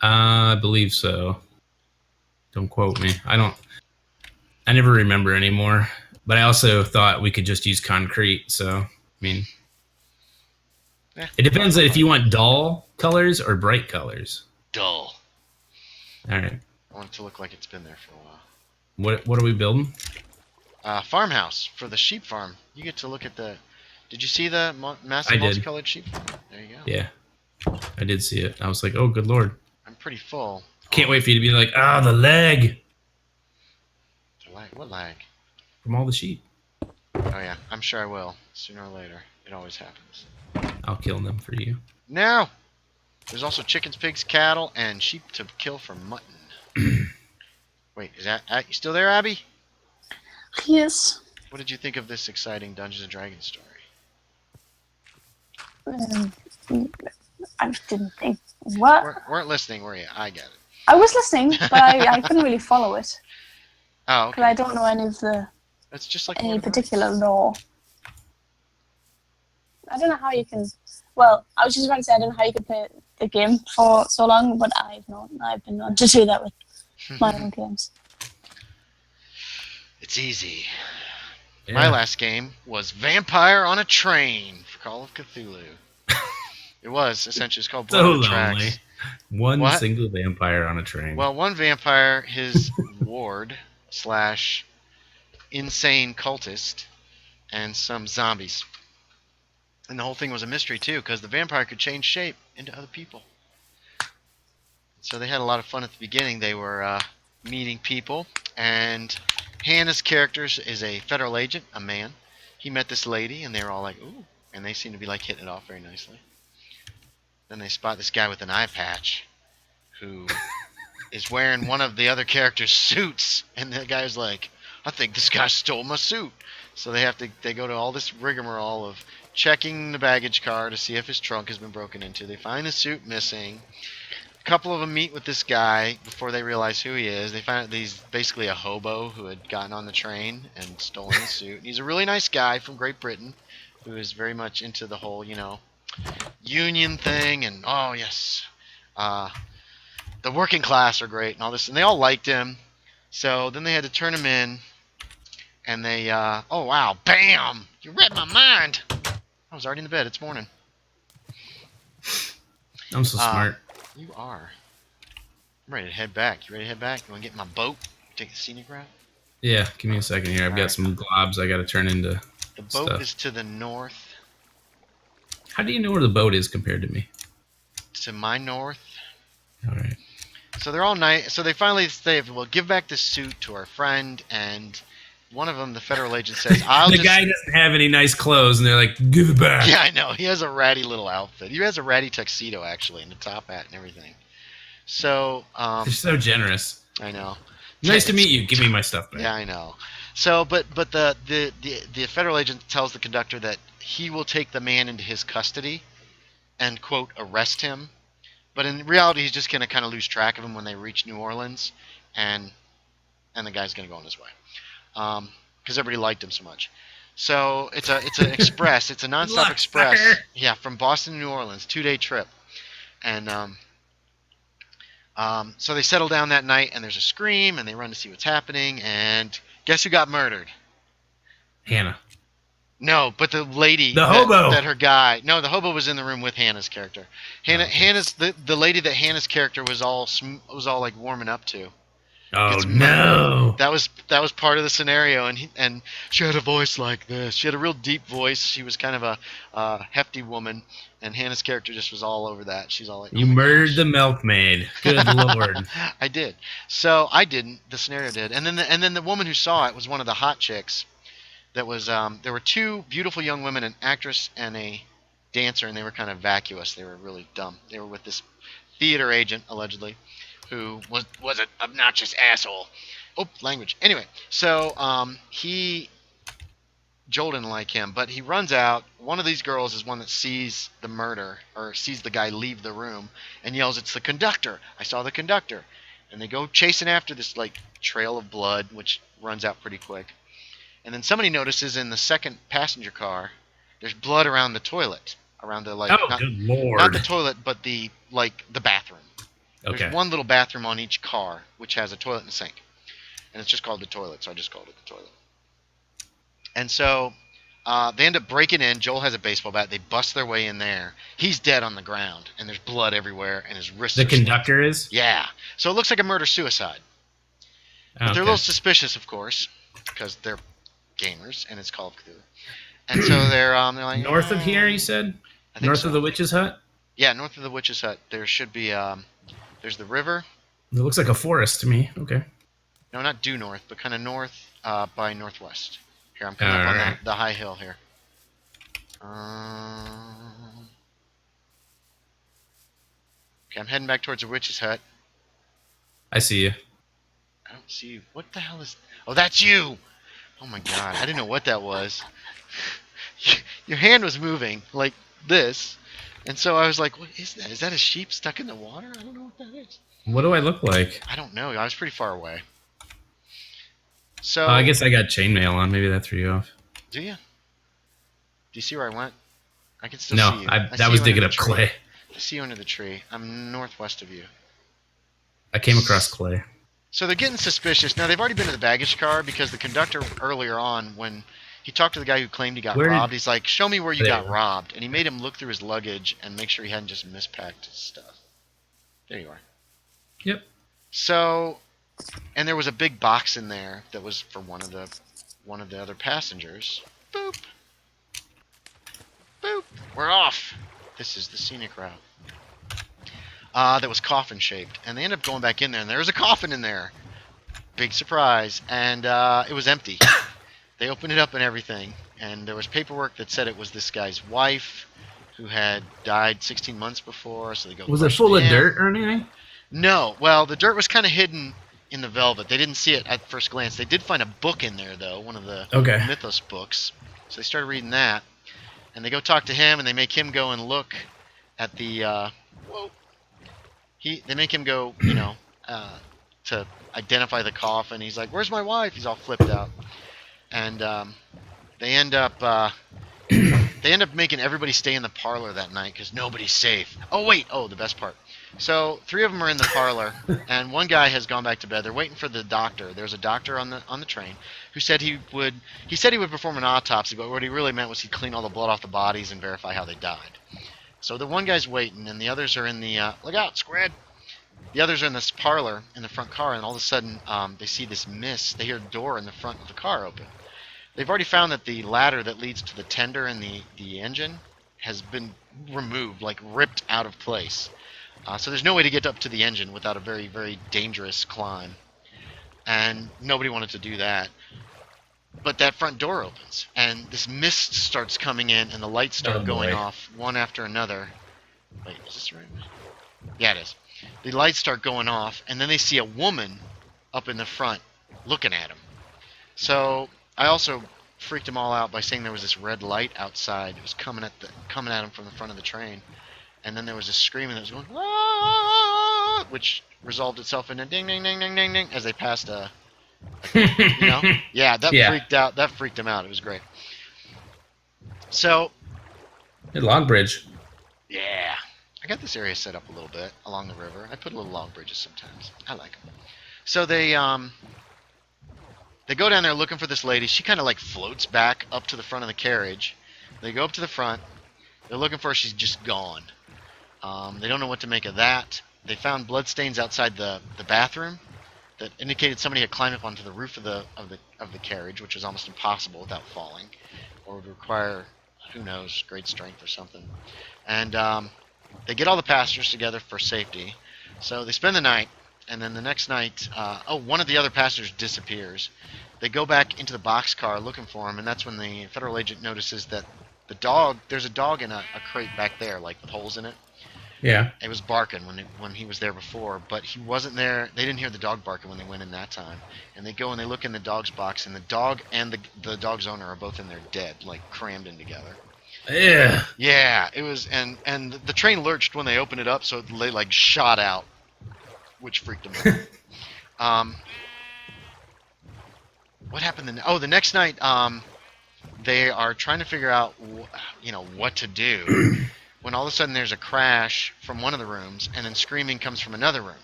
[SPEAKER 3] I believe so. Don't quote me. I never remember anymore. But I also thought we could just use concrete, so, I mean... It depends if you want dull colors or bright colors.
[SPEAKER 2] Dull.
[SPEAKER 3] Alright.
[SPEAKER 2] I want it to look like it's been there for a while.
[SPEAKER 3] What are we building?
[SPEAKER 2] Farmhouse for the sheep farm. You get to look at the... Did you see the massive multicolored sheep farm? There you go.
[SPEAKER 3] Yeah. I did see it. I was like, oh, good lord.
[SPEAKER 2] I'm pretty full.
[SPEAKER 3] Can't wait for you to be like, the leg.
[SPEAKER 2] The lag? What lag?
[SPEAKER 3] From all the sheep.
[SPEAKER 2] Oh yeah, I'm sure I will. Sooner or later. It always happens.
[SPEAKER 3] I'll kill them for you.
[SPEAKER 2] No! There's also chickens, pigs, cattle, and sheep to kill for mutton. Wait, is that... you still there, Abby?
[SPEAKER 1] Yes.
[SPEAKER 2] What did you think of this exciting Dungeons & Dragons story?
[SPEAKER 1] I didn't think... What?
[SPEAKER 2] Weren't listening, were you? I get it.
[SPEAKER 1] I was listening, but I couldn't really follow it.
[SPEAKER 2] Oh,
[SPEAKER 1] Because
[SPEAKER 2] okay.
[SPEAKER 1] I don't know any of the...
[SPEAKER 2] That's just like...
[SPEAKER 1] any particular lore. I don't know how you can... Well, I was just about to say I don't know how you can play the game for so long, but I've not. I've been known to do that with my own games.
[SPEAKER 2] It's easy.
[SPEAKER 3] Yeah.
[SPEAKER 2] My last game was Vampire on a Train for Call of Cthulhu. It was, essentially. It's called Blood
[SPEAKER 3] So
[SPEAKER 2] on the
[SPEAKER 3] lonely.
[SPEAKER 2] Tracks.
[SPEAKER 3] One
[SPEAKER 2] What?
[SPEAKER 3] single vampire on a train.
[SPEAKER 2] Well, one vampire, his ward / insane cultist, and some zombies. And the whole thing was a mystery, too, because the vampire could change shape into other people. So they had a lot of fun at the beginning. They were meeting people, and Hannah's character is a federal agent, a man. He met this lady, and they were all like, ooh, and they seemed to be like hitting it off very nicely. Then they spot this guy with an eye patch who is wearing one of the other character's suits, and the guy's like, I think this guy stole my suit. So they go to all this rigmarole of checking the baggage car to see if his trunk has been broken into. They find the suit missing. A couple of them meet with this guy before they realize who he is. They find out that he's basically a hobo who had gotten on the train and stolen the suit. He's a really nice guy from Great Britain who is very much into the whole, union thing, and oh yes, the working class are great and all this, and they all liked him. So then they had to turn him in, and they oh wow, bam, you read my mind. I was already in the bed. It's morning.
[SPEAKER 3] I'm so smart.
[SPEAKER 2] You are. I'm ready to head back. You ready to head back? You want to get in my boat? Take the scenic route?
[SPEAKER 3] Yeah, give me a second here. I've got some globs I got to turn into
[SPEAKER 2] The boat
[SPEAKER 3] stuff.
[SPEAKER 2] is to the north.
[SPEAKER 3] How do you know where the boat is compared to me?
[SPEAKER 2] To my north.
[SPEAKER 3] All right.
[SPEAKER 2] So they're all nice. So they finally say, "We'll give back the suit to our friend." And one of them, the federal agent, says, "I'll
[SPEAKER 3] The
[SPEAKER 2] just."
[SPEAKER 3] guy doesn't have any nice clothes, and they're like, give it back.
[SPEAKER 2] Yeah, I know. He has a ratty little outfit. He has a ratty tuxedo actually, and a top hat and everything. So
[SPEAKER 3] They're so generous.
[SPEAKER 2] I know.
[SPEAKER 3] Nice to meet you. Give me my stuff back.
[SPEAKER 2] Yeah, I know. So, but the federal agent tells the conductor that he will take the man into his custody and, quote, arrest him. But in reality, he's just going to kind of lose track of him when they reach New Orleans, and the guy's going to go on his way because everybody liked him so much. So it's an express. It's a nonstop
[SPEAKER 3] Luck,
[SPEAKER 2] express.
[SPEAKER 3] sucker.
[SPEAKER 2] Yeah, from Boston to New Orleans, 2-day trip. And so they settle down that night, and there's a scream, and they run to see what's happening, and guess who got murdered?
[SPEAKER 3] Hannah.
[SPEAKER 2] No, but the lady
[SPEAKER 3] The hobo.
[SPEAKER 2] that her guy. No, the hobo was in the room with Hannah's character.
[SPEAKER 3] Oh.
[SPEAKER 2] Hannah's the lady that Hannah's character was all like warming up to.
[SPEAKER 3] Oh
[SPEAKER 2] Gets
[SPEAKER 3] no!
[SPEAKER 2] That was part of the scenario, and she had a voice like this. She had a real deep voice. She was kind of a hefty woman, and Hannah's character just was all over that. She's all like,
[SPEAKER 3] You
[SPEAKER 2] oh my
[SPEAKER 3] murdered
[SPEAKER 2] gosh.
[SPEAKER 3] the milkmaid. Good lord.
[SPEAKER 2] I did. So I didn't. The scenario did, and then the woman who saw it was one of the hot chicks. That was there were two beautiful young women, an actress and a dancer, and they were kind of vacuous. They were really dumb. They were with this theater agent allegedly, who was an obnoxious asshole. Oh, language. Anyway, so Joel didn't like him, but he runs out. One of these girls is one that sees the murder or sees the guy leave the room and yells, "It's the conductor! I saw the conductor!" And they go chasing after this like trail of blood, which runs out pretty quick. And then somebody notices in the second passenger car, there's blood around the toilet, around the like.
[SPEAKER 3] Oh, good lord!
[SPEAKER 2] Not the toilet, but the bathroom.
[SPEAKER 3] Okay.
[SPEAKER 2] There's one little bathroom on each car, which has a toilet and a sink, and it's just called the toilet. So I just called it the toilet. And so they end up breaking in. Joel has a baseball bat. They bust their way in there. He's dead on the ground, and there's blood everywhere, and his wrists.
[SPEAKER 3] The conductor is?
[SPEAKER 2] Yeah. So it looks like a murder-suicide. But they're a little suspicious, of course, because they're gamers, and it's Call of Cthulhu. And so they're like
[SPEAKER 3] north of here. You said
[SPEAKER 2] I think
[SPEAKER 3] north
[SPEAKER 2] so.
[SPEAKER 3] of the witch's hut.
[SPEAKER 2] Yeah, north of the witch's hut. There should be there's the river.
[SPEAKER 3] It looks like a forest to me. Okay.
[SPEAKER 2] No, not due north, but kind of north by northwest. Here, I'm coming up on the high hill here. Okay, I'm heading back towards the witch's hut.
[SPEAKER 3] I see you.
[SPEAKER 2] I don't see you. What the hell is... Oh, that's you! Oh my god, I didn't know what that was. Your hand was moving like this, and so I was like, what is that? Is that a sheep stuck in the water? I don't know what that is.
[SPEAKER 3] What do I look like?
[SPEAKER 2] I don't know. I was pretty far away. So
[SPEAKER 3] I guess I got chainmail on. Maybe that threw you off.
[SPEAKER 2] Do you? Do you see where I went? I can still
[SPEAKER 3] No,
[SPEAKER 2] see you.
[SPEAKER 3] that was digging up clay.
[SPEAKER 2] I see you under the tree. I'm northwest of you.
[SPEAKER 3] I came across clay.
[SPEAKER 2] So they're getting suspicious. Now, they've already been to the baggage car because the conductor earlier on, when he talked to the guy who claimed he got robbed, he's like, show me where you got robbed. And he made him look through his luggage and make sure he hadn't just mispacked his stuff. There you are.
[SPEAKER 3] Yep.
[SPEAKER 2] So, and there was a big box in there that was for one of the other passengers. Boop. Boop. We're off. This is the scenic route. That was coffin shaped, and they ended up going back in there, and there was a coffin in there. Big surprise, and it was empty. They opened it up and everything, and there was paperwork that said it was this guy's wife, who had died 16 months before. So they go.
[SPEAKER 3] Was it full of dirt or anything?
[SPEAKER 2] No. Well, the dirt was kind of hidden in the velvet. They didn't see it at first glance. They did find a book in there, though, one of the Mythos books. So they started reading that, and they go talk to him, and they make him go and look at the. They make him go, to identify the coffin. He's like, "Where's my wife?" He's all flipped out, and they end up making everybody stay in the parlor that night because nobody's safe. Oh wait, the best part. So 3 of them are in the parlor, and one guy has gone back to bed. They're waiting for the doctor. There's a doctor on the train who said he would perform an autopsy, but what he really meant was he'd clean all the blood off the bodies and verify how they died. So the one guy's waiting, and the others are in the look out, squid. The others are in this parlor in the front car, and all of a sudden they see this mist. They hear a door in the front of the car open. They've already found that the ladder that leads to the tender and the engine has been removed, like ripped out of place. So there's no way to get up to the engine without a very, very dangerous climb. And nobody wanted to do that. But that front door opens, and this mist starts coming in, and the lights start going off one after another. Wait, is this the right way? Yeah, it is. The lights start going off, and then they see a woman up in the front looking at them. So I also freaked them all out by saying there was this red light outside. It was coming at them from the front of the train. And then there was a screaming that was going, "Ah!" which resolved itself in a ding, ding, ding, ding, ding, ding, as they passed a Yeah, that freaked him out. It was great. So,
[SPEAKER 3] log bridge.
[SPEAKER 2] Yeah. I got this area set up a little bit along the river. I put little log bridges sometimes. I like them. So they They go down there looking for this lady. She kind of like floats back up to the front of the carriage. They go up to the front. They're looking for her. She's just gone. They don't know what to make of that. They found bloodstains outside the bathroom that indicated somebody had climbed up onto the roof of the carriage, which was almost impossible without falling, or would require, who knows, great strength or something. And they get all the passengers together for safety. So they spend the night, and then the next night, one of the other passengers disappears. They go back into the boxcar looking for him, and that's when the federal agent notices that there's a dog in a crate back there, like with holes in it.
[SPEAKER 3] Yeah.
[SPEAKER 2] It was barking when he was there before, but he wasn't there. They didn't hear the dog barking when they went in that time. And they go and they look in the dog's box, and the dog and the dog's owner are both in there dead, like crammed in together.
[SPEAKER 3] Yeah.
[SPEAKER 2] Yeah, it was, and the train lurched when they opened it up, so they like shot out, which freaked them out. What happened then? Oh, the next night, they are trying to figure out, what to do. When all of a sudden there's a crash from one of the rooms, and then screaming comes from another room.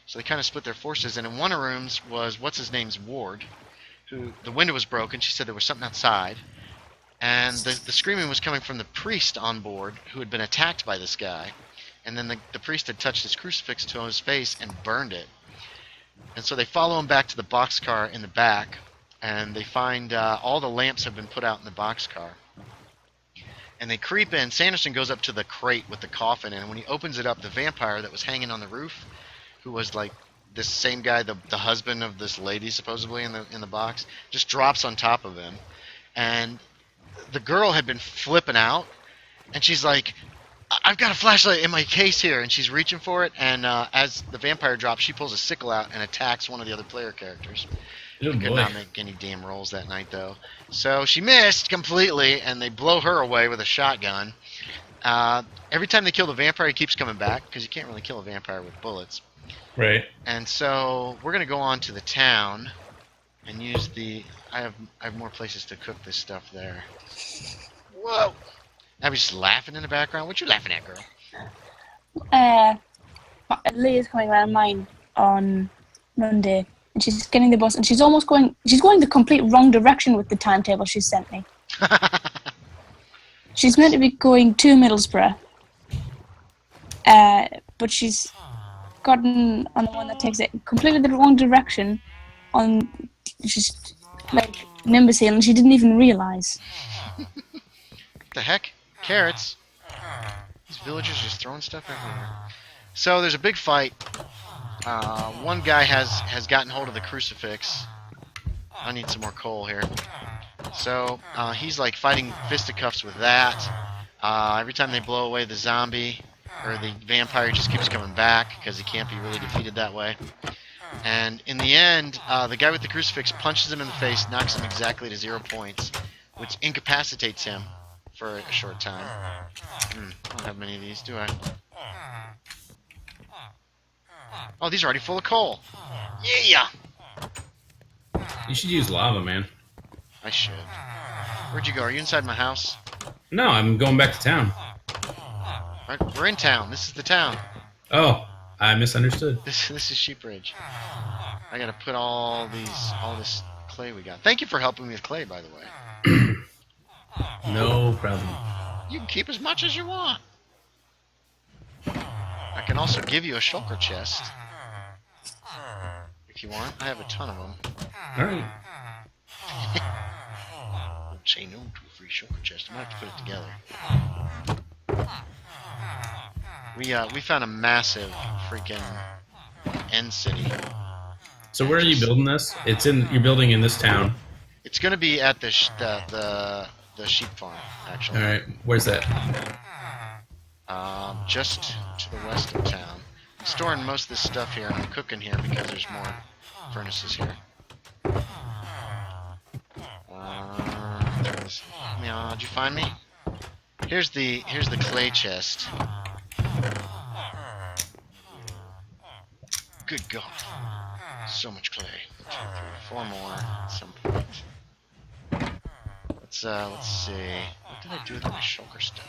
[SPEAKER 2] So they kind of split their forces, and in one of the rooms was, what's-his-name's ward, who, the window was broken. She said there was something outside. And the screaming was coming from the priest on board, who had been attacked by this guy. And then the priest had touched his crucifix to his face and burned it. And so they follow him back to the boxcar in the back, and they find all the lamps have been put out in the boxcar. And they creep in. Sanderson goes up to the crate with the coffin, and when he opens it up, the vampire that was hanging on the roof, who was like this same guy, the husband of this lady supposedly in the box, just drops on top of him. And the girl had been flipping out, and she's like, I've got a flashlight in my case here, and she's reaching for it, and as the vampire drops, she pulls a sickle out and attacks one of the other player characters.
[SPEAKER 3] Oh,
[SPEAKER 2] Could not make any damn rolls that night, though. So she missed completely, and they blow her away with a shotgun. Every time they kill the vampire, he keeps coming back, because you can't really kill a vampire with bullets.
[SPEAKER 3] Right.
[SPEAKER 2] And so we're going to go on to the town and use the... I have more places to cook this stuff there. Whoa! I was just laughing in the background. What you laughing at, girl?
[SPEAKER 1] Leah's coming around mine on Monday. And she's getting the bus, and she's going the complete wrong direction with the timetable she sent me. She's meant to be going to Middlesbrough, but she's gotten on the one that takes it completely the wrong direction on just like Nimbus Hill, and she didn't even realise.
[SPEAKER 2] What the heck? Carrots? These villagers just throwing stuff everywhere. So there's a big fight. One guy has gotten hold of the crucifix. I need some more coal here. So he's like fighting fisticuffs with that. Every time they blow away the zombie or the vampire, just keeps coming back because he can't be really defeated that way. And in the end, the guy with the crucifix punches him in the face, knocks him exactly to 0 points, which incapacitates him for a short time. I don't have many of these, do I? Oh, these are already full of coal. Yeah!
[SPEAKER 3] You should use lava, man.
[SPEAKER 2] I should. Where'd you go? Are you inside my house?
[SPEAKER 3] No, I'm going back to town.
[SPEAKER 2] Right, we're in town. This is the town.
[SPEAKER 3] Oh, I misunderstood.
[SPEAKER 2] This is Sheepridge. I gotta put all this clay we got. Thank you for helping me with clay, by the way.
[SPEAKER 3] No problem.
[SPEAKER 2] You can keep as much as you want. I can also give you a shulker chest. If you want. I have a ton of them.
[SPEAKER 3] Alright.
[SPEAKER 2] Don't say no to a free shulker chest. I might have to put it together. We found a massive freaking end city.
[SPEAKER 3] So where are you building this? You're building in this town.
[SPEAKER 2] It's gonna be at the sheep farm, actually.
[SPEAKER 3] Alright, where's that?
[SPEAKER 2] Just to the west of town. I'm storing most of this stuff here, and I'm cooking here because there's more furnaces here. Did you find me? Here's the clay chest. Good God. So much clay. 2, 3, 4 more at some point. Let's see. What did I do with my shulker stuff?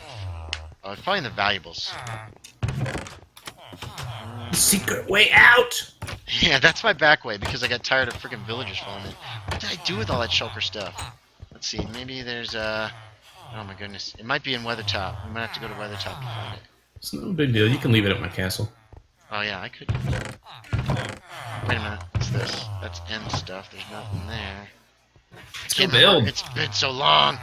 [SPEAKER 2] Oh, probably in the valuables.
[SPEAKER 3] Secret way out!
[SPEAKER 2] Yeah, that's my back way because I got tired of freaking villagers falling in. What did I do with all that shulker stuff? Let's see. Maybe there's oh my goodness. It might be in Weathertop. We might have to go to Weathertop to find it.
[SPEAKER 3] It's no big deal. You can leave it at my castle.
[SPEAKER 2] Oh yeah, I could. Wait a minute. What's this? That's end stuff. There's nothing there.
[SPEAKER 3] Let's go build.
[SPEAKER 2] It's been so long.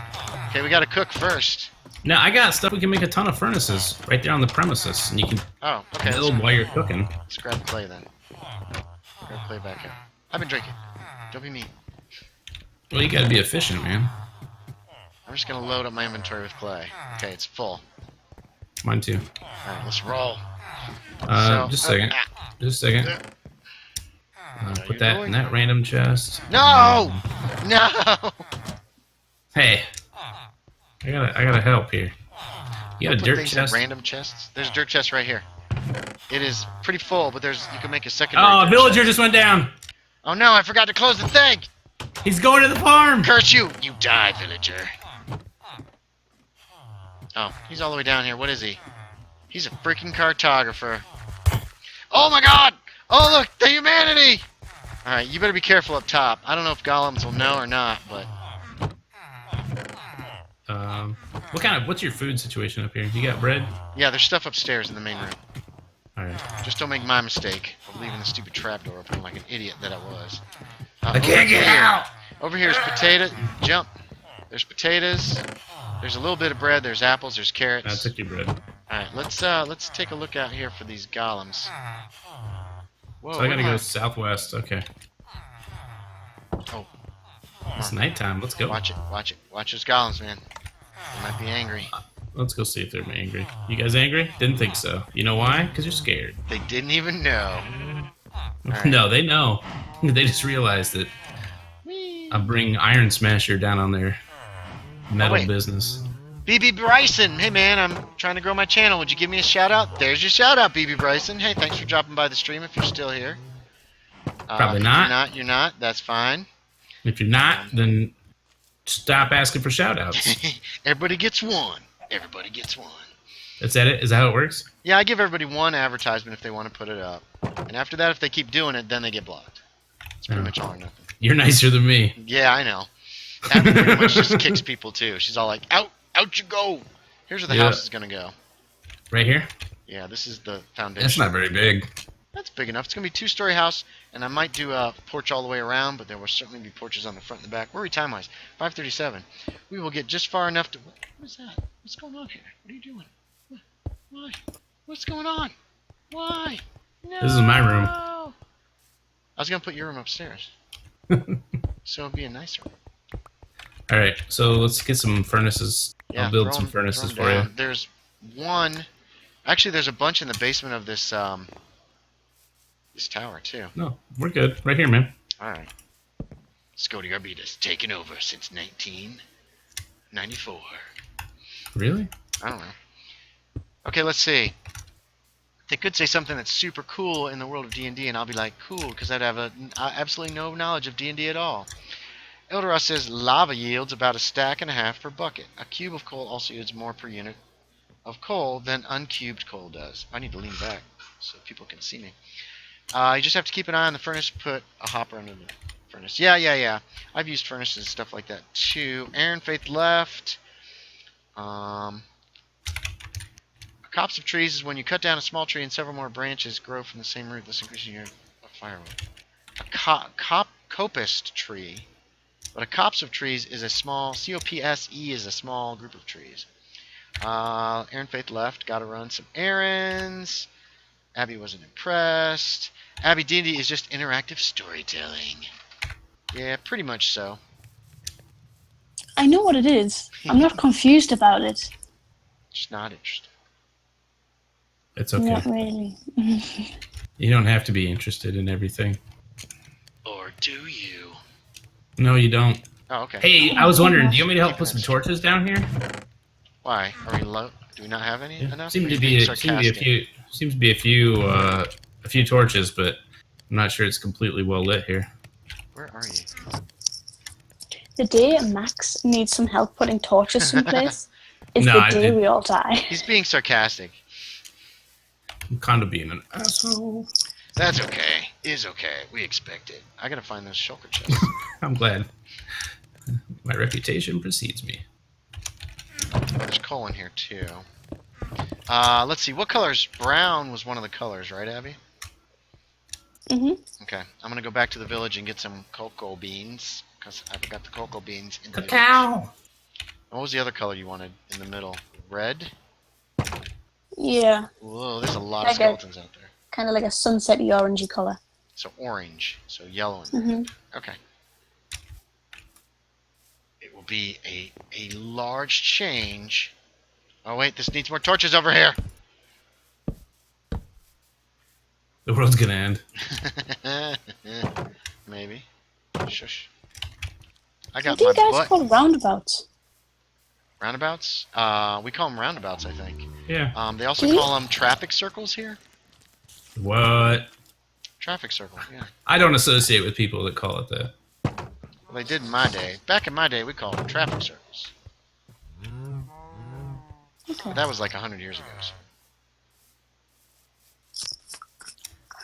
[SPEAKER 2] Okay, we gotta cook first.
[SPEAKER 3] Now, I got stuff we can make a ton of furnaces right there on the premises, and you can
[SPEAKER 2] Oh, okay.
[SPEAKER 3] build while you're cooking.
[SPEAKER 2] Let's grab clay then. Grab clay back up. I've been drinking. Don't be mean.
[SPEAKER 3] Well, you gotta be efficient, man.
[SPEAKER 2] I'm just gonna load up my inventory with clay. Okay, it's full.
[SPEAKER 3] Mine too.
[SPEAKER 2] Alright, let's roll.
[SPEAKER 3] Just a second. Just a second. Put that in that random chest.
[SPEAKER 2] No! No!
[SPEAKER 3] Hey, I gotta help here. You got a
[SPEAKER 2] Put
[SPEAKER 3] dirt
[SPEAKER 2] things
[SPEAKER 3] chest?
[SPEAKER 2] in random chests. There's a dirt chest right here. It is pretty full, but you can make a secondary.
[SPEAKER 3] Oh, a
[SPEAKER 2] dirt
[SPEAKER 3] villager
[SPEAKER 2] chest.
[SPEAKER 3] just went down.
[SPEAKER 2] Oh no! I forgot to close the thing.
[SPEAKER 3] He's going to the farm.
[SPEAKER 2] Curse you! You die, villager. Oh, he's all the way down here. What is he? He's a freaking cartographer. Oh my God! Oh look, the humanity! All right, you better be careful up top. I don't know if golems will know or not, but.
[SPEAKER 3] What's your food situation up here? You got bread?
[SPEAKER 2] Yeah, there's stuff upstairs in the main room.
[SPEAKER 3] Alright.
[SPEAKER 2] Just don't make my mistake of leaving the stupid trapdoor open like an idiot that I was.
[SPEAKER 3] I can't get out!
[SPEAKER 2] Over here is potato. Jump. There's potatoes. There's a little bit of bread. There's apples. There's carrots.
[SPEAKER 3] I took your bread.
[SPEAKER 2] All right, let's take a look out here for these golems. Whoa,
[SPEAKER 3] So I gotta go southwest. Okay.
[SPEAKER 2] Oh,
[SPEAKER 3] It's nighttime. Let's go.
[SPEAKER 2] watch it. Watch it. Watch those golems, man. They might be angry.
[SPEAKER 3] Let's go see if they're angry. You guys angry? Didn't think so. You know why? Because you're scared.
[SPEAKER 2] They didn't even know. Right.
[SPEAKER 3] No, they know. They just realized that I bring Iron Smasher down on their metal business.
[SPEAKER 2] BB Bryson, hey man, I'm trying to grow my channel. Would you give me a shout out? There's your shout out, BB Bryson. Hey, thanks for dropping by the stream if you're still here.
[SPEAKER 3] Probably not.
[SPEAKER 2] You're not. That's fine.
[SPEAKER 3] If you're not, then stop asking for shout outs.
[SPEAKER 2] Everybody gets one. Everybody gets one.
[SPEAKER 3] Is that it? Is that how it works?
[SPEAKER 2] Yeah, I give everybody one advertisement if they want to put it up. And after that, if they keep doing it, then they get blocked. It's pretty much all or nothing.
[SPEAKER 3] You're nicer than me.
[SPEAKER 2] Yeah, I know. Abby pretty much just kicks people too. She's all like, out you go. Here's where the house is going to go.
[SPEAKER 3] Right here?
[SPEAKER 2] Yeah, this is the foundation.
[SPEAKER 3] That's not very big.
[SPEAKER 2] That's big enough. It's going to be a 2-story house, and I might do a porch all the way around, but there will certainly be porches on the front and the back. Where are we time-wise? 5:37. We will get just far enough to... What is that? What's going on here? What are you doing? Why? What's going on? Why? No!
[SPEAKER 3] This is my room.
[SPEAKER 2] I was going to put your room upstairs. So it'll be a nicer room.
[SPEAKER 3] Alright, so let's get some furnaces.
[SPEAKER 2] Yeah,
[SPEAKER 3] I'll build some furnaces for you.
[SPEAKER 2] There's one... Actually, there's a bunch in the basement of this this tower, too.
[SPEAKER 3] No, we're good. Right here, man.
[SPEAKER 2] Alright. Scody Arbitas, taken over since 1994.
[SPEAKER 3] Really?
[SPEAKER 2] I don't know. Okay, let's see. They could say something that's super cool in the world of D&D, and I'll be like, cool, because I'd have absolutely no knowledge of D&D at all. Eldoros says lava yields about 1.5 stacks per bucket. A cube of coal also yields more per unit of coal than uncubed coal does. I need to lean back so people can see me. You just have to keep an eye on the furnace. Put a hopper under the furnace. Yeah. I've used furnaces and stuff like that too. Aaron Faith left. A copse of trees is when you cut down a small tree and several more branches grow from the same root. This increases your firewood. A copist tree. But a copse of trees is a small, C-O-P-S-E is a small group of trees. Aaron Faith left. Gotta run some errands. Abby wasn't impressed. Abby, D&D is just interactive storytelling. Yeah, pretty much so.
[SPEAKER 1] I know what it is. I'm not confused about it.
[SPEAKER 2] Just not interested.
[SPEAKER 3] It's okay.
[SPEAKER 1] Not really.
[SPEAKER 3] You don't have to be interested in everything.
[SPEAKER 2] Or do you?
[SPEAKER 3] No, you don't.
[SPEAKER 2] Oh, okay.
[SPEAKER 3] Hey, I was wondering, do you want me to help put some torches down here?
[SPEAKER 2] Why? Are we low? Do we not have any enough?
[SPEAKER 3] Seems
[SPEAKER 2] Or
[SPEAKER 3] to
[SPEAKER 2] you
[SPEAKER 3] be
[SPEAKER 2] being
[SPEAKER 3] a
[SPEAKER 2] sarcastic?
[SPEAKER 3] few torches, but I'm not sure it's completely well lit here.
[SPEAKER 2] Where are you?
[SPEAKER 1] The day Max needs some help putting torches someplace is
[SPEAKER 3] No,
[SPEAKER 1] the day we all die.
[SPEAKER 2] He's being sarcastic.
[SPEAKER 3] I'm kind of being an asshole.
[SPEAKER 2] That's okay. Is okay. We expect it. I gotta find those shulker chests.
[SPEAKER 3] I'm glad. My reputation precedes me.
[SPEAKER 2] There's coal in here too. Let's see. What color's brown was one of the colors, right, Abby? Okay. I'm gonna go back to the village and get some cocoa beans because I forgot the cocoa beans in the village.
[SPEAKER 3] Cacao.
[SPEAKER 2] What was the other color you wanted in the middle? Red?
[SPEAKER 1] Yeah.
[SPEAKER 2] Whoa, there's a lot
[SPEAKER 1] Like
[SPEAKER 2] of skeletons out there.
[SPEAKER 1] Kind of like a sunsetty orangey colour.
[SPEAKER 2] So orange. So yellow and red. Okay. It will be a large change. Oh wait, this needs more torches over here.
[SPEAKER 3] The world's gonna end.
[SPEAKER 2] Maybe. Shush. I
[SPEAKER 1] What
[SPEAKER 2] got
[SPEAKER 1] do
[SPEAKER 2] my
[SPEAKER 1] you guys
[SPEAKER 2] butt.
[SPEAKER 1] call roundabouts?
[SPEAKER 2] Roundabouts? We call them roundabouts, I think.
[SPEAKER 3] Yeah.
[SPEAKER 2] They also
[SPEAKER 1] Do you?
[SPEAKER 2] call them traffic circles here.
[SPEAKER 3] What?
[SPEAKER 2] Traffic circle, yeah.
[SPEAKER 3] I don't associate with people that call it that.
[SPEAKER 2] Well, they did in my day. Back in my day, we called them traffic circles.
[SPEAKER 1] Okay.
[SPEAKER 2] But that was like 100 years ago. So.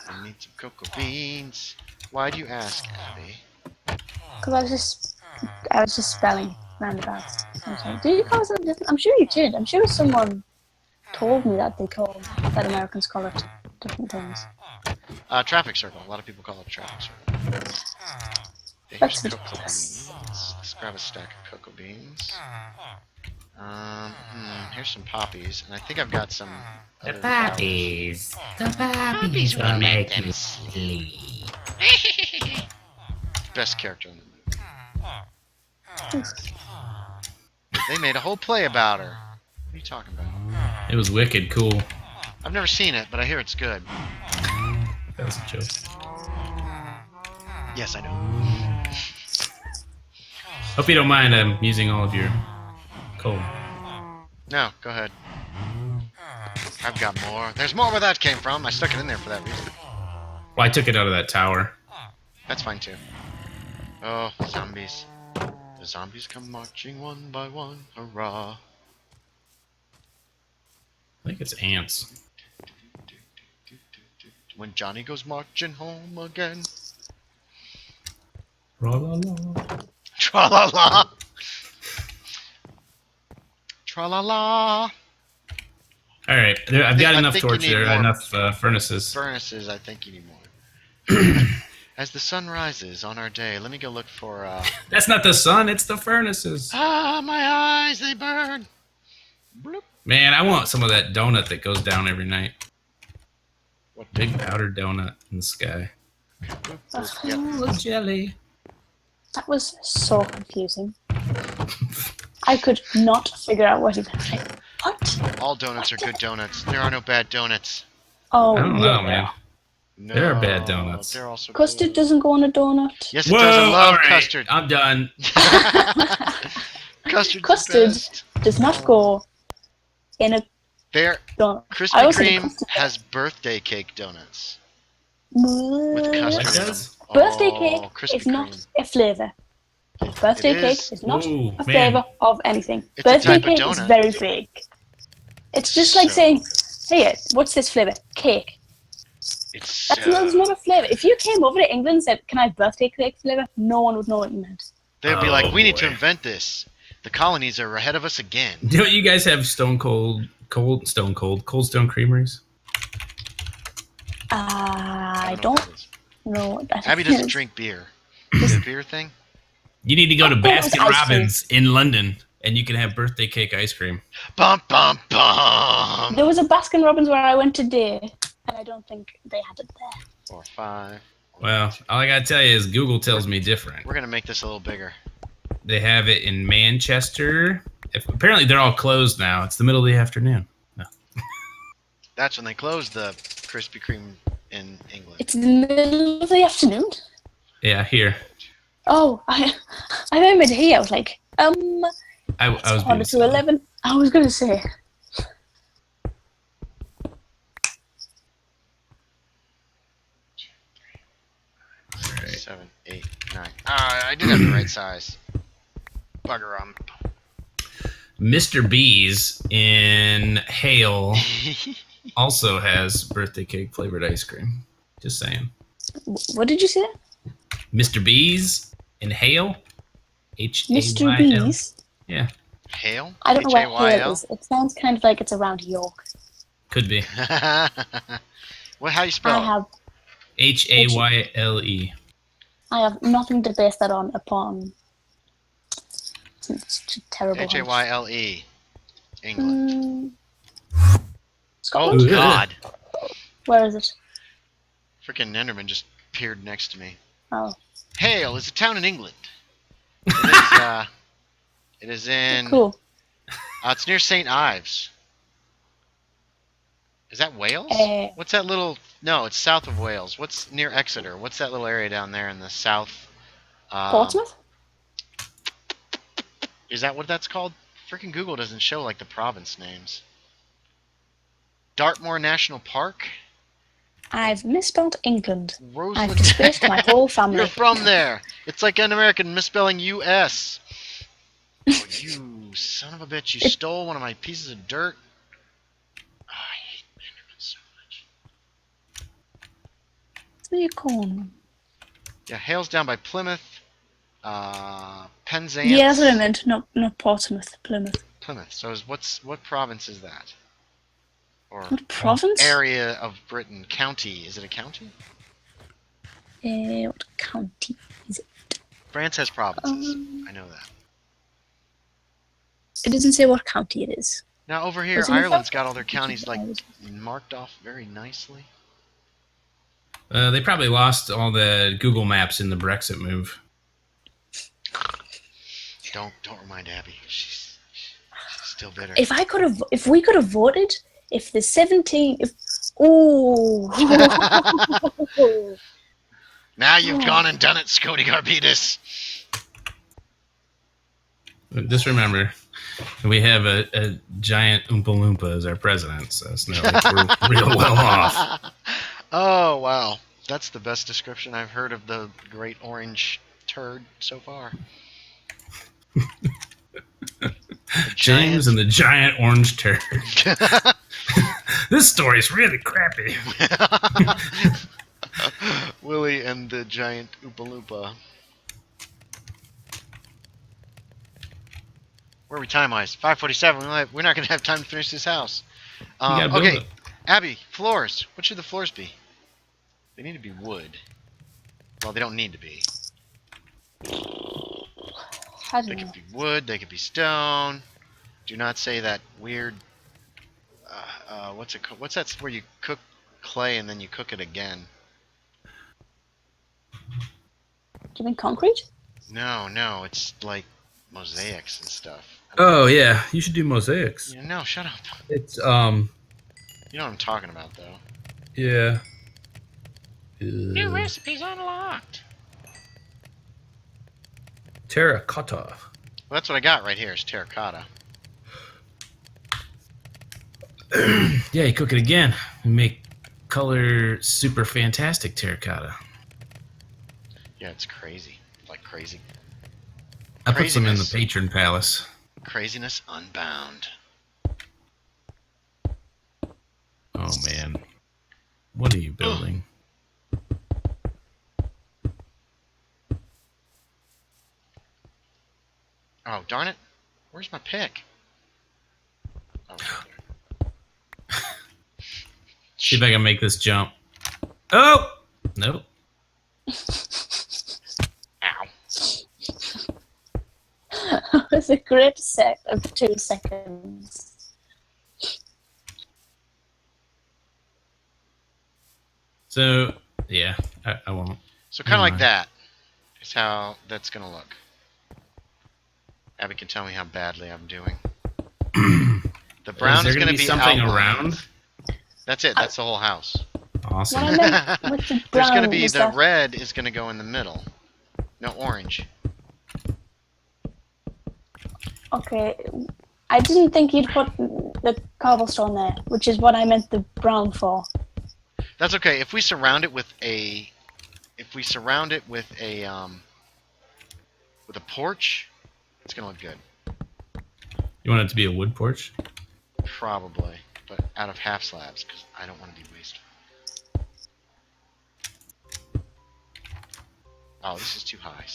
[SPEAKER 2] I need some cocoa beans. Why do you ask, Abby?
[SPEAKER 1] Because I was just spelling roundabouts. I was like, did you call it something different? I'm sure you did. I'm sure someone told me that that Americans call it different things.
[SPEAKER 2] Traffic circle. A lot of people call it a traffic circle. Yeah,
[SPEAKER 1] That's
[SPEAKER 2] here's cocoa
[SPEAKER 1] ridiculous.
[SPEAKER 2] beans. Let's grab a stack of cocoa beans. Here's some poppies, and I think I've got some.
[SPEAKER 5] The
[SPEAKER 2] other
[SPEAKER 5] puppies. The puppies will make you sleep.
[SPEAKER 2] flowers. Best character in the movie. They made a whole play about her. What are you talking about?
[SPEAKER 3] It was wicked cool.
[SPEAKER 2] I've never seen it, but I hear it's good.
[SPEAKER 3] That was a joke.
[SPEAKER 2] Yes, I know.
[SPEAKER 3] Hope you don't mind I'm using all of your coal.
[SPEAKER 2] No, go ahead. I've got more. There's more where that came from. I stuck it in there for that reason.
[SPEAKER 3] Well, I took it out of that tower.
[SPEAKER 2] That's fine too. Oh, zombies. The zombies come marching one by one. Hurrah.
[SPEAKER 3] I think it's ants.
[SPEAKER 2] When Johnny goes marching home again.
[SPEAKER 3] Tra-la-la.
[SPEAKER 2] Tra-la-la. Tra-la-la.
[SPEAKER 3] All right, I've got
[SPEAKER 2] I
[SPEAKER 3] enough
[SPEAKER 2] think you
[SPEAKER 3] torch
[SPEAKER 2] need
[SPEAKER 3] there,
[SPEAKER 2] more
[SPEAKER 3] enough furnaces.
[SPEAKER 2] Furnaces, I think you need more. As the sun rises on our day, let me go look for,
[SPEAKER 3] That's not the sun, it's the furnaces.
[SPEAKER 2] Ah, my eyes, they burn. Bloop.
[SPEAKER 3] Man, I want some of that donut that goes down every night.
[SPEAKER 2] What
[SPEAKER 3] Big powdered donut in the sky.
[SPEAKER 2] Bloop, bloop. Yep.
[SPEAKER 3] Full of jelly.
[SPEAKER 1] That was so confusing. I could not figure out what he meant. Like, what?
[SPEAKER 2] All donuts are good donuts. There are no bad donuts.
[SPEAKER 1] Oh,
[SPEAKER 3] I don't know, man.
[SPEAKER 2] No,
[SPEAKER 3] There are bad donuts.
[SPEAKER 2] They're also
[SPEAKER 1] Custard
[SPEAKER 2] good.
[SPEAKER 1] doesn't go on a donut.
[SPEAKER 2] Yes, it does. I love
[SPEAKER 3] all right,
[SPEAKER 2] custard.
[SPEAKER 3] I'm done.
[SPEAKER 2] Custard's
[SPEAKER 1] Custard
[SPEAKER 2] the best.
[SPEAKER 1] does not go in a
[SPEAKER 2] There,
[SPEAKER 1] donut. I
[SPEAKER 2] Krispy
[SPEAKER 1] always think
[SPEAKER 2] Kreme
[SPEAKER 1] custard-
[SPEAKER 2] has birthday cake donuts with custard.
[SPEAKER 3] It
[SPEAKER 2] in
[SPEAKER 3] does?
[SPEAKER 2] them.
[SPEAKER 1] Birthday
[SPEAKER 2] Oh,
[SPEAKER 1] cake
[SPEAKER 2] Krispy
[SPEAKER 1] is not
[SPEAKER 2] Kreme.
[SPEAKER 1] a flavour. Birthday
[SPEAKER 2] It
[SPEAKER 1] cake
[SPEAKER 2] is.
[SPEAKER 1] is not
[SPEAKER 3] Ooh,
[SPEAKER 1] a
[SPEAKER 3] man.
[SPEAKER 1] flavour of anything.
[SPEAKER 2] It's a
[SPEAKER 1] Birthday
[SPEAKER 2] type of
[SPEAKER 1] cake is
[SPEAKER 2] donut.
[SPEAKER 1] very vague. It's just like
[SPEAKER 2] So-
[SPEAKER 1] saying, hey, what's this flavour? Cake.
[SPEAKER 2] It's
[SPEAKER 1] That's not a flavour. If you came over to England and said, can I have birthday cake flavour? No one would know what you meant.
[SPEAKER 2] They'd be
[SPEAKER 3] Oh,
[SPEAKER 2] like, we need to
[SPEAKER 3] boy.
[SPEAKER 2] invent this. The colonies are ahead of us again.
[SPEAKER 3] Don't you guys have Cold Stone Creameries?
[SPEAKER 1] I
[SPEAKER 2] know
[SPEAKER 1] don't
[SPEAKER 2] what that is.
[SPEAKER 1] know what that
[SPEAKER 2] Abby
[SPEAKER 1] is.
[SPEAKER 2] doesn't drink beer. Is it a beer thing?
[SPEAKER 3] You need to go to
[SPEAKER 1] Oh, it's
[SPEAKER 3] Baskin
[SPEAKER 1] ice cream.
[SPEAKER 3] Robbins in London, and you can have birthday cake ice cream.
[SPEAKER 2] Bum bum bum.
[SPEAKER 1] There was a Baskin Robbins where I went today, and I don't think they had it there.
[SPEAKER 2] 4, 5.
[SPEAKER 3] Well, all I gotta tell you is Google tells me different.
[SPEAKER 2] We're gonna make this a little bigger.
[SPEAKER 3] They have it in Manchester. Apparently, they're all closed now. It's the middle of the afternoon.
[SPEAKER 2] That's when they closed the Krispy Kreme in England.
[SPEAKER 1] It's in the middle of the afternoon.
[SPEAKER 3] Yeah, here.
[SPEAKER 1] Oh, I remembered here. I was like,
[SPEAKER 3] I was being
[SPEAKER 1] quarter to
[SPEAKER 3] silly.
[SPEAKER 1] 11. I was gonna say.
[SPEAKER 2] 7, 8, 9. I did have the right size. Bugger 'em.
[SPEAKER 3] Mr. B's in Hale also has birthday cake flavored ice cream. Just saying.
[SPEAKER 1] What did you say?
[SPEAKER 3] Mr. Bees and Hale.
[SPEAKER 1] Mr.
[SPEAKER 3] Hayl.
[SPEAKER 1] Bees?
[SPEAKER 3] Yeah,
[SPEAKER 2] Hale?
[SPEAKER 1] I don't know where Hale
[SPEAKER 2] Hayl?
[SPEAKER 1] is. It sounds kind of like it's around York.
[SPEAKER 3] could be.
[SPEAKER 2] Well, how you
[SPEAKER 1] I
[SPEAKER 2] spell it?
[SPEAKER 1] have
[SPEAKER 3] Hayle.
[SPEAKER 1] I have nothing to base that on upon. It's a terrible.
[SPEAKER 2] Hayle. England.
[SPEAKER 1] Scotland?
[SPEAKER 2] Oh, God.
[SPEAKER 1] Where is it?
[SPEAKER 2] Freaking Enderman just appeared next to me.
[SPEAKER 1] Oh.
[SPEAKER 2] Hale is a town in England. It is in...
[SPEAKER 1] Cool.
[SPEAKER 2] it's near St. Ives. Is that Wales? What's that little... No, it's south of Wales. What's near Exeter? What's that little area down there in the south?
[SPEAKER 1] Portsmouth?
[SPEAKER 2] Is that what that's called? Freaking Google doesn't show, like, the province names. Dartmoor National Park?
[SPEAKER 1] I've misspelled England.
[SPEAKER 2] Roseland.
[SPEAKER 1] I've disgraced my whole family.
[SPEAKER 2] You're from there. It's like an American misspelling U.S. Oh, you son of a bitch. You stole one of my pieces of dirt. Oh, I hate Enderman so much.
[SPEAKER 1] What are you calling them?
[SPEAKER 2] Yeah, Hale's down by Plymouth. Penzance.
[SPEAKER 1] Yeah, that's what I meant. Not Portsmouth, Plymouth.
[SPEAKER 2] Plymouth. So what province is that? Or
[SPEAKER 1] What province?
[SPEAKER 2] area of Britain? County. Is it a county?
[SPEAKER 1] What county is it?
[SPEAKER 2] France has provinces. I know that.
[SPEAKER 1] It doesn't say what county it is.
[SPEAKER 2] Now over here,
[SPEAKER 1] Wasn't it
[SPEAKER 2] Ireland's
[SPEAKER 1] that?
[SPEAKER 2] got all their counties like marked off very nicely.
[SPEAKER 3] They probably lost all the Google Maps in the Brexit move.
[SPEAKER 2] Don't remind Abby. She's still bitter.
[SPEAKER 1] If we could have voted, if the 17, ooh.
[SPEAKER 2] Now you've gone and done it, Scody Garbitas.
[SPEAKER 3] Just remember, we have a giant Oompa Loompa as our president, so it's not like we're real well off.
[SPEAKER 2] Oh, wow. That's the best description I've heard of the great orange turd so far.
[SPEAKER 3] James and the giant orange turd. This story's really crappy.
[SPEAKER 2] Willie and the giant Oompa Loompa. Where are we time-wise? 5:47. We're not going to have time to finish this house. Okay, Abby, floors. What should the floors be? They need to be wood. Well, they don't need to be. They could be wood. They could be stone. Do not say that weird... what's it called? What's that where you cook clay and then you cook it again?
[SPEAKER 1] Do you mean concrete?
[SPEAKER 2] No, it's like mosaics and stuff.
[SPEAKER 3] Oh yeah, you should do mosaics.
[SPEAKER 2] Yeah, no, shut up.
[SPEAKER 3] It's
[SPEAKER 2] You know what I'm talking about, though.
[SPEAKER 3] yeah.
[SPEAKER 2] New recipes unlocked.
[SPEAKER 3] Terracotta.
[SPEAKER 2] Well, that's what I got right here. Is terracotta.
[SPEAKER 3] Yeah, you cook it again and make color super fantastic terracotta.
[SPEAKER 2] Yeah, it's crazy. Like crazy.
[SPEAKER 3] I put some in the
[SPEAKER 2] Craziness.
[SPEAKER 3] patron palace.
[SPEAKER 2] Craziness unbound.
[SPEAKER 3] Oh man, what are you building?
[SPEAKER 2] Oh, darn it. Where's my pick? Oh, right there.
[SPEAKER 3] See if I can make this jump. Oh! Nope.
[SPEAKER 2] Ow.
[SPEAKER 1] It was a great set of 2 seconds.
[SPEAKER 3] So, yeah, I won't.
[SPEAKER 2] So kind of like
[SPEAKER 3] Never mind.
[SPEAKER 2] that is how that's going to look. Abby can tell me how badly I'm doing. The brown
[SPEAKER 3] there
[SPEAKER 2] is going to
[SPEAKER 3] be
[SPEAKER 2] be
[SPEAKER 3] something
[SPEAKER 2] outlined.
[SPEAKER 3] around?
[SPEAKER 2] That's it. That's the whole house.
[SPEAKER 3] Awesome.
[SPEAKER 1] What I meant with the
[SPEAKER 2] There's
[SPEAKER 1] brown
[SPEAKER 2] going to be
[SPEAKER 1] was
[SPEAKER 2] the
[SPEAKER 1] that
[SPEAKER 2] red is going to go in the middle. No orange.
[SPEAKER 1] okay. I didn't think you'd put the cobblestone there, which is what I meant the brown for.
[SPEAKER 2] That's okay. If we surround it with a porch, it's going to look good.
[SPEAKER 3] You want it to be a wood porch?
[SPEAKER 2] Probably, but out of half slabs because I don't want to be wasteful. Oh, this is too high.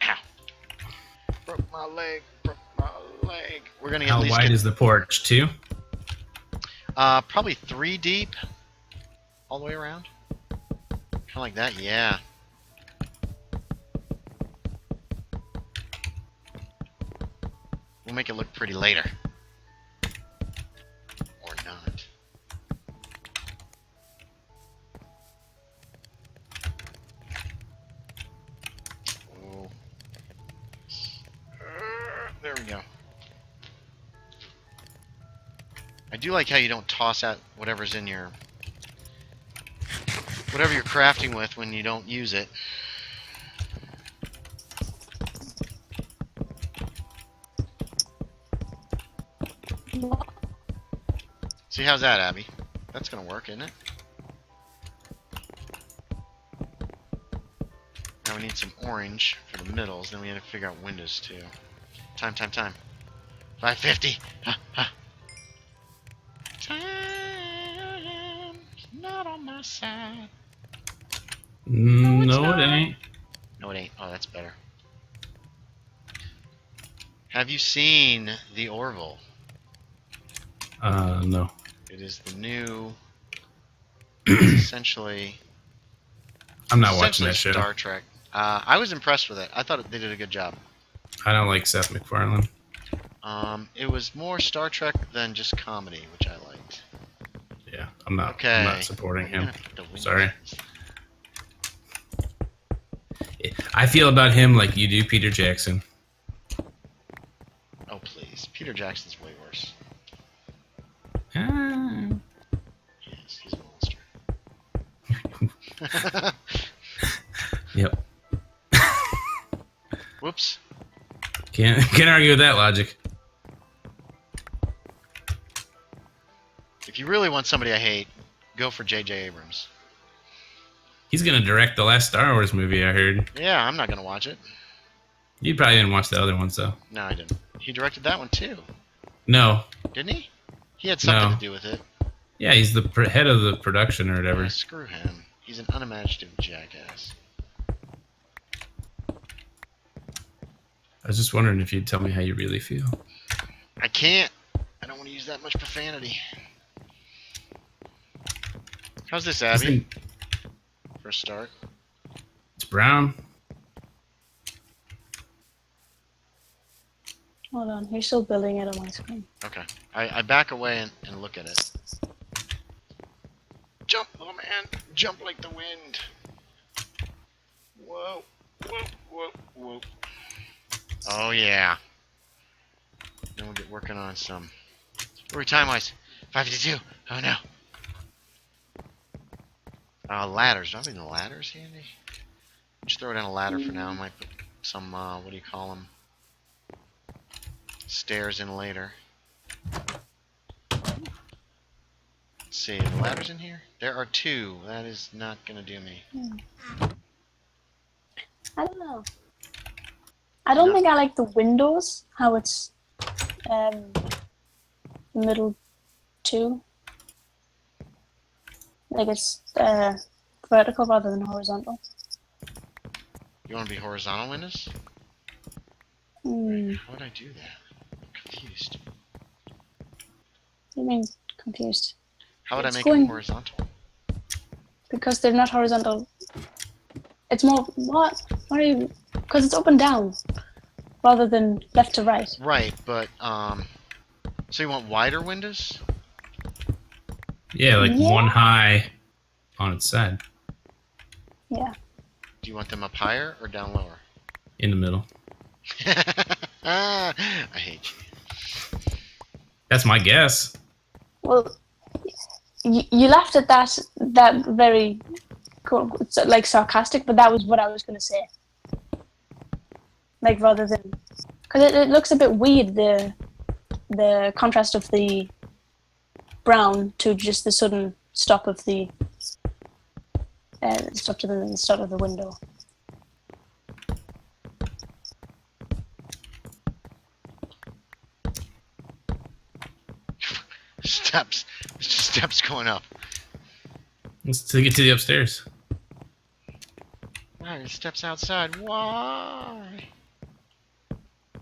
[SPEAKER 2] Ow. Broke my leg. Broke my leg. We're gonna
[SPEAKER 3] How
[SPEAKER 2] at least
[SPEAKER 3] wide
[SPEAKER 2] get
[SPEAKER 3] is the porch? 2?
[SPEAKER 2] probably 3 deep. All the way around. Kind of like that, yeah. We'll make it look pretty later. Or not. Oh. There we go. I do like how you don't toss out whatever's in your... whatever you're crafting with when you don't use it. See, how's that, Abby? That's gonna work, isn't it? Now we need some orange for the middles, then we have to figure out windows too. Time. 550! Ha, ha. Time's not on my side.
[SPEAKER 3] No, it ain't.
[SPEAKER 2] No, it ain't. Oh, that's better. Have you seen the Orville?
[SPEAKER 3] No.
[SPEAKER 2] It is the new, essentially...
[SPEAKER 3] I'm not watching
[SPEAKER 2] essentially
[SPEAKER 3] that show.
[SPEAKER 2] Star Trek. I was impressed with it. I thought they did a good job.
[SPEAKER 3] I don't like Seth MacFarlane.
[SPEAKER 2] It was more Star Trek than just comedy, which I liked.
[SPEAKER 3] Yeah, I'm not.
[SPEAKER 2] Okay.
[SPEAKER 3] I'm not supporting him.
[SPEAKER 2] Yeah, the windows.
[SPEAKER 3] Sorry. I feel about him like you do Peter Jackson.
[SPEAKER 2] Oh please, Peter Jackson's way worse.
[SPEAKER 3] Ah.
[SPEAKER 2] Yes, he's a monster.
[SPEAKER 3] Yep.
[SPEAKER 2] Whoops.
[SPEAKER 3] Can't argue with that logic.
[SPEAKER 2] If you really want somebody I hate, go for J.J. Abrams.
[SPEAKER 3] He's gonna direct the last Star Wars movie, I heard.
[SPEAKER 2] Yeah, I'm not gonna watch it.
[SPEAKER 3] You probably didn't watch the other ones, though.
[SPEAKER 2] No, I didn't. He directed that one too,
[SPEAKER 3] No.
[SPEAKER 2] didn't he? He had something
[SPEAKER 3] No.
[SPEAKER 2] to do with it.
[SPEAKER 3] Yeah, he's the head of the production or whatever.
[SPEAKER 2] Yeah, screw him. He's an unimaginative jackass.
[SPEAKER 3] I was just wondering if you'd tell me how you really feel.
[SPEAKER 2] I can't. I don't want to use that much profanity. How's this, Abby? For a start.
[SPEAKER 3] It's brown.
[SPEAKER 1] Hold on, you're still building it on my screen.
[SPEAKER 2] Okay. I back away and look at it. Jump, little man. Jump like the wind. Whoa. Whoa, whoa, whoa. Oh, yeah. Then we'll get working on some... What are we time-wise? 5:52. Oh, no. Ladders. Do I have any ladders handy? Just throw down a ladder for now. I might put some, what do you call them? Stairs in later. Let's see, the ladders in here? There are 2. That is not gonna do me.
[SPEAKER 1] I don't know. I don't think I like the windows, how it's middle 2. Like it's vertical rather than horizontal.
[SPEAKER 2] You want to be horizontal windows?
[SPEAKER 1] Hmm.
[SPEAKER 2] How would I do that? I'm confused.
[SPEAKER 1] You mean confused?
[SPEAKER 2] How would I
[SPEAKER 1] It's
[SPEAKER 2] make
[SPEAKER 1] going-
[SPEAKER 2] them horizontal?
[SPEAKER 1] Because they're not horizontal. It's more what? What are you? Because it's up and down, rather than left to right.
[SPEAKER 2] Right, but so you want wider windows?
[SPEAKER 3] Yeah, like
[SPEAKER 1] Yeah.
[SPEAKER 3] one high on its side.
[SPEAKER 1] Yeah.
[SPEAKER 2] Do you want them up higher or down lower?
[SPEAKER 3] In the middle.
[SPEAKER 2] I hate you.
[SPEAKER 3] That's my guess.
[SPEAKER 1] Well, you laughed at that very like sarcastic, but that was what I was gonna say. Like rather than, because it looks a bit weird, the contrast of the brown to just the sudden stop of the stop to the start of the window.
[SPEAKER 2] Steps. It's just steps going up.
[SPEAKER 3] Let's take it to the upstairs.
[SPEAKER 2] Why? It steps outside. Why?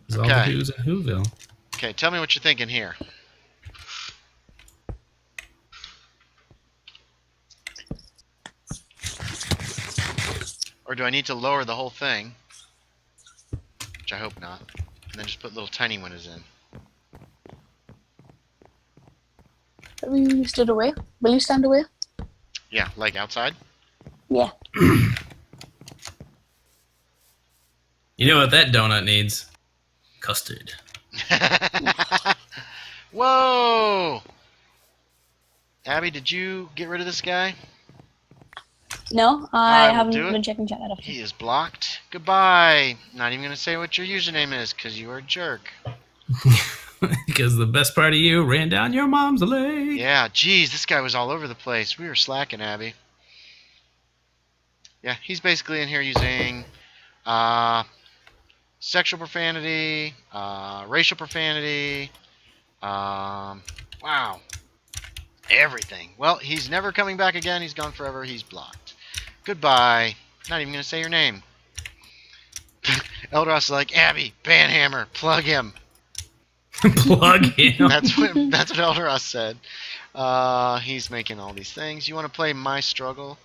[SPEAKER 3] There's all the who's in Whoville.
[SPEAKER 2] Okay, tell me what you're thinking here. Or do I need to lower the whole thing? Which I hope not. And then just put little tiny windows in.
[SPEAKER 1] Will you stood away? Will you stand away?
[SPEAKER 2] Yeah, like outside?
[SPEAKER 1] Yeah.
[SPEAKER 3] You know what that donut needs? Custard.
[SPEAKER 2] Whoa! Abby, did you get rid of this guy?
[SPEAKER 1] No, I
[SPEAKER 2] will
[SPEAKER 1] haven't
[SPEAKER 2] do it.
[SPEAKER 1] been checking chat.
[SPEAKER 2] He is blocked. Goodbye. Not even going to say what your username is because you are a jerk.
[SPEAKER 3] Because the best part of you ran down your mom's leg.
[SPEAKER 2] Yeah, geez, this guy was all over the place. We were slacking, Abby. Yeah, he's basically in here using sexual profanity, racial profanity, wow, everything. Well, he's never coming back again. He's gone forever. He's blocked. Goodbye. Not even going to say your name. Eldros is like, Abby, banhammer, plug him.
[SPEAKER 3] Plug him.
[SPEAKER 2] That's what Eldros said. He's making all these things. You want to play My Struggle?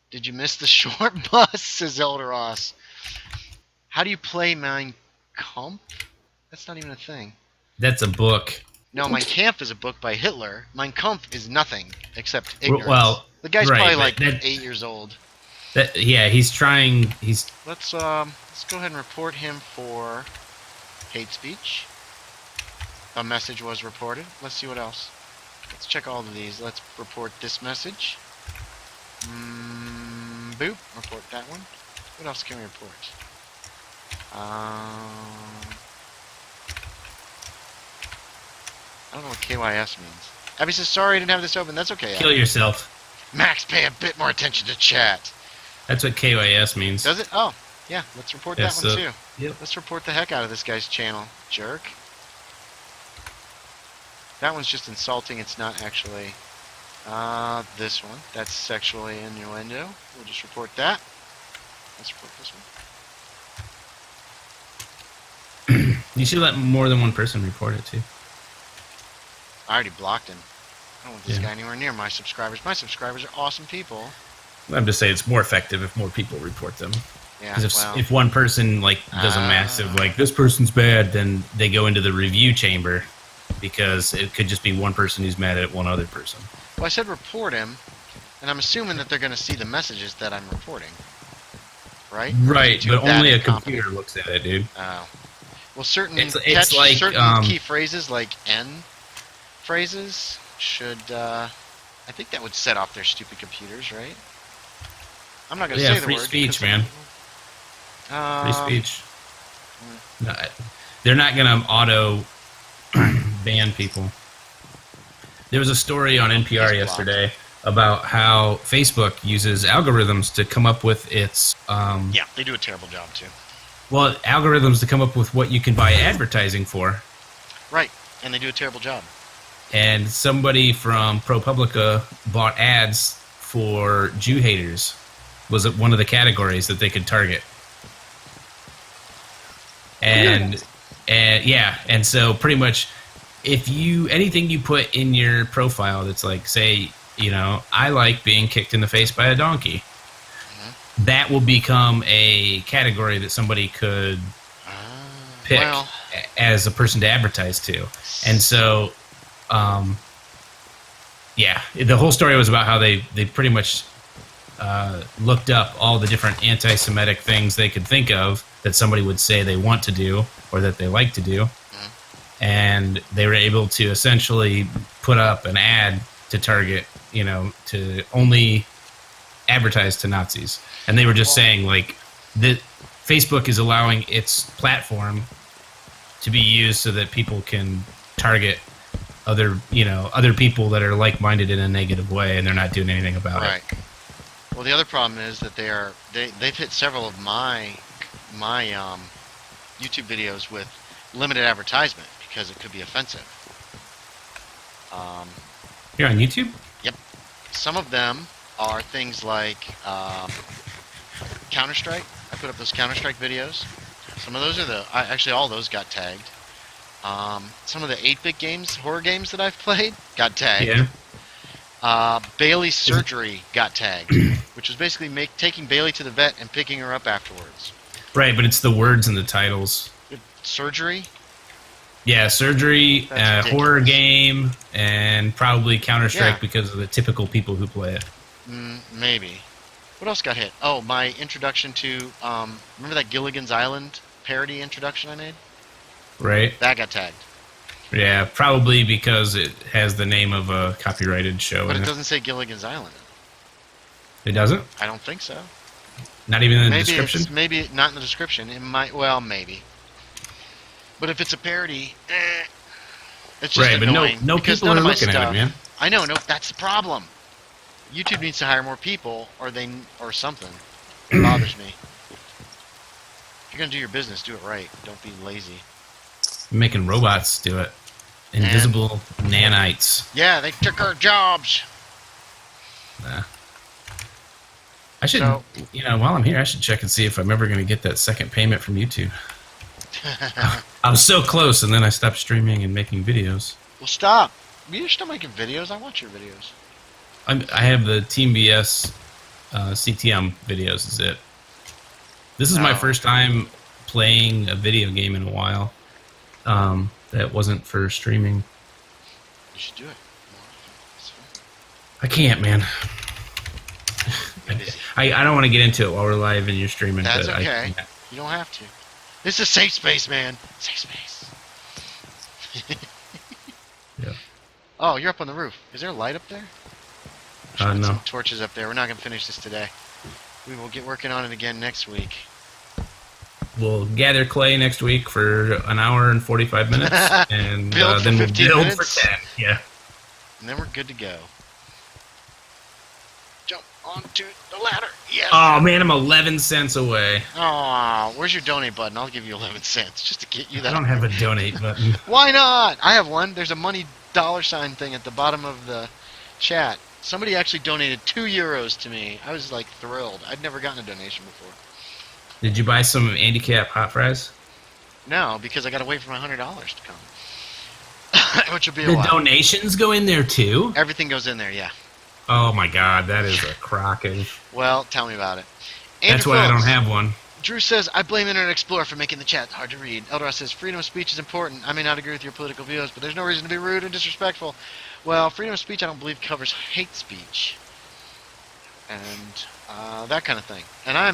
[SPEAKER 2] Did you miss the short bus? Says Eldros. How do you play Mein Kampf? That's not even a thing.
[SPEAKER 3] That's a book.
[SPEAKER 2] No, Mein Kampf is a book by Hitler. Mein Kampf is nothing except ignorance.
[SPEAKER 3] Well,
[SPEAKER 2] the guy's
[SPEAKER 3] right,
[SPEAKER 2] probably like
[SPEAKER 3] that,
[SPEAKER 2] 8 years old.
[SPEAKER 3] Yeah, he's trying.
[SPEAKER 2] Let's go ahead and report him for hate speech. A message was reported. Let's see what else. Let's check all of these. Let's report this message. Boop. Report that one. What else can we report? I don't know what KYS means. Abby says, sorry I didn't have this open. That's okay,
[SPEAKER 3] Kill
[SPEAKER 2] Abby.
[SPEAKER 3] yourself.
[SPEAKER 2] Max, pay a bit more attention to chat.
[SPEAKER 3] That's what KYS means.
[SPEAKER 2] Does it? Oh, yeah. Let's report that one, too.
[SPEAKER 3] Yep.
[SPEAKER 2] Let's report the heck out of this guy's channel. Jerk. That one's just insulting. It's not actually... this one. That's sexually innuendo. We'll just report that. Let's report this one.
[SPEAKER 3] You should let more than one person report it, too.
[SPEAKER 2] I already blocked him. I don't want this guy anywhere near my subscribers. My subscribers are awesome people.
[SPEAKER 3] I'm just saying it's more effective if more people report them.
[SPEAKER 2] Yeah,
[SPEAKER 3] Because if one person does a massive this person's bad, then they go into the review chamber because it could just be one person who's mad at one other person.
[SPEAKER 2] Well, I said report him, and I'm assuming that they're going to see the messages that I'm reporting. Right?
[SPEAKER 3] Right, but only a computer looks at it, dude.
[SPEAKER 2] Oh. Well, certain
[SPEAKER 3] it's
[SPEAKER 2] key phrases like N phrases should, I think that would set off their stupid computers, right? I'm not going to say the word.
[SPEAKER 3] Free speech, man. Free speech. No, they're not going to auto ban people. There was a story on NPR yesterday about how Facebook uses algorithms to come up with its...
[SPEAKER 2] yeah, they do a terrible job, too.
[SPEAKER 3] Well, algorithms to come up with what you can buy advertising for.
[SPEAKER 2] Right, and they do a terrible job.
[SPEAKER 3] And somebody from ProPublica bought ads for Jew haters. Was it one of the categories that they could target? And so pretty much, if anything you put in your profile that's like, say, I like being kicked in the face by a donkey, that will become a category that somebody could pick as a person to advertise to. And so, the whole story was about how they pretty much looked up all the different anti-Semitic things they could think of that somebody would say they want to do or that they like to do. And they were able to essentially put up an ad to target, to only advertise to Nazis. And they were just saying, that Facebook is allowing its platform to be used so that people can target other people that are like-minded in a negative way, and they're not doing anything about it.
[SPEAKER 2] Right. Well, the other problem is that they've hit several of my YouTube videos with limited advertisement because it could be offensive.
[SPEAKER 3] You're on YouTube?
[SPEAKER 2] Yep. Some of them are things like Counter-Strike. I put up those Counter-Strike videos. Some of those are actually all those got tagged. Some of the 8-bit games, horror games that I've played, got tagged.
[SPEAKER 3] Yeah.
[SPEAKER 2] Bailey's surgery got tagged, which was basically taking Bailey to the vet and picking her up afterwards.
[SPEAKER 3] Right, but it's the words in the titles.
[SPEAKER 2] Surgery?
[SPEAKER 3] Yeah, surgery, horror game, and probably Counter-Strike
[SPEAKER 2] Yeah.
[SPEAKER 3] because of the typical people who play it.
[SPEAKER 2] Maybe. What else got hit? Oh, my introduction to, remember that Gilligan's Island parody introduction I made?
[SPEAKER 3] Right.
[SPEAKER 2] That got tagged.
[SPEAKER 3] Yeah, probably because it has the name of a copyrighted show
[SPEAKER 2] But
[SPEAKER 3] in
[SPEAKER 2] it
[SPEAKER 3] it.
[SPEAKER 2] doesn't say Gilligan's Island.
[SPEAKER 3] It doesn't?
[SPEAKER 2] I don't think so.
[SPEAKER 3] Not even in the
[SPEAKER 2] Maybe
[SPEAKER 3] description?
[SPEAKER 2] maybe not in the description. It might, well, maybe. But if it's a parody, it's just
[SPEAKER 3] Right, but
[SPEAKER 2] annoying.
[SPEAKER 3] no
[SPEAKER 2] because
[SPEAKER 3] people
[SPEAKER 2] none
[SPEAKER 3] are
[SPEAKER 2] of my
[SPEAKER 3] looking at
[SPEAKER 2] stuff,
[SPEAKER 3] it, man.
[SPEAKER 2] I know, no, that's the problem. YouTube needs to hire more people, or something. It bothers me. If you're gonna do your business, do it right. Don't be lazy.
[SPEAKER 3] Making robots do it. Invisible nanites.
[SPEAKER 2] Yeah, they took our jobs.
[SPEAKER 3] Nah. I should,
[SPEAKER 2] So-
[SPEAKER 3] while I'm here, I should check and see if I'm ever going to get that second payment from YouTube. I was so close, and then I stopped streaming and making videos.
[SPEAKER 2] Well, stop. You're still making videos. I watch your videos.
[SPEAKER 3] I have the Team BS CTM videos, is it. This is my
[SPEAKER 2] Oh.
[SPEAKER 3] first time playing a video game in a while. That wasn't for streaming.
[SPEAKER 2] You should do it.
[SPEAKER 3] I can't, man.
[SPEAKER 2] You're busy.
[SPEAKER 3] I don't want to get into it while we're live and you're streaming.
[SPEAKER 2] That's
[SPEAKER 3] but
[SPEAKER 2] okay.
[SPEAKER 3] I can't.
[SPEAKER 2] You don't have to. This is a safe space, man. Safe space.
[SPEAKER 3] Yeah.
[SPEAKER 2] Oh, you're up on the roof. Is there a light up there? Should put
[SPEAKER 3] No.
[SPEAKER 2] some torches up there. We're not going to finish this today. We will get working on it again next week.
[SPEAKER 3] We'll gather clay next week for an hour and 45 minutes, and
[SPEAKER 2] Build for
[SPEAKER 3] then we'll
[SPEAKER 2] 15
[SPEAKER 3] build
[SPEAKER 2] minutes?
[SPEAKER 3] for 10. Yeah.
[SPEAKER 2] And then we're good to go. Jump onto the ladder. Yes.
[SPEAKER 3] Oh man, I'm 11 cents away.
[SPEAKER 2] Oh, where's your donate button? I'll give you 11 cents just to get you
[SPEAKER 3] I
[SPEAKER 2] that.
[SPEAKER 3] don't have a donate button.
[SPEAKER 2] Why not? I have one. There's a money $ thing at the bottom of the chat. Somebody actually donated €2 to me. I was like thrilled. I'd never gotten a donation before.
[SPEAKER 3] Did you buy some handicap hot fries?
[SPEAKER 2] No, because I got to wait for my $100 to come. Which will be a
[SPEAKER 3] The
[SPEAKER 2] while.
[SPEAKER 3] donations go in there too?
[SPEAKER 2] Everything goes in there, yeah.
[SPEAKER 3] Oh my god, that is a crock of...
[SPEAKER 2] Well, tell me about it.
[SPEAKER 3] That's
[SPEAKER 2] Andrew
[SPEAKER 3] why I don't
[SPEAKER 2] Phillips.
[SPEAKER 3] have one.
[SPEAKER 2] Drew says, I blame Internet Explorer for making the chat hard to read. Eldor says, freedom of speech is important. I may not agree with your political views, but there's no reason to be rude and disrespectful. Well, freedom of speech I don't believe covers hate speech. And that kind of thing. And I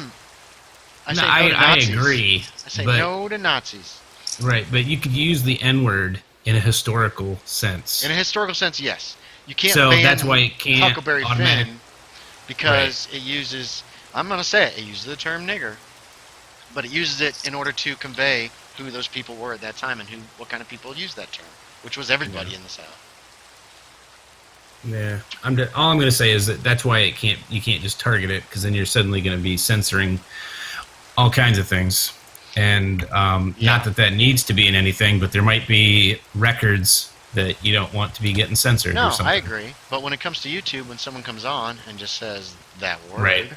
[SPEAKER 2] say no to
[SPEAKER 3] I
[SPEAKER 2] Nazis.
[SPEAKER 3] agree.
[SPEAKER 2] I say
[SPEAKER 3] but,
[SPEAKER 2] no to Nazis.
[SPEAKER 3] Right, but you could use the N-word in a historical sense.
[SPEAKER 2] In a historical sense, yes. You can't
[SPEAKER 3] So
[SPEAKER 2] ban
[SPEAKER 3] that's why it can't
[SPEAKER 2] Huckleberry
[SPEAKER 3] automatic-
[SPEAKER 2] Finn because it uses, I'm going to say it uses the term nigger, but it uses it in order to convey who those people were at that time and what kind of people used that term, which was everybody in the South.
[SPEAKER 3] Yeah, all I'm going to say is that's why you can't just target it, because then you're suddenly going to be censoring all kinds of things. And not that needs to be in anything, but there might be records that you don't want to be getting censored
[SPEAKER 2] No,
[SPEAKER 3] or something.
[SPEAKER 2] I agree. But when it comes to YouTube, when someone comes on and just says that word,
[SPEAKER 3] Right.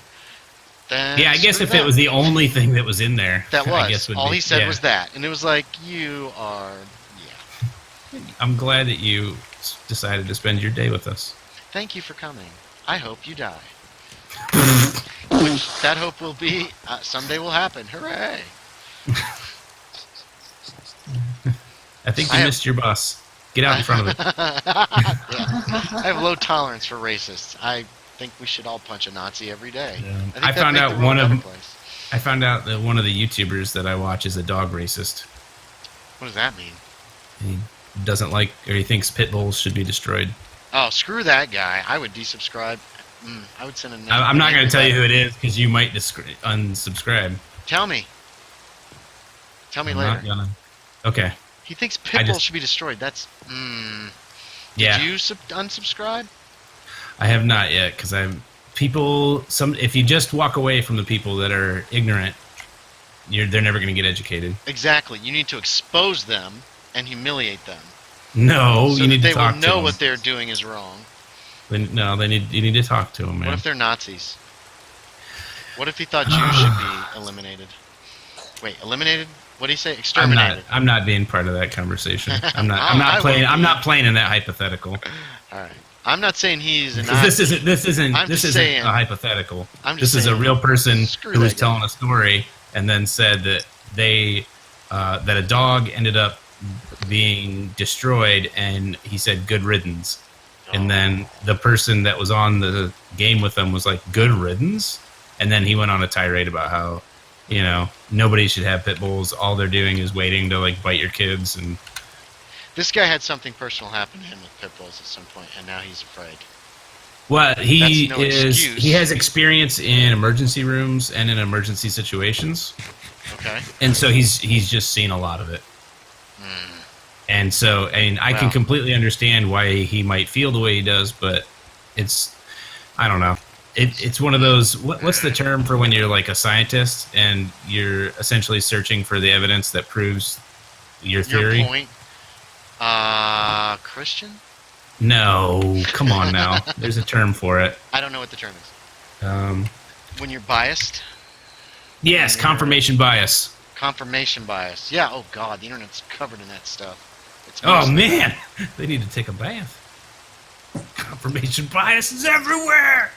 [SPEAKER 2] then
[SPEAKER 3] Yeah, I guess
[SPEAKER 2] screw
[SPEAKER 3] if it
[SPEAKER 2] them.
[SPEAKER 3] was the only thing that was in there,
[SPEAKER 2] that
[SPEAKER 3] I
[SPEAKER 2] was
[SPEAKER 3] guess would
[SPEAKER 2] all
[SPEAKER 3] be,
[SPEAKER 2] he said
[SPEAKER 3] yeah.
[SPEAKER 2] was that, and it was like you are,
[SPEAKER 3] I'm glad that you decided to spend your day with us.
[SPEAKER 2] Thank you for coming. I hope you die. Which that hope will be someday will happen. Hooray!
[SPEAKER 3] I think
[SPEAKER 2] I
[SPEAKER 3] you
[SPEAKER 2] have-
[SPEAKER 3] missed your bus. Get out in front of it.
[SPEAKER 2] I have low tolerance for racists. I think we should all punch a Nazi every day.
[SPEAKER 3] Yeah.
[SPEAKER 2] I, think
[SPEAKER 3] I
[SPEAKER 2] that'd
[SPEAKER 3] found
[SPEAKER 2] make
[SPEAKER 3] out
[SPEAKER 2] the world
[SPEAKER 3] one
[SPEAKER 2] a
[SPEAKER 3] of
[SPEAKER 2] better
[SPEAKER 3] them.
[SPEAKER 2] place.
[SPEAKER 3] I found out that one of the YouTubers that I watch is a dog racist.
[SPEAKER 2] What does that mean?
[SPEAKER 3] He doesn't like, or he thinks pit bulls should be destroyed.
[SPEAKER 2] Oh, screw that guy. I would desubscribe. I would send a.
[SPEAKER 3] I'm not going to tell you who it is because you might unsubscribe.
[SPEAKER 2] Tell me. Tell me
[SPEAKER 3] I'm
[SPEAKER 2] later.
[SPEAKER 3] not gonna. Okay.
[SPEAKER 2] He thinks pit
[SPEAKER 3] I
[SPEAKER 2] bulls
[SPEAKER 3] just-
[SPEAKER 2] should be destroyed. That's.
[SPEAKER 3] Yeah.
[SPEAKER 2] Did you unsubscribe?
[SPEAKER 3] I have not yet because if you just walk away from the people that are ignorant, they're never going to get educated.
[SPEAKER 2] Exactly. You need to expose them and humiliate them.
[SPEAKER 3] No,
[SPEAKER 2] so
[SPEAKER 3] you need
[SPEAKER 2] that
[SPEAKER 3] to
[SPEAKER 2] they
[SPEAKER 3] talk
[SPEAKER 2] will
[SPEAKER 3] to
[SPEAKER 2] know
[SPEAKER 3] them.
[SPEAKER 2] what they're doing is wrong.
[SPEAKER 3] You need to talk to him, man.
[SPEAKER 2] What if they're Nazis? What if he thought Jews should be eliminated? Wait, eliminated? What do you say? Exterminated.
[SPEAKER 3] I'm not being part of that conversation. I'm not playing in that hypothetical.
[SPEAKER 2] All right. I'm not saying he's a
[SPEAKER 3] Nazi. This isn't
[SPEAKER 2] saying,
[SPEAKER 3] a hypothetical.
[SPEAKER 2] This
[SPEAKER 3] is a real person who was telling a story and then said that that a dog ended up being destroyed, and he said good riddance. And then the person that was on the game with him was like, good riddance? And then he went on a tirade about how, nobody should have pit bulls. All they're doing is waiting to like bite your kids. And
[SPEAKER 2] this guy had something personal happen to him with pit bulls at some point, and now he's afraid.
[SPEAKER 3] Well, he
[SPEAKER 2] excuse.
[SPEAKER 3] He has experience in emergency rooms and in emergency situations.
[SPEAKER 2] Okay.
[SPEAKER 3] And so he's just seen a lot of it. And so, I can completely understand why he might feel the way he does, but I don't know. It's one of those, what's the term for when you're like a scientist and you're essentially searching for the evidence that proves your theory?
[SPEAKER 2] Your point? Christian?
[SPEAKER 3] No, come on now. There's a term for it.
[SPEAKER 2] I don't know what the term is. When you're biased?
[SPEAKER 3] Yes, confirmation bias.
[SPEAKER 2] Confirmation bias. Yeah, oh god, the internet's covered in that stuff.
[SPEAKER 3] Oh man, they need to take a bath. Confirmation bias is everywhere.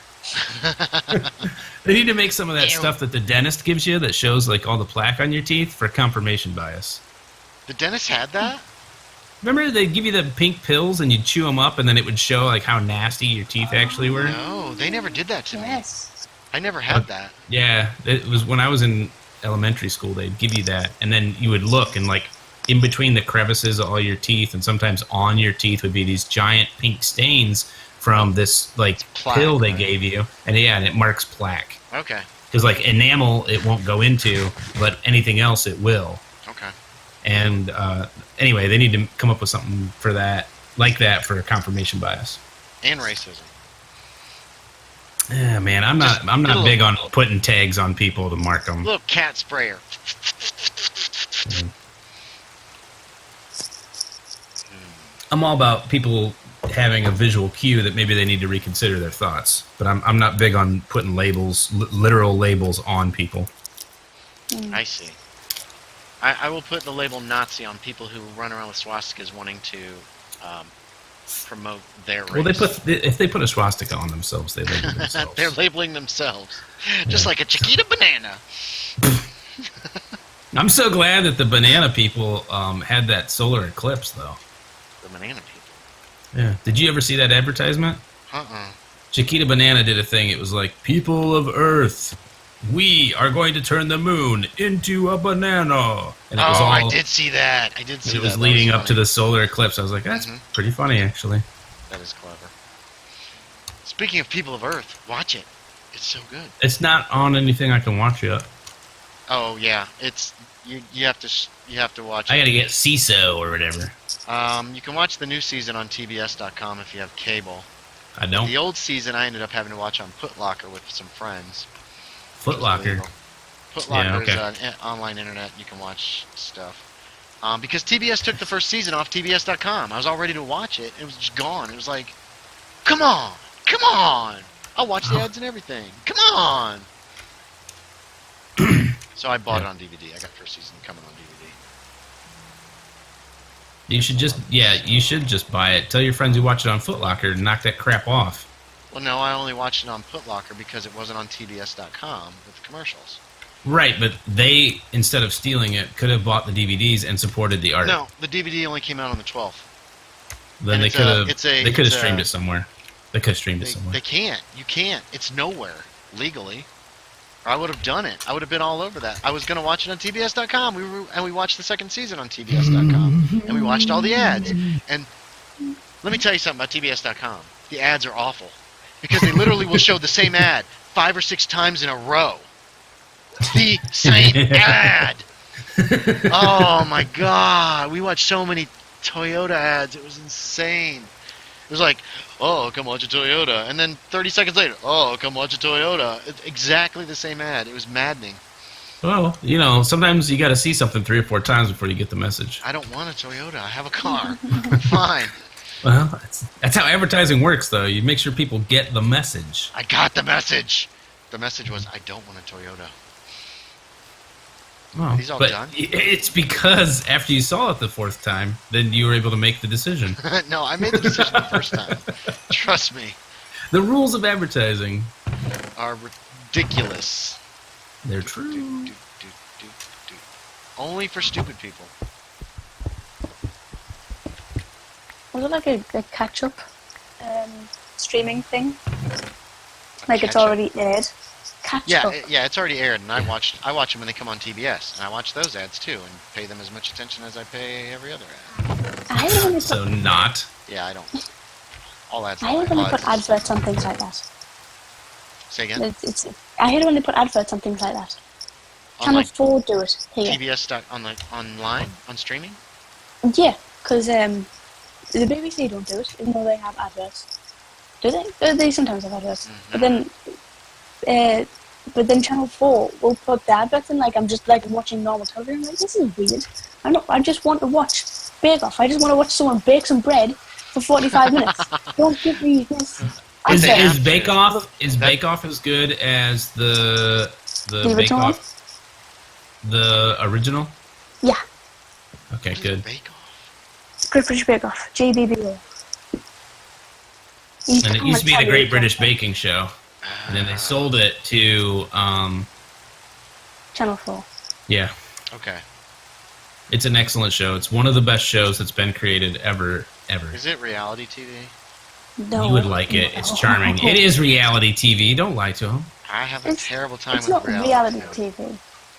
[SPEAKER 3] They need to make some of that stuff that the dentist gives you that shows like all the plaque on your teeth for confirmation bias.
[SPEAKER 2] The dentist had that?
[SPEAKER 3] Remember they give you the pink pills and you'd chew them up and then it would show like how nasty your teeth actually were?
[SPEAKER 2] No, they never did that to me. I never had that.
[SPEAKER 3] Yeah, it was when I was in elementary school, they'd give you that, and then you would look, and like in between the crevices of all your teeth, and sometimes on your teeth would be these giant pink stains from this like
[SPEAKER 2] plaque,
[SPEAKER 3] pill they gave you, and it marks plaque.
[SPEAKER 2] Okay.
[SPEAKER 3] Because like enamel, it won't go into, but anything else, it will.
[SPEAKER 2] Okay.
[SPEAKER 3] And anyway, they need to come up with something for that, like that, for confirmation bias
[SPEAKER 2] and racism.
[SPEAKER 3] Yeah, man, I'm not big on putting tags on people to mark them.
[SPEAKER 2] Little cat sprayer.
[SPEAKER 3] I'm all about people having a visual cue that maybe they need to reconsider their thoughts, but I'm not big on putting labels, literal labels, on people.
[SPEAKER 2] I see. I will put the label Nazi on people who run around with swastikas wanting to promote their race.
[SPEAKER 3] Well, if they put a swastika on themselves, they label themselves.
[SPEAKER 2] They're labeling themselves. Just like a Chiquita banana.
[SPEAKER 3] I'm so glad that the banana people had that solar eclipse, though.
[SPEAKER 2] The banana people.
[SPEAKER 3] Yeah. Did you ever see that advertisement? Chiquita Banana did a thing. It was like, people of Earth, we are going to turn the moon into a banana. And it was
[SPEAKER 2] I did see that. It
[SPEAKER 3] was leading up to the solar eclipse. I was like, that's pretty funny, actually.
[SPEAKER 2] That is clever. Speaking of people of Earth, watch it. It's so good.
[SPEAKER 3] It's not on anything I can watch yet.
[SPEAKER 2] Oh yeah, it's you have to watch it.
[SPEAKER 3] I gotta get CISO or whatever.
[SPEAKER 2] You can watch the new season on TBS.com if you have cable.
[SPEAKER 3] I don't.
[SPEAKER 2] The old season I ended up having to watch on Footlocker with some friends.
[SPEAKER 3] Footlocker?
[SPEAKER 2] Footlocker is an online internet you can watch stuff. Because TBS took the first season off TBS.com. I was all ready to watch it. It was just gone. It was like, come on! I'll watch the ads and everything. Come on! So I bought it on DVD. I got first season coming on DVD.
[SPEAKER 3] You should just buy it. Tell your friends you watch it on Footlocker to knock that crap off.
[SPEAKER 2] Well, no, I only watched it on Footlocker because it wasn't on TBS.com with commercials.
[SPEAKER 3] Right, but they, instead of stealing it, could have bought the DVDs and supported the art.
[SPEAKER 2] No, the DVD only came out on the 12th.
[SPEAKER 3] Then they could have streamed it somewhere. They could have streamed it somewhere.
[SPEAKER 2] They can't. You can't. It's nowhere legally. Or I would have done it. I would have been all over that. I was going to watch it on TBS.com. We watched the second season on TBS.com. And we watched all the ads. And let me tell you something about TBS.com. The ads are awful. Because they literally will show the same ad 5 or 6 times in a row. The same ad. Oh my god. We watched so many Toyota ads. It was insane. It was like, oh, come watch a Toyota. And then 30 seconds later, oh, come watch a Toyota. It's exactly the same ad. It was maddening.
[SPEAKER 3] Well, sometimes you got to see something 3 or 4 times before you get the message.
[SPEAKER 2] I don't want a Toyota. I have a car. I'm fine.
[SPEAKER 3] Well, that's how advertising works, though. You make sure people get the message.
[SPEAKER 2] I got the message. The message was, I don't want a Toyota.
[SPEAKER 3] Oh,
[SPEAKER 2] He's all
[SPEAKER 3] but
[SPEAKER 2] done?
[SPEAKER 3] it's because after you saw it the fourth time, then you were able to make the decision.
[SPEAKER 2] No, I made the decision the first time. Trust me.
[SPEAKER 3] The rules of advertising
[SPEAKER 2] Are ridiculous.
[SPEAKER 3] they're true.
[SPEAKER 2] Only for stupid people.
[SPEAKER 1] Was it like a catch-up streaming thing?
[SPEAKER 2] A
[SPEAKER 1] Like it's
[SPEAKER 2] catch-up?
[SPEAKER 1] already aired? Catch-up.
[SPEAKER 2] Yeah, it's already aired, and I watch them when they come on TBS, and I watch those ads too, and pay them as much attention as I pay every other ad.
[SPEAKER 1] I hate it when they
[SPEAKER 3] So
[SPEAKER 1] put,
[SPEAKER 2] Yeah,
[SPEAKER 3] not.
[SPEAKER 2] I don't. All ads.
[SPEAKER 1] I hate it when they put adverts on things like that.
[SPEAKER 2] Say again.
[SPEAKER 1] I hate it when they put adverts on things like that.
[SPEAKER 2] On
[SPEAKER 1] Channel
[SPEAKER 2] like
[SPEAKER 1] 4 do it here.
[SPEAKER 2] TBS online on streaming.
[SPEAKER 1] Yeah, because the BBC don't do it, even though they have adverts. Do they? They sometimes have adverts. But then Channel 4 will put the adverts in, like I'm just like watching normal television. I'm like, this is weird. I just want to watch Bake Off. I just want to watch someone bake some bread for 45 minutes. Don't give me this.
[SPEAKER 3] Is Bake Off as good as the Bake
[SPEAKER 1] original one?
[SPEAKER 3] Off? The original?
[SPEAKER 1] Yeah,
[SPEAKER 3] Okay, good.
[SPEAKER 2] Bake Off.
[SPEAKER 1] Great British Bake Off. GBB.
[SPEAKER 3] And it used to be the Great British Baking Show, and then they sold it to
[SPEAKER 1] Channel 4.
[SPEAKER 3] yeah.
[SPEAKER 2] Okay.
[SPEAKER 3] It's an excellent show. It's one of the best shows that's been created ever.
[SPEAKER 2] Is it reality TV?
[SPEAKER 1] No.
[SPEAKER 3] You would like it. It's charming. It is reality TV. Don't lie to them.
[SPEAKER 2] I have a terrible time
[SPEAKER 1] It's
[SPEAKER 2] with
[SPEAKER 1] not reality
[SPEAKER 2] TV.
[SPEAKER 1] TV.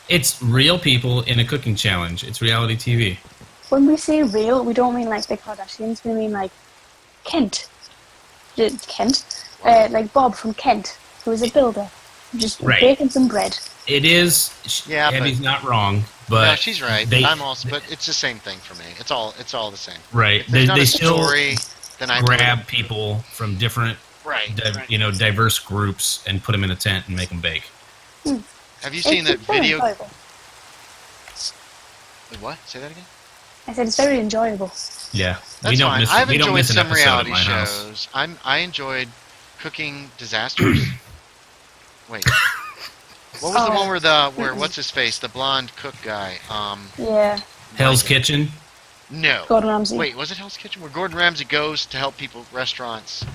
[SPEAKER 3] It's real people in a cooking challenge. It's reality TV.
[SPEAKER 1] When we say real, we don't mean like the Kardashians. We mean like Kent. Like Bob from Kent, who is a builder, just
[SPEAKER 3] Right.
[SPEAKER 1] baking some bread.
[SPEAKER 3] It is.
[SPEAKER 2] Yeah,
[SPEAKER 3] Abby's not wrong, but
[SPEAKER 2] No, she's right.
[SPEAKER 3] They,
[SPEAKER 2] I'm also, but it's the same thing for me. It's all the same.
[SPEAKER 3] right.
[SPEAKER 2] If there's not
[SPEAKER 3] They
[SPEAKER 2] a
[SPEAKER 3] still
[SPEAKER 2] story, then I
[SPEAKER 3] grab people from different,
[SPEAKER 2] right.
[SPEAKER 3] diverse groups and put them in a tent and make them bake.
[SPEAKER 2] Have you seen that
[SPEAKER 1] It's very
[SPEAKER 2] video?
[SPEAKER 1] enjoyable.
[SPEAKER 2] Wait, what? Say that again.
[SPEAKER 1] I said it's very enjoyable.
[SPEAKER 3] Yeah,
[SPEAKER 2] That's
[SPEAKER 3] we don't
[SPEAKER 2] fine.
[SPEAKER 3] miss.
[SPEAKER 2] I've
[SPEAKER 3] We don't
[SPEAKER 2] enjoyed
[SPEAKER 3] miss an
[SPEAKER 2] some
[SPEAKER 3] episode at
[SPEAKER 2] reality
[SPEAKER 3] my house.
[SPEAKER 2] shows. I enjoyed cooking disasters. Wait, what was the one where what's his face, the blonde cook guy?
[SPEAKER 1] Yeah.
[SPEAKER 3] Hell's Kitchen.
[SPEAKER 2] No.
[SPEAKER 1] Gordon Ramsay.
[SPEAKER 2] Wait, was it Hell's Kitchen? Where Gordon Ramsay goes to help people, restaurants.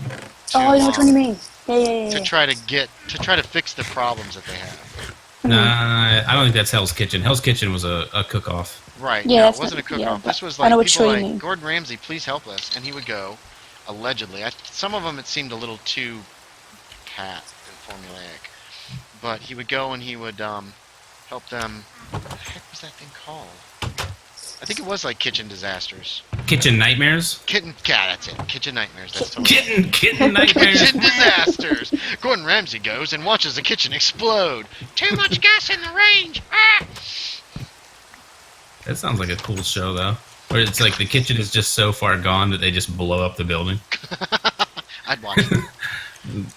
[SPEAKER 1] Oh, I know which one you mean. Yeah.
[SPEAKER 2] To try to fix the problems that they have.
[SPEAKER 3] Nah, I don't think that's Hell's Kitchen. Hell's Kitchen was a cook-off.
[SPEAKER 2] Right.
[SPEAKER 1] Yeah,
[SPEAKER 2] No, it
[SPEAKER 1] that's
[SPEAKER 2] wasn't a
[SPEAKER 1] not-
[SPEAKER 2] cook-off.
[SPEAKER 1] yeah,
[SPEAKER 2] This was
[SPEAKER 1] I
[SPEAKER 2] like
[SPEAKER 1] know which
[SPEAKER 2] people
[SPEAKER 1] show you
[SPEAKER 2] like
[SPEAKER 1] mean.
[SPEAKER 2] Gordon Ramsay, please help us, and he would go. Allegedly, some of them it seemed a little too pat and formulaic, but he would go and he would help them. What the heck was that thing called? I think it was like kitchen disasters.
[SPEAKER 3] Kitchen Nightmares.
[SPEAKER 2] That's it. Kitchen nightmares. That's totally
[SPEAKER 3] Kitten Nightmares.
[SPEAKER 2] Kitchen disasters. Gordon Ramsay goes and watches the kitchen explode. Too much gas in the range. Ah!
[SPEAKER 3] That sounds like a cool show, though. Where it's like the kitchen is just so far gone that they just blow up the building.
[SPEAKER 2] I'd watch it.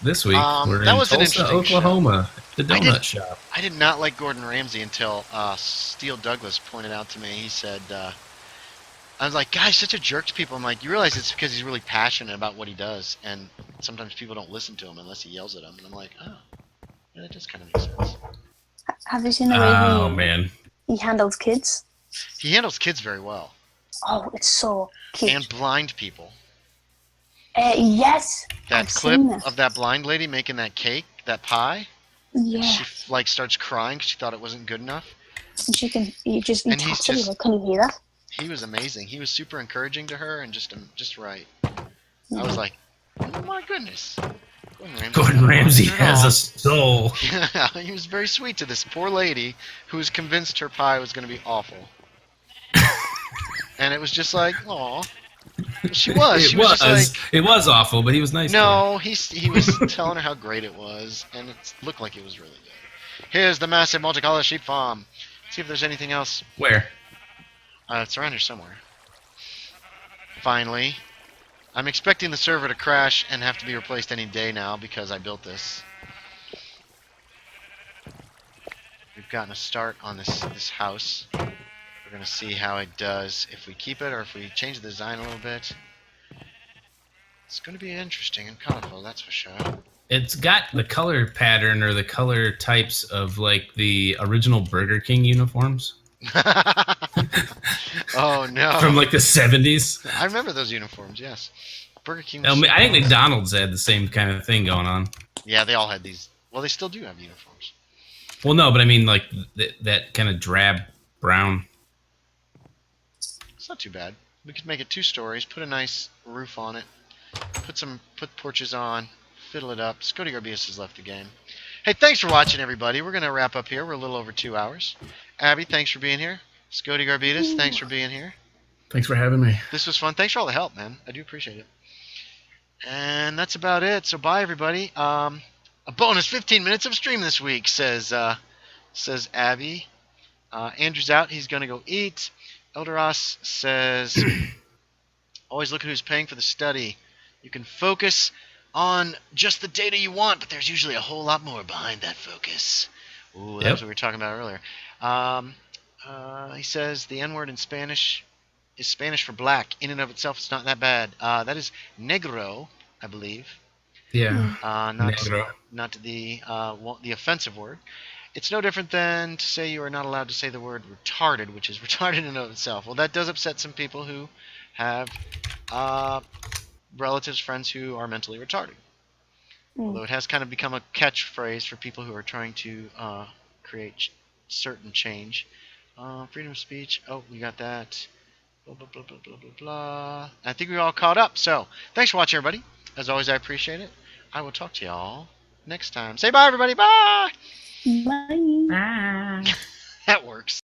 [SPEAKER 3] This week, we're
[SPEAKER 2] that
[SPEAKER 3] in
[SPEAKER 2] was an
[SPEAKER 3] Tulsa,
[SPEAKER 2] interesting
[SPEAKER 3] Oklahoma, the
[SPEAKER 2] I
[SPEAKER 3] donut
[SPEAKER 2] did-
[SPEAKER 3] shop.
[SPEAKER 2] I did not like Gordon Ramsay until Steele Douglas pointed out to me. He said, I was like, "Guy's such a jerk to people." I'm like, "You realize it's because he's really passionate about what he does, and sometimes people don't listen to him unless he yells at them." And I'm like, "Oh, yeah, that does kind of make sense."
[SPEAKER 1] Have you seen the way
[SPEAKER 3] Oh, man.
[SPEAKER 1] he handles kids?
[SPEAKER 2] He handles kids very well,
[SPEAKER 1] Oh, it's so cute.
[SPEAKER 2] and blind people.
[SPEAKER 1] Yes.
[SPEAKER 2] That
[SPEAKER 1] I've
[SPEAKER 2] clip
[SPEAKER 1] seen that.
[SPEAKER 2] of that blind lady making that cake, that pie,
[SPEAKER 1] Yeah.
[SPEAKER 2] she like starts crying 'cause she thought it wasn't good enough.
[SPEAKER 1] And she can. You just. You
[SPEAKER 2] And he's
[SPEAKER 1] taps it.
[SPEAKER 2] just-
[SPEAKER 1] Like, can you hear that?
[SPEAKER 2] He was amazing. He was super encouraging to her and just right. I was like, "Oh my goodness."
[SPEAKER 3] Gordon Ramsay
[SPEAKER 2] Not at
[SPEAKER 3] has
[SPEAKER 2] all.
[SPEAKER 3] a soul.
[SPEAKER 2] Yeah, he was very sweet to this poor lady who was convinced her pie was going to be awful. And it was just like, aw. She was. She was just like,
[SPEAKER 3] It was awful, but he was nice. to her.
[SPEAKER 2] no, he was telling her how great it was, and it looked like it was really good. Here's the massive multicolored sheep farm. See if there's anything else.
[SPEAKER 3] Where?
[SPEAKER 2] It's around here somewhere. Finally. I'm expecting the server to crash and have to be replaced any day now because I built this. We've gotten a start on this house. We're going to see how it does if we keep it or if we change the design a little bit. It's going to be interesting and colorful, that's for sure.
[SPEAKER 3] It's got the color pattern or the color types of like the original Burger King uniforms
[SPEAKER 2] Oh no!
[SPEAKER 3] from like the 70s.
[SPEAKER 2] I remember those uniforms. Yes, Burger King.
[SPEAKER 3] I think McDonald's had the same kind of thing going on.
[SPEAKER 2] Yeah, they all had these. Well, they still do have uniforms.
[SPEAKER 3] Well, no, but I mean like that kind of drab brown.
[SPEAKER 2] It's not too bad. We could make it 2 stories. Put a nice roof on it. Put porches on. Fiddle it up. Scody Garbias has left the game. Hey, thanks for watching, everybody. We're gonna wrap up here. We're a little over 2 hours. Abby, thanks for being here. Scody Garbitas, thanks for being here.
[SPEAKER 3] Thanks for having me.
[SPEAKER 2] This was fun. Thanks for all the help, man. I do appreciate it. And that's about it. So bye, everybody. A bonus 15 minutes of stream this week, says Abby. Andrew's out. He's gonna go eat. Elderos says, always look at who's paying for the study. You can focus on just the data you want, but there's usually a whole lot more behind that focus. Ooh, that's what we were talking about earlier. He says the N-word in Spanish is Spanish for black. In and of itself, it's not that bad. That is negro, I believe.
[SPEAKER 3] Yeah.
[SPEAKER 2] Not the offensive word. It's no different than to say you are not allowed to say the word retarded, which is retarded in and of itself. Well, that does upset some people who have relatives, friends who are mentally retarded. Although it has kind of become a catchphrase for people who are trying to create certain change. Freedom of speech. Oh, we got that. Blah, blah, blah, blah, blah, blah, blah. I think we're all caught up. So, thanks for watching, everybody. As always, I appreciate it. I will talk to y'all next time. Say bye, everybody. Bye!
[SPEAKER 1] Bye.
[SPEAKER 5] Bye.
[SPEAKER 2] That works.